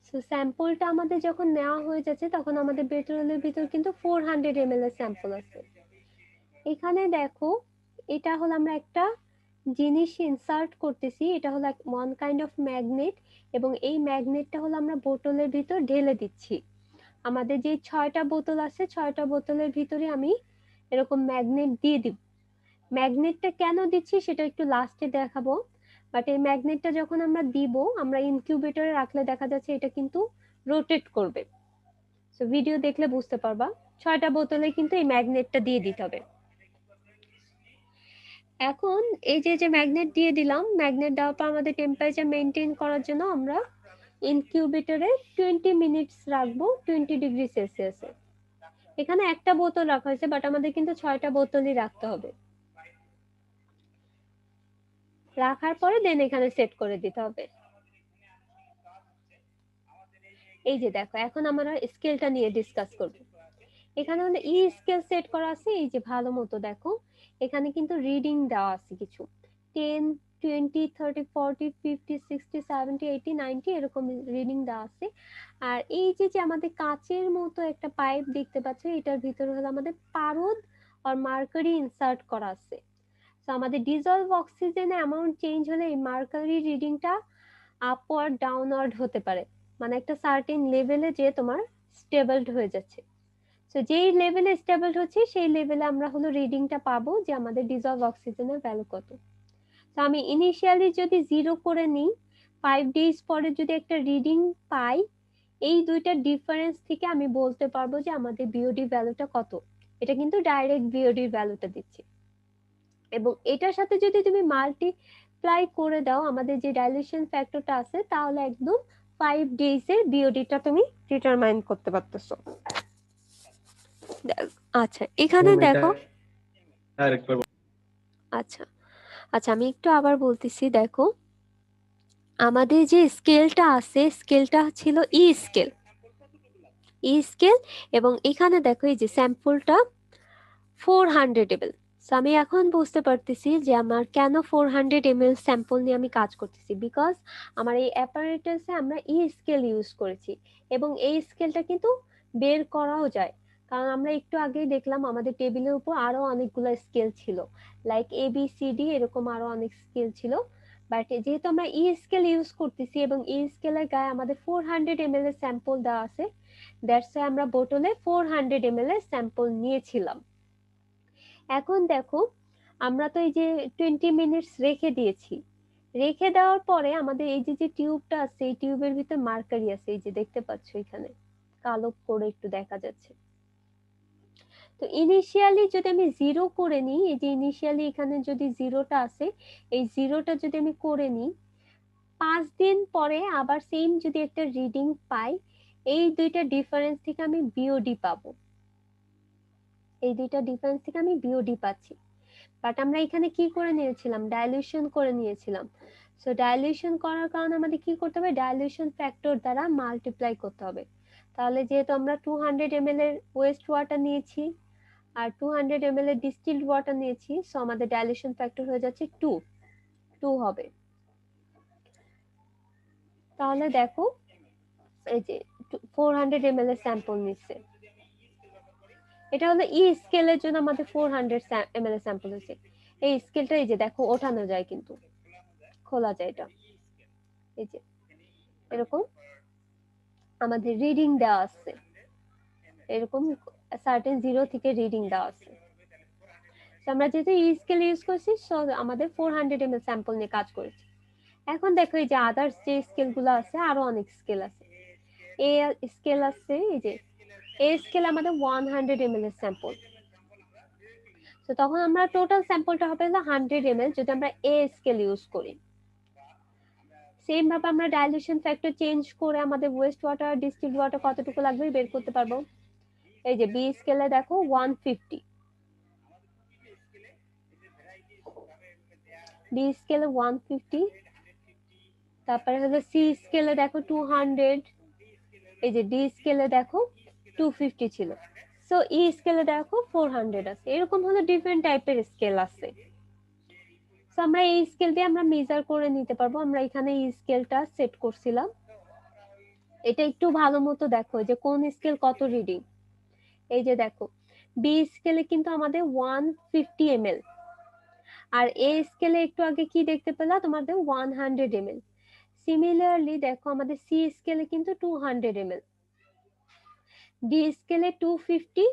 সো স্যাম্পলটা আমাদের যখন নেওয়া হয়ে যাচ্ছে তখন আমাদের বোতলের ভিতর কিন্তু 400 ml এর স্যাম্পল আছে। এখানে দেখো এটা হলো আমরা একটা জিনিস ইনসার্ট করতেছি, এটা হলো ওয়ান কাইন্ড অফ ম্যাগনেট এবং এই ম্যাগনেটটা হলো আমরা বোতলের ভিতর ঢেলে দিচ্ছি। আমাদের যে 6টা বোতল আছে 6টা বোতলের ভিতরে আমি এরকম ম্যাগনেট দিয়ে দিব। ম্যাগনেটটা কেন দিচ্ছি সেটা একটু লাস্টে দেখাবো, বাট এই ম্যাগনেটটা যখন আমরা দিব আমরা ইনকিউবেটরে রাখলে দেখা যাচ্ছে এটা কিন্তু রোটেট করবে। সো ভিডিও দেখলে বুঝতে পারবা 6টা বোতলে কিন্তু এই ম্যাগনেটটা দিয়ে দিতে হবে। এখন এই যে ম্যাগনেট দিয়ে দিলাম, ম্যাগনেট দেওয়ার পর আমাদের টেম্পারেচার মেনটেন করার জন্য আমরা ইনকিউবেটরে 20 মিনিটস রাখবো 20 ডিগ্রি সেলসিয়াসে। এখানে একটা বোতল রাখা হয়েছে বাট আমাদের কিন্তু 6টা বোতলই রাখতে হবে। রাখার পরে দেন এখানে সেট করে দিতে হবে। এই যে দেখো এখন আমরা স্কেলটা নিয়ে ডিসকাস করব। এখানে হলো ই স্কেল সেট করা আছে, এই যে ভালো মতো দেখো এখানে কিন্তু রিডিং দেওয়া আছে কিছু 10 20 30 40 50 60 70 80 90 এরকম রিডিং দেওয়া আছে। আর এই যে যে আমাদের কাচের মতো একটা পাইপ দেখতে পাচ্ছ, এটার ভিতরে হলো আমাদের পারদ আর মার্কারি ইনসার্ট করা আছে। তো আমাদের ডিজলভ অক্সিজেন অ্যামাউন্ট চেঞ্জ হলে এই মার্কারি রিডিংটা আপওয়ার্ড ডাউনওয়ার্ড হতে পারে, মানে একটা সার্টেন লেভেলে যে তোমার স্টেবলড হয়ে যাচ্ছে। তো যেই লেভেলে স্টেবলড হচ্ছে সেই লেভেলে আমরা হলো রিডিংটা পাবো যে আমাদের ডিজলভ অক্সিজেনের ভ্যালু কত। তো আমি ইনিশিয়ালি যদি 0 করে নিই, 5 ডেজ পরে যদি একটা রিডিং পাই, এই দুইটা ডিফারেন্স থেকে আমি বলতে পারবো যে আমাদের বিওডি ভ্যালুটা কত। এটা কিন্তু ডাইরেক্ট বিওডির ভ্যালুটা দিচ্ছে, এবং এটার সাথে যদি তুমি মাল্টিপ্লাই করে দাও আমাদের যে ডাইলিউশন ফ্যাক্টরটা আছে, তাহলে একদম 5 ডেজ এর বিওডিটা তুমি ডিটারমাইন করতে পারতেছো। আচ্ছা এখানে দেখো, আরেকবার আচ্ছা আচ্ছা আমি একটু আবার বলতেছি। দেখো আমাদের যে স্কেলটা আছে, স্কেলটা ছিল ই স্কেল, এবং এখানে দেখো এই যে স্যাম্পলটা 400 ml। আমি এখন বুঝতে পারতেছি যে আমার কেন 400 ml স্যাম্পল নিয়ে আমি কাজ করতেছি, বিকজ আমার এই অ্যাপারেটাসে আমরা ই স্কেল ইউজ করেছি, এবং এই স্কেলটা কিন্তু বের করাও যায়, কারণ আমরা একটু আগেই দেখলাম আমাদের টেবিলের উপর আরো অনেকগুলো স্কেল ছিল, লাইক ABCD এরকম আরো অনেক স্কেল ছিল। বাট যেহেতু আমরা ই স্কেল ইউজ করতেছি এবং ই স্কেলের গায়ে আমাদের 400 ml এর স্যাম্পল দেওয়া আছে, দ্যাটস ওয়াই আমরা বোতলে 400 ml এর স্যাম্পল নিয়েছিলাম। এখন দেখো আমরা তো এই যে 20 মিনিটস রেখে দিয়েছি, রেখে দেওয়ার পরে আমাদের এই যে যে টিউবটা আছে, এই টিউবের ভিতর মার্কারি আছে, এই যে দেখতে পাচ্ছ এখানে কালো করে একটু দেখা যাচ্ছে। তো ইনিশিয়ালি যদি আমি 0 করে নিই, এই যে ইনিশিয়ালি এখানে যদি 0টা আছে, এই 0টা যদি আমি করে নিই, 5 দিন পরে আবার সেম যদি একটা রিডিং পাই, এই দুইটা ডিফারেন্স থেকে আমি বিওডি পাবো, এই দুইটা ডিফারেন্স থেকে আমি বিওডি পাচ্ছি। বাট আমরা এখানে কি করে নিয়েছিলাম, ডাইলিউশন করে নিয়েছিলাম। সো ডাইলিউশন করার কারণে আমাদের কি করতে হবে, ডাইলিউশন ফ্যাক্টর দ্বারা মাল্টিপ্লাই করতে হবে। তাহলে যেহেতু আমরা 200 ml এর ওয়েস্ট ওয়াটার নিয়েছি আর 200 ml এর ডিস্টিলড ওয়াটার নিয়েছি, সো আমাদের ডাইলিউশন ফ্যাক্টর হয়ে যাচ্ছে 2 হবে। তাহলে দেখো এই যে 400 ml এর স্যাম্পল নিচ্ছে, এটা হলো ই স্কেলের জন্য আমাদের 400 ml এর স্যাম্পল হয়েছে। এই স্কেলটা এই যে দেখো ওঠানো যায়, কিন্তু খোলা যায়, এটা এই যে এরকম আমাদের রিডিং দেওয়া আছে, এরকম সার্টেন 0 থেকে রিডিং দেওয়া আছে। আমরা যেহেতু ই স্কেল ইউজ করছি, সো আমাদের 400 ml স্যাম্পল নিয়ে কাজ করেছি। এখন দেখো এই যে আদার্স যে স্কেল গুলো আছে, আরো অনেক স্কেল আছে, এ স্কেল আছে, এই যে এ স্কেল আমাদের 100 ml এর স্যাম্পল। তো তখন আমরা টোটাল স্যাম্পলটা হবে 100 ml যদি আমরা এ স্কেল ইউজ করি। সেম ভাবে আমরা ডাইলিউশন ফ্যাক্টর চেঞ্জ করে আমাদের ওয়েস্ট ওয়াটার ডিস্টিলড ওয়াটার কতটুকু লাগবে বের করতে পারবো। এই যে বি স্কেলে দেখো 150, বি স্কেলে 150, তারপরে হলো সি স্কেলে দেখো 200, এই যে ডি স্কেলে দেখো 250 ছিল, সো ই স্কেলে দেখো 400 আছে। এরকম হলো ডিফারেন্ট টাইপের স্কেল আছে। সো আমরা এই স্কেল দিয়ে আমরা মেজার করে নিতে পারবো। আমরা এখানে এই স্কেলটা সেট করছিলাম, এটা একটু ভালো মতো দেখো যে কোন স্কেল কত রিডিং। এই যে দেখো বি স্কেলে কিন্তু আমাদের 150 ml, আর এ স্কেলে একটু আগে কি দেখতে পেলা তোমাদের 100 ml। সিমিলারলি দেখো আমাদের সি স্কেলে কিন্তু 200 ml, ডি স্কেলে 250,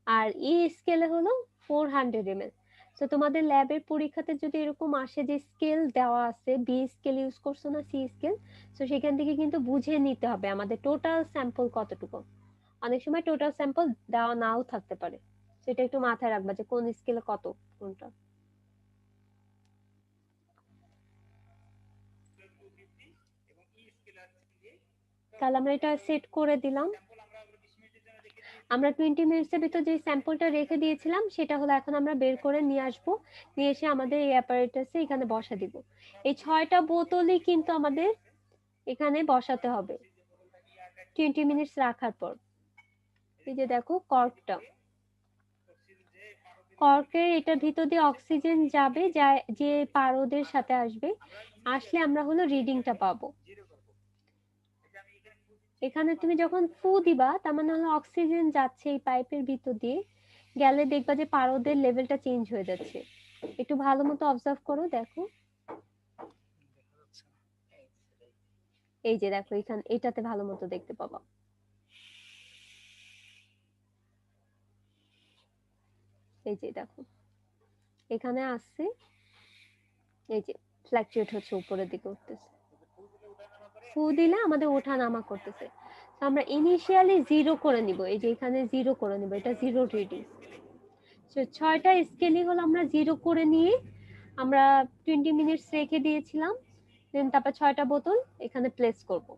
আর ই স্কেলে হলো 400 ml। তো তোমাদের ল্যাবের পরীক্ষাতে যদি এরকম আসে যে স্কেল দেওয়া আছে, বি স্কেল ইউজ করছো না সি স্কেল, তো সেখান থেকে কিন্তু বুঝে নিতে হবে আমাদের টোটাল স্যাম্পল কতটুকু। অনেক সময় টোটাল স্যাম্পল দেওয়া নাও থাকতে পারে, সেটা একটু মাথায় রাখবা যে কোন স্কেলে কত কোনটা। তাহলে আমরা এটা সেট করে দিলাম। আমরা 20 মিনিটসের ভিতর যে স্যাম্পলটা রেখে দিয়েছিলাম সেটা হলো এখন আমরা বের করে নিয়ে আসবো, নিয়ে এসে আমাদের এই অ্যাপারেটাসে এখানে বসা দিব। এই 6টা বোতলই কিন্তু আমাদের এখানে বসাতে হবে। 20 মিনিটস রাখার পর এই যে দেখো কর্কটা, কর্কের এটার ভিতর দিয়ে অক্সিজেন যাবে, যে পারদের সাথে আসবে, আসলে আমরা হলো রিডিংটা পাবো। এখানে তুমি যখন ফু দিবা তার মানে হলো অক্সিজেন যাচ্ছে এই পাইপের ভিতর দিয়ে, গেলে দেখবা যে পারদের লেভেলটা চেঞ্জ হয়ে যাচ্ছে। একটু ভালো মতো অবজার্ভ করো, দেখো এই যে দেখো এখানে এটাতে ভালো মতো দেখতে পাবা। এই যে দেখো এখানে আসছে, এই যে ফ্ল্যাকচুয়েট হচ্ছে, উপরের দিকে উঠতেছে। ফু দিলে আমাদের ওঠা নামা করতেছে। তো আমরা ইনিশিয়ালি 0 করে নিব, এই যে এখানে 0 করে নিব, এটা 0 রিডিং। তো 6টা স্কেলই হলো আমরা 0 করে নিয়ে আমরা 20 মিনিটস রেখে দিয়েছিলাম, দেন তারপর 6টা বোতল এখানে প্লেস করব।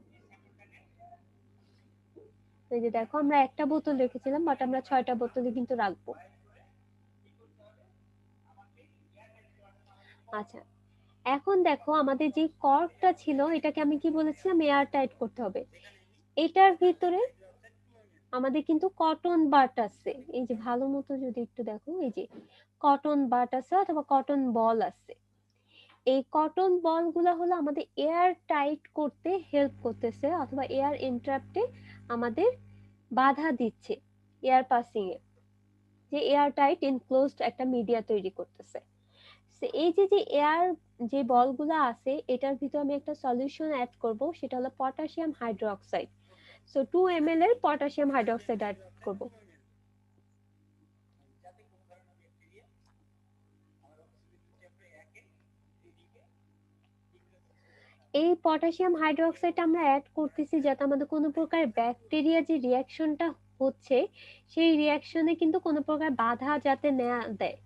এই যে দেখো আমরা একটা বোতল রেখেছিলাম, বাট আমরা 6টা বোতলে কিন্তু রাখবো। আচ্ছা, এখন দেখো আমাদের যে কর্কটা ছিল এটাকে আমি কি বলেছিলাম, এয়ার টাইট করতে হবে। এটার ভিতরে আমাদের কিন্তু কটন বাট আছে, এই যে ভালো মতো যদি একটু দেখো, এই যে কটন বাট আছে অথবা কটন বল আছে। এই কটন বল গুলা হলো আমাদের এয়ার টাইট করতে হেল্প করতেছে, অথবা এয়ার ইন্টারাপ্টে আমাদের বাধা দিচ্ছে, এয়ার পাসিং এ, যে এয়ার টাইট এনক্লোজড একটা মিডিয়া তৈরি করতেছে। এই যে যে এয়ার যে বলগুলো আছে এটার ভিতর আমি একটা সলিউশন অ্যাড করব, সেটা হলো পটাশিয়াম হাইড্রোক্সাইড। সো 2 ml এর পটাশিয়াম হাইড্রোক্সাইড অ্যাড করব। এই পটাশিয়াম হাইড্রোক্সাইড আমরা অ্যাড করতেছি যাতে আমাদের কোনো প্রকার ব্যাকটেরিয়া যে রিঅ্যাকশনটা হচ্ছে সেই রিঅ্যাকশনে কিন্তু কোনো প্রকার বাধা যাতে না দেয়,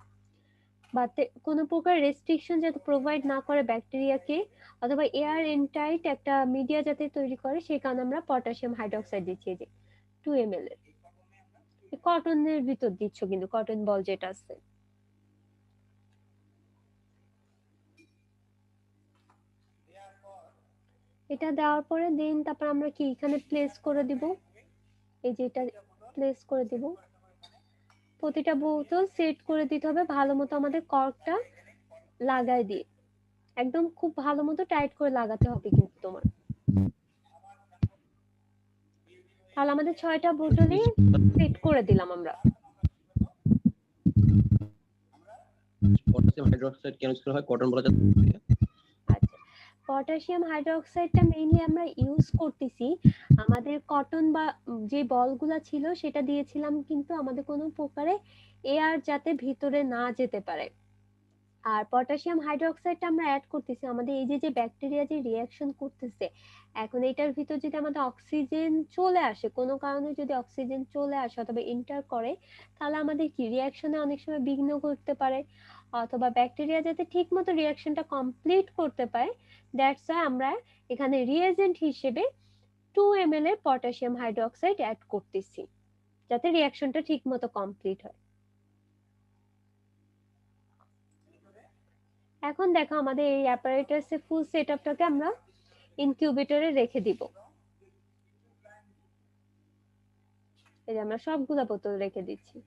বা কোনো প্রকার রেস্ট্রিকশন যাতে প্রোভাইড না করে ব্যাকটেরিয়াকে, অথবা এয়ার ইনটাইট একটা মিডিয়া যাতে তৈরি করে, সেই কারণে আমরা পটাশিয়াম হাইড্রোক্সাইড দিচ্ছি। যে 2 ml এর কটনের ভিতর দিচ্ছ, কিন্তু কটন বল যেটা আছে। এটা দেওয়ার পরে দেন তারপর আমরা কি এখানে প্লেস করে দিব, এই যে এটা প্লেস করে দিব। প্রতিটা বোতল সেট করে দিতে হবে ভালো মতো, আমাদের কর্কটা লাগাই দিয়ে একদম খুব ভালো মতো টাইট করে লাগাতে হবে কিন্তু তোমার। তাহলে আমাদের 6টা বোতলে সেট করে দিলাম আমরা। পটাশিয়াম হাইড্রোক্সাইড কেন ইউজ করা হয় কটন বলা যায়? আচ্ছা, পটাশিয়াম হাইড্রোক্সাইডটা মেইনলি আমরা ইউজ করতেছি আমাদের কটন বা যে বলগুলা ছিল সেটা দিয়েছিলাম কিন্তু আমাদের কোনো প্রকারে এয়ার যাতে ভিতরে না যেতে পারে। আর পটাশিয়াম হাইড্রোক্সাইডটা আমরা অ্যাড করতেছি আমাদের এই যে যে ব্যাকটেরিয়া যে রিঅ্যাকশন করতেছে, এখন এটার ভিতর যদি আমাদের অক্সিজেন চলে আসে, কোনো কারণে যদি অক্সিজেন চলে আসে অথবা এন্টার করে, তাহলে আমাদের কি রিঅ্যাকশনে অনেক সময় বিঘ্ন ঘটতে পারে, অথবা ব্যাকটেরিয়া যাতে ঠিকমতো রিঅ্যাকশনটা কমপ্লিট করতে পারে। দ্যাটস ওয়াই আমরা এখানে রিএজেন্ট হিসেবে 2 ml এর পটাশিয়াম হাইড্রোক্সাইড অ্যাড করতেছি যাতে রিঅ্যাকশনটা ঠিকমতো কমপ্লিট হয়। এখন দেখো আমাদের এই অ্যাপারেটাসের ফুল সেটআপটাকে আমরা ইনকিউবেটরে রেখে দিব। এই যে আমরা সবগুলা বোতল রেখে দিচ্ছি।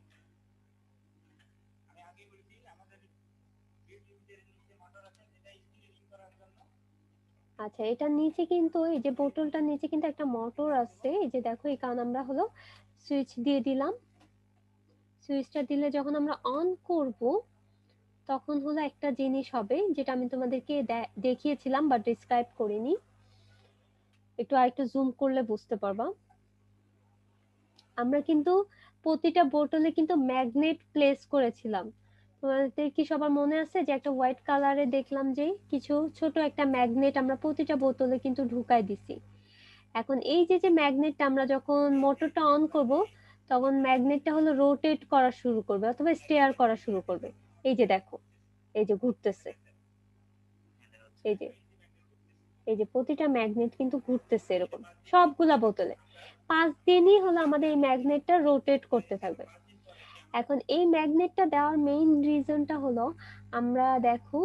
আচ্ছা, এটার নিচে কিন্তু এই যে বোতলটার নিচে কিন্তু একটা মোটর আছে, এই যে দেখো এই কারণে আমরা হলো সুইচ দিয়ে দিলাম। সুইচটা দিলে যখন আমরা অন করব তখন হলো একটা জিনিস হবে যেটা আমি তোমাদেরকে দেখিয়েছিলাম বা ডিসক্রাইব করিনি, একটু আরেকটু জুম করলে বুঝতে পারবা। আমরা কিন্তু প্রতিটা বোতলে কিন্তু ম্যাগনেট প্লেস করেছিলাম। তোমাদের কি সবার মনে আছে যে একটা হোয়াইট কালারে দেখলাম যে কিছু ছোট একটা ম্যাগনেট আমরা প্রতিটা বোতলে কিন্তু ঢুকাই দিছি। এখন এই যে যে ম্যাগনেটটা আমরা যখন মোটরটা অন করব তখন ম্যাগনেটটা হলো রোটেট করা শুরু করবে অথবা স্টেয়ার করা শুরু করবে। এই যে দেখো, এই যে ঘুরতেছে, এই যে এই যে প্রতিটা ম্যাগনেট কিন্তু ঘুরতেছে এরকম সবগুলা বোতলে। 5 দিনই হলো আমাদের এই ম্যাগনেটটা রোটেট করতে থাকবে। এখন এই ম্যাগনেটটা দেওয়ার মেইন রিজনটা হলো আমরা দেখো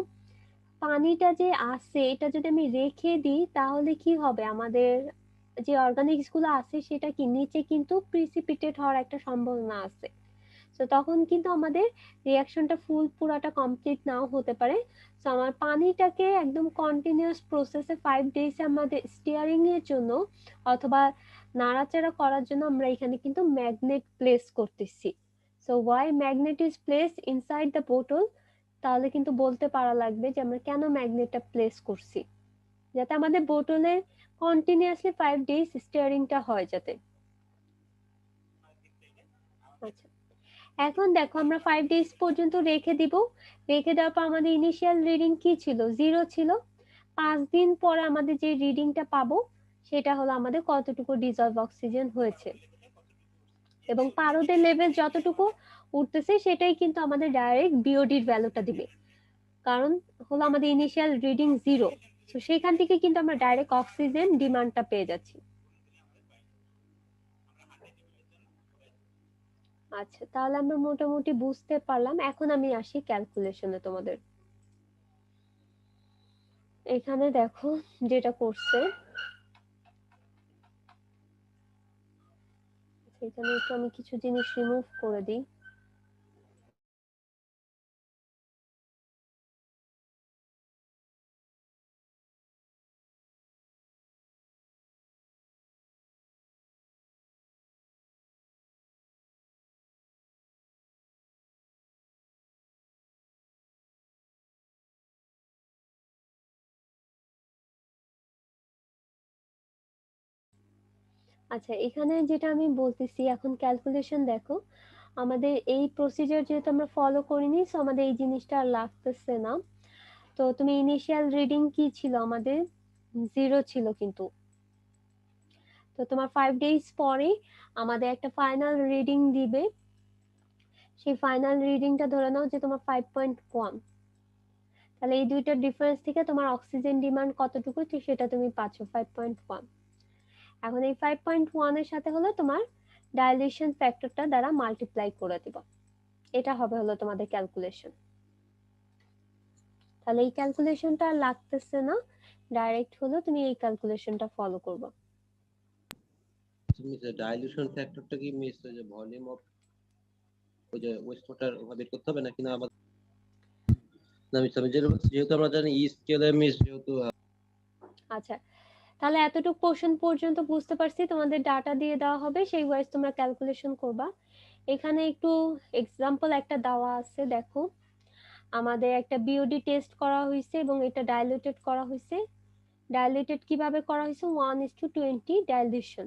পানিটা যে আছে এটা যদি আমি রেখে দিই তাহলে কি হবে, আমাদের যে অর্গানিক্স গুলো আছে সেটা কি নিচে কিন্তু প্রিসিপিটেট হওয়ার একটা সম্ভাবনা আছে। তো তখন কিন্তু আমাদের রিয়াকশনটা পুরাটা কমপ্লিট নাও হতে পারে। তো আমার পানিটাকে একদম কন্টিনিউয়াস প্রসেসে 5 days আমাদের স্টিয়ারিং এর জন্য অথবা নাড়াচাড়া করার জন্য আমরা এখানে কিন্তু ম্যাগনেট প্লেস করতেছি। So why magnet is place inside the বোতল, তাহলে কিন্তু বলতে পারা লাগবে যে আমরা কেন ম্যাগনেটটা প্লেস করছি, যাতে আমাদের বোতলে কন্টিনিউয়াসলি 5 days স্টিয়ারিংটা হয় যাতে। আচ্ছা, এখন দেখো আমরা 5 days পর্যন্ত রেখে দিব। রেখে দেওয়ার পর আমাদের ইনিশিয়াল রিডিং কি ছিল? 0 ছিল। 5 দিন পরে আমাদের যে রিডিংটা পাবো সেটা হলো আমাদের কতটুকু ডিজলভ অক্সিজেন হয়েছে, এবং পারদের লেভেল যতটুকু উঠতেছে সেটাই কিন্তু আমাদের ডাইরেক্ট বিওডির ভ্যালুটা দিবে, কারণ হলো আমাদের ইনিশিয়াল রিডিং 0। তো সেখান থেকে কিন্তু আমরা ডাইরেক্ট অক্সিজেন ডিমান্ডটা পেয়ে যাচ্ছি। আচ্ছা, তাহলে আমরা মোটামুটি বুঝতে পারলাম। এখন আমি আসি ক্যালকুলেশনে তোমাদের। এখানে দেখো যেটা করছে, এখানে একটু আমি কিছু জিনিস রিমুভ করে দিই। আচ্ছা, এখানে যেটা আমি বলতেছি, এখন ক্যালকুলেশন দেখো, আমাদের এই প্রসিজার যেহেতু আমরা ফলো করিনি, সো আমাদের এই জিনিসটা আর লাগতেছে না। তো তুমি ইনিশিয়াল রিডিং কি ছিল? আমাদের 0 ছিল কিন্তু। তো তোমার 5 days পরে আমাদের একটা ফাইনাল রিডিং দিবে। সেই ফাইনাল রিডিংটা ধরে নাও যে তোমার 5.1। তাহলে এই দুইটার ডিফারেন্স থেকে তোমার অক্সিজেন ডিমান্ড কতটুকু সেটা তুমি পাচ্ছ 5.1। এখন এই 5.1 এর সাথে হলো তোমার ডাইলিউশন ফ্যাক্টরটা দ্বারা মাল্টিপ্লাই করে দিব। এটা হবে হলো তোমাদের ক্যালকুলেশন। তাহলে এই ক্যালকুলেশনটা আর লাগতেছে না, ডাইরেক্ট হলো তুমি এই ক্যালকুলেশনটা ফলো করবে। তুমি যে ডাইলিউশন ফ্যাক্টরটা কি মিস যে ভলিউম অফ ওই যে ওয়েস্ট ওয়াটার বের করতে হবে নাকি না? আমাদের না মিস, আমি যেহেতু আমরা জানি ই স্কেলে মিস যেহেতু আচ্ছা, তাহলে এতটুকু পোর্শন পর্যন্ত বুঝতে পারছি। তোমাদের ডাটা দিয়ে দেওয়া হবে, সেই ওয়াইজ তোমরা ক্যালকুলেশন করবা। এখানে একটু এক্সাম্পল একটা দেওয়া আছে, দেখো আমাদের একটা বিওডি টেস্ট করা হয়েছে এবং এটা ডাইলুটেড করা হয়েছে। ডাইলুটেড কিভাবে করা হয়েছে? 1:20 ডাইলিউশন।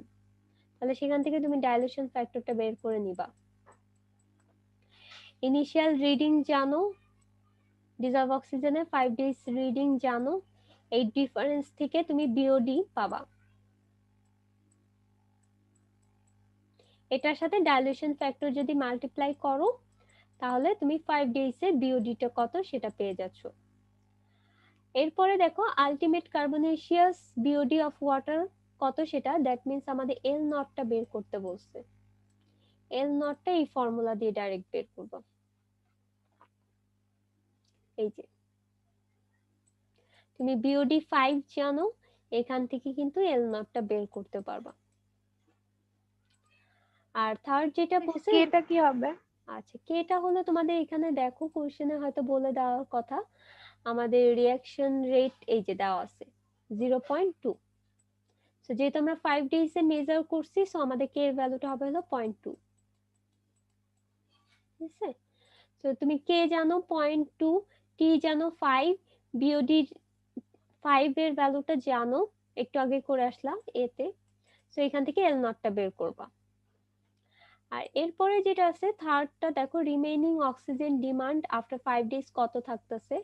তাহলে সেখান থেকে তুমি ডাইলিউশন ফ্যাক্টরটা বের করে নিবা। ইনিশিয়াল রিডিং জানো, ডিজলভ অক্সিজেনের 5 days রিডিং জানো, এই ডিফারেন্স থেকে তুমি বিওডি পাবা। এটার সাথে ডাইলিউশন ফ্যাক্টর যদি মাল্টিপ্লাই করো তাহলে তুমি 5 days এর বিওডিটা কত সেটা পেয়ে যাচ্ছ। এরপরে দেখো ultimate carbonaceous BOD of water কত সেটা, দ্যাট মিন্স আমাদের এল নটটা বের করতে বলছে। এল নটটা এই ফর্মুলা দিয়ে ডাইরেক্ট বের করব। এই যে তুমি বিওডি 5 জানো, এখান থেকে কিন্তু এল নটটা বের করতে পারবা। আর থার্ড যেটা বলছে, এটা কি হবে? আচ্ছা কেটা হলো তোমাদের এখানে দেখো কোশ্চেনে হয়তো বলে দেওয়ার কথা, আমাদের রিঅ্যাকশন রেট এই যে দেওয়া আছে 0.2। সো যেহেতু আমরা 5 days এ মেজার করছি, সো আমাদের কে এর ভ্যালুটা হবে হলো 0.2। ঠিক আছে, তো তুমি কে জানো 0.2, টি জানো 5, বিওডি 5 এর ভ্যালুটা জানো, একটু আগে করে আসলাম এতে। সো এখান থেকে এল নটটা বের করবা। আর এরপরে যেটা আছে থার্ডটা দেখো, remaining oxygen demand after 5 days কত থাকতেছে,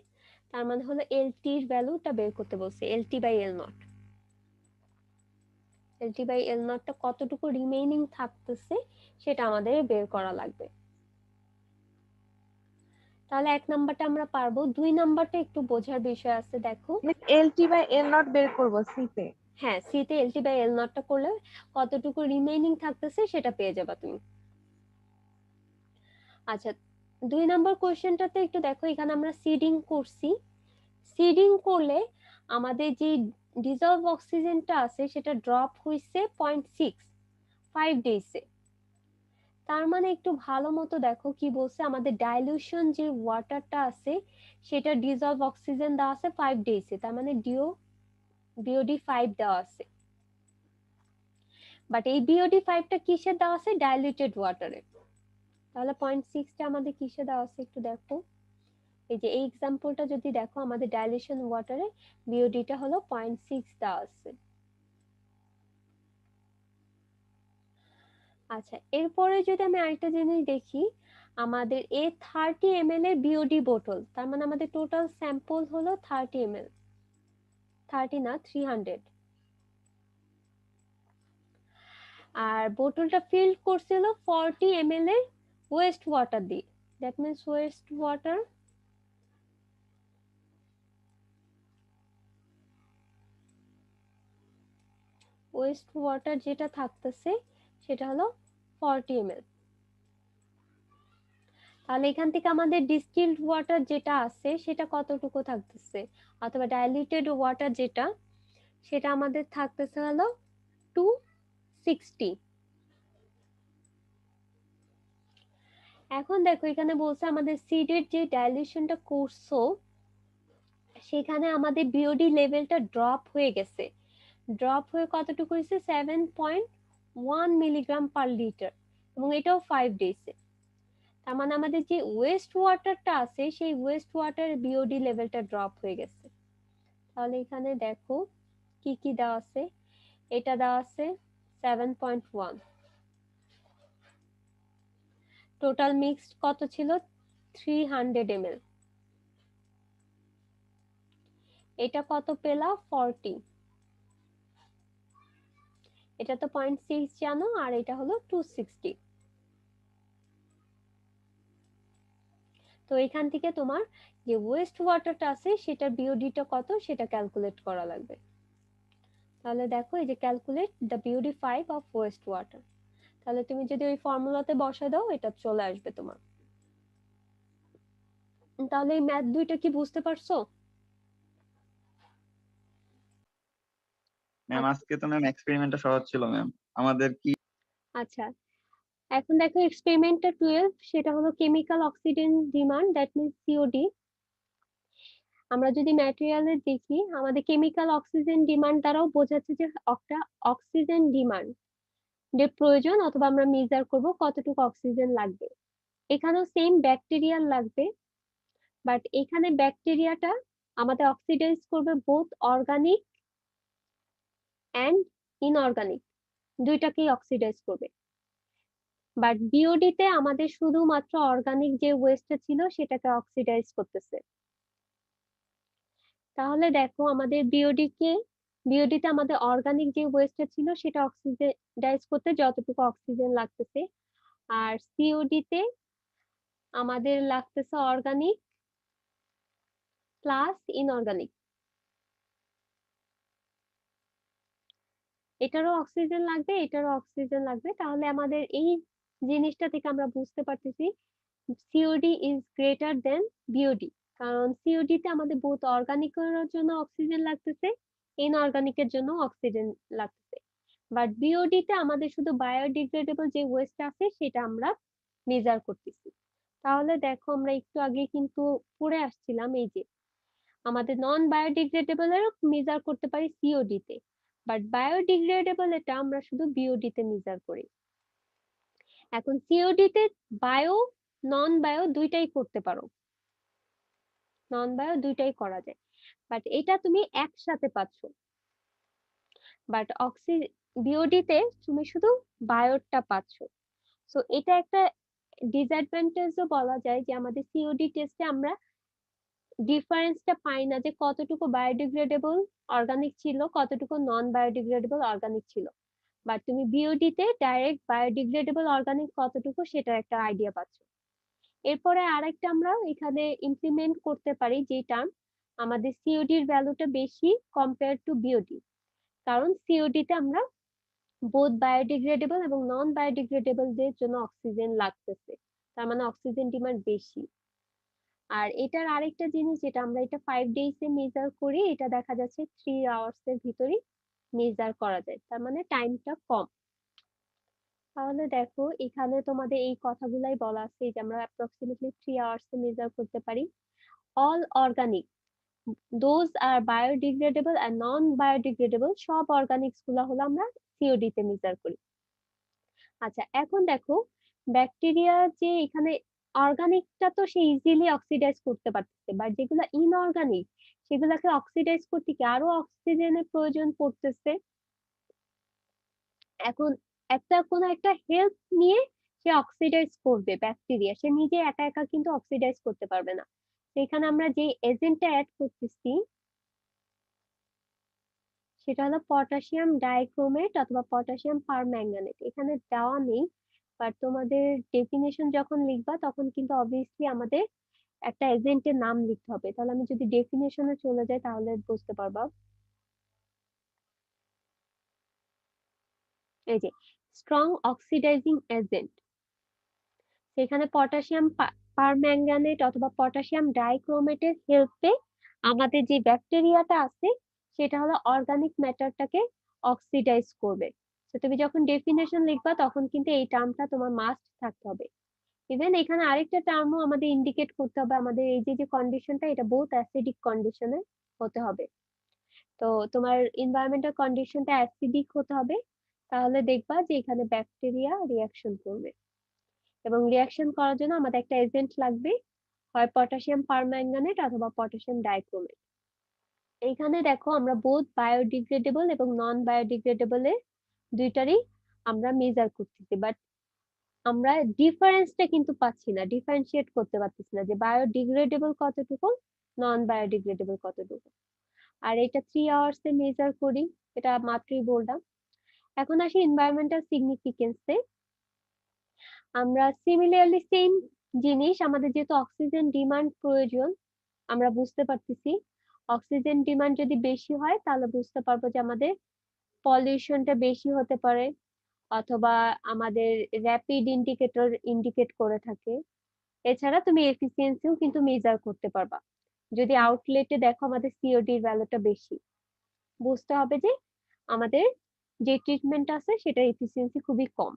তার মানে হলো এলটি এর ভ্যালুটা বের করতে বলছে, LT by L not. LT by L নটটা কতটুকু রিমেইনিং থাকতেছে সেটা আমাদের বের করা লাগবে। তাহলে 1 নাম্বারটা আমরা পারবো, 2 নাম্বারটা একটু বোঝার বিষয় আছে। দেখো এলটি বাই এল নট বের করব সি তে। হ্যাঁ, সি তে এলটি বাই এল নটটা করলে কতটুকু রিমেইনিং থাকতেছে সেটা পেয়ে যাবা তুমি। আচ্ছা, 2 নাম্বার কোশ্চেনটাতে একটু দেখো, এখানে আমরা সিডিং করছি। সিডিং করলে আমাদের যে ডিজলভ অক্সিজেনটা আছে সেটা ড্রপ হইছে 0.65 ডেজে। তার মানে একটু ভালো মতো দেখো কি বলছে, আমাদের ডাইলিউশন যে ওয়াটারটা আছে সেটা ডিজলভ অক্সিজেন দেওয়া আছে 5 ডেজে, তার মানে বিওডি 5 দেওয়া আছে। বাট এই বিওডি 5টা কিসে দেওয়া আছে? ডাইলিউটেড ওয়াটারে। তাহলে 0.6টা আমাদের কিসে দেওয়া আছে একটু দেখো। এই যে এই এক্সাম্পলটা যদি দেখো, আমাদের ডাইলিউশন ওয়াটারে বিওডিটা হলো 0.6 দেওয়া আছে। আচ্ছা, এরপরে যদি আমি আরেকটা জিনিস দেখি, আমাদের এই 30 ml এর বিওডি বোতল, তার মানে আমাদের টোটাল স্যাম্পল হলো 30 ml, 30 না 300। আর বোতলটা ফিল করছিল 40 ml এর ওয়েস্ট ওয়াটার দিয়ে। দ্যাট মিন্স ওয়েস্ট ওয়াটার যেটা থাকতেছে সেটা হলো 40 ml। তাহলে এখান থেকে আমাদের ডিস্টিলড ওয়াটার যেটা আছে সেটা কতটুকু থাকতেছে, অথবা ডাইলিউটেড ওয়াটার যেটা, সেটা আমাদের থাকতেছে হলো 260। এখন দেখো এখানে বলছে আমাদের সিডের যে ডাইলিউশনটা করছো সেখানে আমাদের বিওডি লেভেলটা ড্রপ হয়ে গেছে। ড্রপ হয়ে কতটুকু হয়েছে? 7.1 মিলিগ্রাম পার লিটার, এবং এটাও 5 ডেজে। তার মানে আমাদের যে ওয়েস্ট ওয়াটারটা আছে সেই ওয়েস্ট ওয়াটার বিওডি লেভেলটা ড্রপ হয়ে গেছে। তাহলে এখানে দেখো কি কি দেওয়া আছে। এটা দেওয়া আছে 7.1। টোটাল মিক্সড কত ছিল? 300 ml। এটা কত পেলা? 40। এটা তো 0.6 জানো, আর এটা হলো 260। তো এখান থেকে তোমার যে ওয়েস্ট ওয়াটারটা আছে সেটার বিওডিটা কত সেটা ক্যালকুলেট করা লাগবে। তাহলে দেখো এই যে calculate the BOD 5 of waste water, তাহলে তুমি যদি ওই ফর্মুলাতে বসায় দাও এটা চলে আসবে তোমার। তাহলে এই ম্যাথ দুইটা কি বুঝতে পারছো? ম্যাম আজকে তো ম্যাম এক্সপেরিমেন্টটা সহজ ছিল ম্যাম, আমাদের কি আচ্ছা, এখন দেখো এক্সপেরিমেন্টটা 12, সেটা হলো chemical oxidant demand, that means COD. আমরা যদি ম্যাটেরিয়ালে দেখি, আমাদের কেমিক্যাল অক্সিজেন ডিমান্ড দ্বারাও বোঝাচ্ছে যে একটা অক্সিজেন ডিমান্ড এর প্রয়োজন, অথবা আমরা মেজার করব কতটুকু অক্সিজেন লাগবে। এখানেও সেম ব্যাকটেরিয়াল লাগবে, বাট এখানে ব্যাকটেরিয়াটা আমাদের অক্সিডাইজ করবে বোথ অর্গানিক অ্যান্ড ইনঅর্গানিক, দুইটাকেই অক্সিডাইজ করবে। বাট বিওডিতে আমাদের শুধুমাত্র অর্গানিক যে ওয়েস্টটা ছিল সেটাকে অক্সিডাইজ করতেছে। তাহলে দেখো আমাদের বিওডিতে আমাদের অর্গানিক যে ওয়েস্টটা ছিল সেটা অক্সিডাইজ করতে যতটুকু অক্সিজেন লাগতেছে, আর সিওডিতে আমাদের লাগতেছে অর্গানিক প্লাস ইনঅর্গানিক, এটারও অক্সিজেন লাগবে এটারও অক্সিজেন লাগবে। তাহলে আমাদের এই জিনিসটা থেকে আমরা বুঝতে পারতেছি COD is greater than BOD, কারণ সিওডি তে আমাদের বোথ অর্গানিকের জন্য অক্সিজেন লাগতেছে, ইনঅর্গানিকের জন্য অক্সিজেন লাগতেছে। বাট বিওডি তে আমাদের শুধু বায়োডিগ্রেডেবল যে ওয়েস্ট আছে সেটা আমরা মেজার করতেছি। তাহলে দেখো আমরা একটু আগে কিন্তু পড়ে আসছিলাম এই যে আমাদের নন বায়োডিগ্রেডেবল এর মেজার করতে পারি সিওডি তে, বাট বায়োডিগ্রেডেবল এটা আমরা শুধু বিওডি তে মেজার করি। এখন সিওডি তে বায়ো নন বায়ো দুইটাই করতে পারো, নন বায়ো দুইটাই করা যায়, বাট এটা তুমি একসাথে পাচ্ছ। বাট বিওডি তে তুমি শুধু বায়োটা পাচ্ছ। সো এটা একটা ডিসঅ্যাডভান্টেজও বলা যায় যে আমাদের সিওডি টেস্টে আমরা ডিফারেন্সটা পাই না যে কতটুকু বায়োডিগ্রেডেবল অর্গানিক ছিল কতটুকু নন বায়োডিগ্রেডেবল অর্গানিক ছিল, বাট তুমি বিওডি তে ডাইরেক্ট বায়োডিগ্রেডেবল অর্গানিক কতটুকু সেটার একটা আইডিয়া পাচ্ছ। এরপরে আরেকটা আমরা এখানে ইমপ্লিমেন্ট করতে পারি যেটা আমাদের সিওডি এর ভ্যালুটা বেশি কম্পেয়ার টু বিওডি, কারণ সিওডি তে আমরা বোথ বায়োডিগ্রেডেবল এবং নন বায়োডিগ্রেডেবল দের জন্য অক্সিজেন লাগতেছে, তার মানে অক্সিজেন ডিমান্ড বেশি। আর এটার আরেকটা জিনিস যেটা আমরা এটা 5 ডেজ এ মেজার করি, এটা দেখা যাচ্ছে 3 আওয়ার্স এর ভিতরেই মেজার করা যায়, তার মানে টাইমটা কম। তাহলে দেখো এখানে তোমাদের এই কথাগুলাই বলা আছে যে আমরা অ্যাপ্রক্সিমেটলি 3 আওয়ার্স এ মেজার করতে পারি। All organic, those are biodegradable আর নন বায়োডিগ্রেডেবল, সব অর্গানিক্স গুলা হলো আমরা সিওডি তে মেজার করি। আচ্ছা এখন দেখো ব্যাকটেরিয়া যে এখানে অর্গানিকটা তো সে ইজিলি অক্সিডাইজ করতে পারতেছে, বাট যেগুলো ইনঅর্গানিক সেগুলাকে অক্সিডাইজ করতে কি আরো অক্সিজেনের প্রয়োজন পড়তেছে। এখন কোনো একটা হেল্প নিয়ে সে অক্সিডাইজ করবে, ব্যাকটেরিয়া সে নিজে একা একা কিন্তু অক্সিডাইজ করতে পারবে না। সেখানে আমরা যে এজেন্টটা অ্যাড করতেছি সেটা হলো পটাশিয়াম ডাইক্রোমেট অথবা পটাশিয়াম পারম্যাঙ্গানেট। এখানে দেওয়া নেই, বাট তোমাদের ডেফিনেশন যখন লিখবা তখন কিন্তু অবভিয়াসলি আমাদের একটা এজেন্টের নাম লিখতে হবে। তাহলে আমি যদি ডেফিনেশনে চলে যাই তাহলে বুঝতে পারবা। এই যে স্ট্রং অক্সিডাইজিং এজেন্ট, সেখানে পটাশিয়াম পারম্যাঙ্গানেট অথবা পটাশিয়াম ডাইক্রোমেটের হেল্পে আমাদের যে ব্যাকটেরিয়াটা আছে সেটা হলো অর্গানিক ম্যাটারটাকে অক্সিডাইজ করবে। তো তুমি যখন ডেফিনেশন লিখবা তখন কিন্তু এই টার্মটা তোমার মাস্ট থাকতে হবে। ইভেন এখানে আরেকটা টার্মও আমাদের ইন্ডিকেট করতে হবে, আমাদের এই যে কন্ডিশনটা এটা বোথ অ্যাসিডিক কন্ডিশনে হতে হবে। তো তোমার এনভায়রনমেন্টাল কন্ডিশনটা অ্যাসিডিক হতে হবে, তাহলে দেখবা যে এখানে ব্যাকটেরিয়া রিঅ্যাকশন করবে। এবং রিঅ্যাকশন করার জন্য আমাদের একটা এজেন্ট লাগবে, হয় পটাশিয়াম পারম্যাঙ্গানেট অথবা পটাশিয়াম ডাইক্রোমেট। এইখানে দেখো আমরা বোথ বায়োডিগ্রেডেবল এবং নন বায়োডিগ্রেডেবল এর দুইটারই আমরা মেজার করতেছি, বাট আমরা ডিফারেন্সটা কিন্তু পাচ্ছি না, ডিফারেন্সিয়েট করতে পারতেছি না যে বায়োডিগ্রেডেবল কতটুকু, নন বায়োডিগ্রেডেবল কতটুকু। আর এটা 3 আওয়ার্স এ মেজার করি, এটা মাত্রই বললাম। এখন আসি এনভায়রনমেন্টাল সিগনিফিকেন্সে। আমরা সিমিলারলি সেম জিনিস, আমাদের যেহেতু অক্সিজেন ডিমান্ড প্রয়োজন আমরা বুঝতে পারতেছি, অক্সিজেন ডিমান্ড যদি বেশি হয় তাহলে বুঝতে পারবো যে আমাদের পলিউশনটা বেশি হতে পারে, অথবা আমাদের র্যাপিড ইন্ডিকেটর ইন্ডিকেট করে থাকে। এছাড়া তুমি এফিসিয়েন্সিও কিন্তু মেজার করতে পারবা। যদি আউটলেটে দেখো আমাদের সিওডি এর ভ্যালুটা বেশি, বুঝতে হবে যে আমাদের যে ট্রিটমেন্ট আছে সেটার এফিসিয়েন্সি খুবই কম।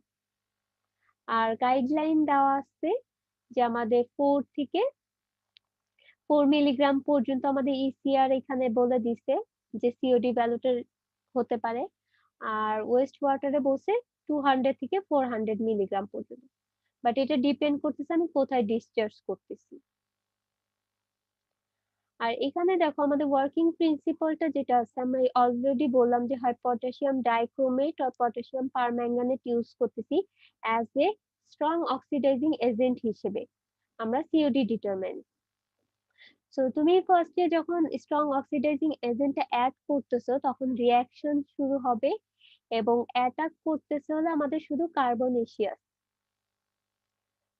আর গাইডলাইন দেওয়া আছে যে আমাদের 4 মিলিগ্রাম পর্যন্ত আমাদের ইসিআর এখানে বলে দিছে যে সিওডি ভ্যালুটা হতে পারে, আর ওয়েস্ট ওয়াটারে বলছে 200 থেকে 400 মিলিগ্রাম পর্যন্ত, বাট এটা ডিপেন্ড করতেছে আমি কোথায় ডিসচার্জ করতেছি। আর এখানে দেখো আমাদের ওয়ার্কিং প্রিন্সিপালটা যেটা আছে আমরা অলরেডি বললাম যে হয় পটাশিয়াম ডাইক্রোমেট আর পটাশিয়াম পারম্যাঙ্গানেট ইউজ করতেছি as a strong oxidizing agent হিসেবে আমরা সিওডি ডিটারমাইন। সো তুমি ফার্স্টে যখন স্ট্রং অক্সিডাইজিং এজেন্টটা অ্যাড করতেছো তখন রিঅ্যাকশন শুরু হবে, এবং অ্যাটাক করতেছে হলে আমাদের শুধু কার্বনেসিয়াস।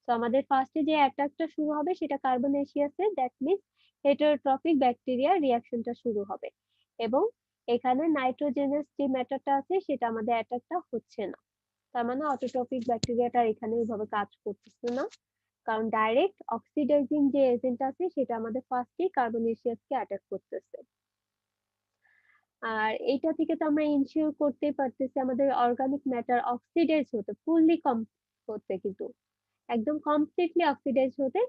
তো আমাদের ফার্স্টে যে অ্যাটাকটা শুরু হবে সেটা কার্বনেসিয়াসে, দ্যাট মিন্স হেটারোট্রফিক ব্যাকটেরিয়া রিঅ্যাকশনটা শুরু হবে, এবং এখানে নাইট্রোজেনাস যে ম্যাটারটা আছে সেটা আমাদের অ্যাটাকটা হচ্ছে না, তার মানে অটোট্রফিক ব্যাকটেরিয়াটা এখানে ওইভাবে কাজ করতেছে না, কারণ ডাইরেক্ট অক্সিডাইজিং যে এজেন্ট আছে সেটা আমাদের ফার্স্টে কার্বনেসিয়াসকে অ্যাটাক করতেছে। আর এইটা থেকে তো আমরা ইনশিওর করতেই পারতেছি আমাদের অর্গানিক ম্যাটার অক্সিডাইজ হতে ফুললি কম হতে, কিন্তু একদম কমপ্লিটলি অক্সিডাইজ হতে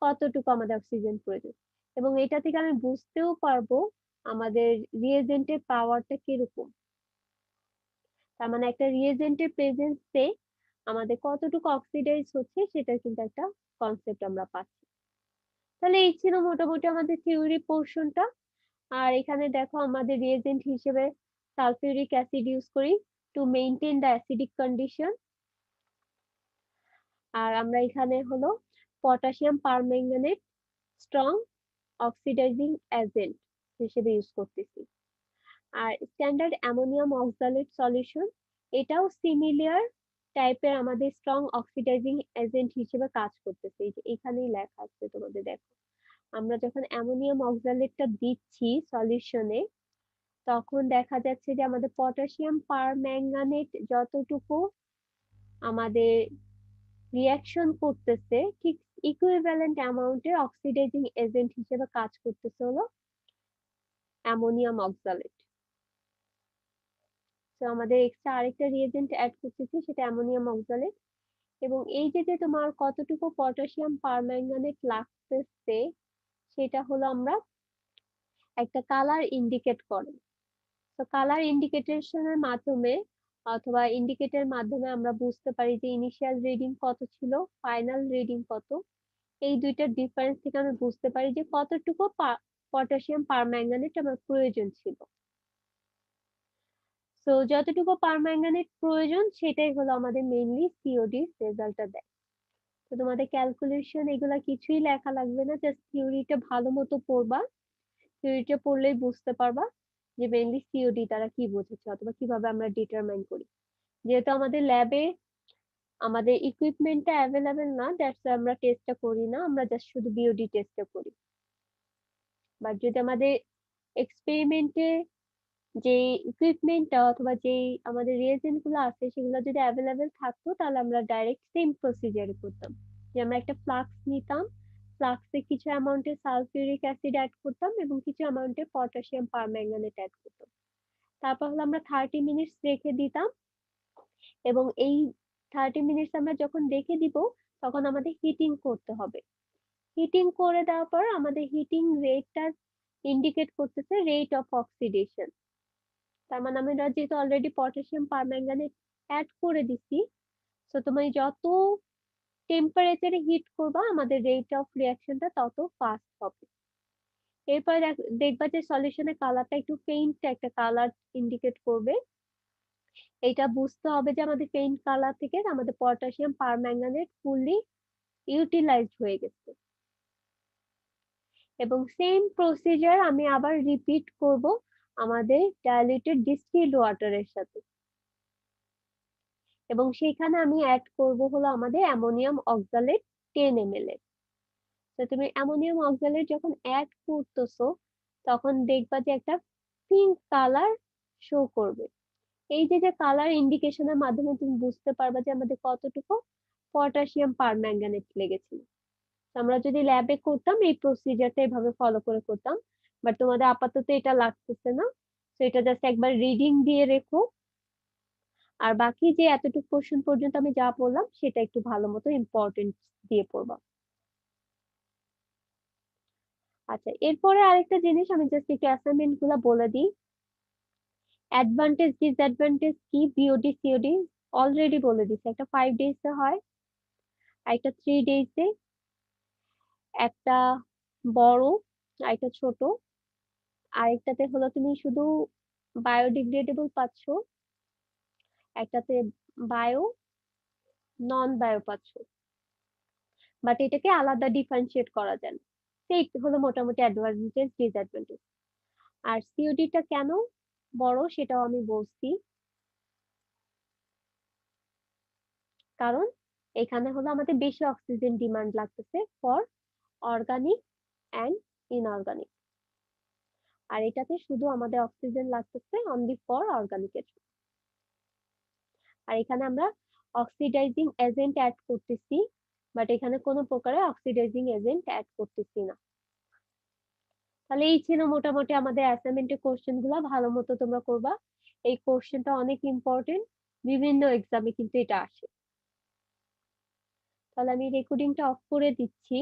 কতটুকু আমাদের অক্সিজেন প্রয়োজন, এবং এটা থেকে আমি বুঝতেও পারবো আমাদের রিএজেন্টের পাওয়ারটা কিরকম। তার মানে একটা রিএজেন্টের প্রেজেন্সে আমাদের কতটুকু অক্সিডাইজ হচ্ছে সেটার কিন্তু একটা কনসেপ্ট আমরা পাচ্ছি। তাহলে এই ছিল মোটামুটি আমাদের থিওরি পোর্শনটা। আর এখানে দেখো আমাদের রিএজেন্ট হিসেবে সালফিউরিক অ্যাসিড ইউজ করি to maintain the acidic condition, আর আমরা এখানে হলো potassium permanganate strong oxidizing agent হিসেবে ইউজ করতেছি। আর স্ট্যান্ডার্ড অ্যামোনিয়াম অক্সালেট সলিউশন, এটাও সিমিলার টাইপের আমাদের স্ট্রং অক্সিডাইজিং এজেন্ট হিসেবে কাজ করতেছে। এই যে এখানেই লেখা আছে তোমাদের দেখো, আমরা যখন অ্যামোনিয়াম অক্সালেটটা দিচ্ছি সলিউশনে তখন দেখা যাচ্ছে যে আমাদের পটাশিয়াম পারম্যাঙ্গানেট যতটুকু আমাদের রিঅ্যাকশন করতেছে ঠিক ইকুইভ্যালেন্ট অ্যামাউন্টের অক্সিডাইজিং এজেন্ট হিসেবে কাজ করতেছে হলো অ্যামোনিয়াম অক্সালেট। তো আমাদের এক্সট্রা আরেকটা রিএজেন্ট অ্যাড করতেছি, সেটা অ্যামোনিয়াম অক্সালেট। এবং এই যে তোমার কতটুকু পটাশিয়াম পারম্যাঙ্গানেট লাগতেছে সেটা হলো আমরা একটা কালার ইন্ডিকেট করে। তো কালার ইন্ডিকেটেশনের মাধ্যমে অথবা ইন্ডিকেটের মাধ্যমে আমরা বুঝতে পারি যে ইনিশিয়াল রিডিং কত ছিল, ফাইনাল রিডিং কত। এই দুইটার ডিফারেন্স থেকে আমরা বুঝতে পারি যে কতটুকু পটাশিয়াম পারম্যাঙ্গানেট আমার প্রয়োজন ছিল। তো যতটুকু পারম্যাঙ্গানেট প্রয়োজন সেটাই হলো আমাদের মেইনলি সিওডি রেজাল্টটা দেয়। তো তোমাদের ক্যালকুলেশন এগুলা কিছুই লেখা লাগবে না, জাস্ট থিওরিটা ভালো মতো পড়বা। থিওরিটা পড়লেই বুঝতে পারবা যে মেইনলি সিওডি তারা কি বোঝাচ্ছে অথবা কিভাবে আমরা ডিটারমাইন করি। যেহেতু আমাদের ল্যাবে আমাদের ইকুইপমেন্টটা অ্যাভেলেবেল না, দ্যাটস আমরা টেস্টটা করি না, আমরা জাস্ট শুধু বিওডি টেস্টটা করি। বাট যদি আমাদের এক্সপেরিমেন্টে যে ইকুইপমেন্টটা অথবা যে আমাদের রিয়েজেন্ট গুলো আছে সেগুলো যদি অ্যাভেলেবেল থাকতো তাহলে আমরা ডাইরেক্ট সেম প্রসিজারে করতাম, যে আমরা একটা ফ্লাক্স নিতাম, ফ্লাক্সে কিছু অ্যামাউন্টে সালফিউরিক অ্যাসিড অ্যাড করতাম এবং কিছু অ্যামাউন্টে পটাশিয়াম পারম্যাঙ্গানেট অ্যাড করতাম। তারপর হলো আমরা 30 মিনিটস রেখে দিতাম এবং এই 30 মিনিটস আমরা যখন রেখে দিব তখন আমাদের হিটিং করতে হবে। হিটিং করে দেওয়ার পর আমাদের হিটিং রেটটা ইন্ডিকেট করতেছে রেট অফ অক্সিডেশন। তার মানে আমরা যেহেতু অলরেডি পটাশিয়াম পারম্যাঙ্গানেট অ্যাড করে দিছি, তো তুমি যত টেম্পারেচারে হিট করবা আমাদের রেট অফ রিঅ্যাকশনটা তত ফাস্ট হবে। এরপর দেখবা যে সলিউশনের কালারটা একটু ফেইন্ট একটা কালার ইন্ডিকেট করবে। এটা বুঝতে হবে যে আমাদের ফেইন্ট কালার থেকে আমাদের পটাশিয়াম পারম্যাঙ্গানেট ফুললি ইউটিলাইজড হয়ে গেছে। এবং সেম প্রসিজার আমি আবার রিপিট করব আমাদের ডাইলিউটেড ডিস্টিলড ওয়াটারের সাথে, এবং সেখানে আমি অ্যাড করব হলো আমাদের অ্যামোনিয়াম অক্সালেট 10 ml এর। তো তুমি অ্যামোনিয়াম অক্সালেট যখন অ্যাড করতেছো তখন দেখবা যে একটা পিঙ্ক কালার শো করবে। এই যে কালার ইন্ডিকেশনের মাধ্যমে তুমি বুঝতে পারবা যে আমাদের কতটুকু পটাশিয়াম পারম্যাঙ্গানেট লেগেছিল। আমরা যদি ল্যাবে করতাম এই প্রসিজারটা এভাবে ফলো করে করতাম, বাট তোমাদের আপাতত এটা লাগতেছে না, তো এটা জাস্ট একবার রিডিং দিয়ে রেখো। আর বাকি যে এতটুকু কোশ্চেন পর্যন্ত আমি যা বললাম সেটা একটু ভালো মতো ইম্পর্টেন্ট দিয়ে পড়বা। আচ্ছা, এরপরে আরেকটা জিনিস আমি জাস্ট একটু অ্যাসাইনমেন্ট গুলা বলে দিই। অ্যাডভান্টেজ ডিসঅ্যাডভান্টেজ কি বিওডি সিওডি অলরেডি বলে দিচ্ছি। একটা 5 ডেজে হয়, একটা 3 ডেজে, একটা বড়, একটা ছোট, আরেকটাতে হলো তুমি শুধু বায়োডিগ্রেডেবল পাচ্ছ, একটাতে বায়ো নন বায়ো পাচ্ছ, বাট এটাকে আলাদা ডিফারেন্সিয়েট করা যায় না। সেই হলো মোটামুটি অ্যাডভান্টেজ ডিসঅ্যাডভান্টেজ। আর সিওডিটা কেন বড় সেটাও আমি বলছি, কারণ এখানে হলো আমাদের বেশি অক্সিজেন ডিমান্ড লাগতেছে ফর অর্গানিক অ্যান্ড ইনঅর্গানিক, আর এটাতে শুধু আমাদের অক্সিজেন লাগতেছে অনলি ফর অর্গানিকের। আর এখানে আমরা অক্সিডাইজিং এজেন্ট অ্যাড করতেছি, বাট এখানে কোনো প্রকারের অক্সিডাইজিং এজেন্ট অ্যাড করতেছি না। তাহলে এই ছিল মোটামুটি আমাদের অ্যাসাইনমেন্টের কোশ্চেন গুলা, ভালো মতো তোমরা করবা। এই কোশ্চেনটা অনেক ইম্পর্টেন্ট, বিভিন্ন এক্সামে কিন্তু এটা আসে। তাহলে আমি রেকর্ডিংটা অফ করে দিচ্ছি।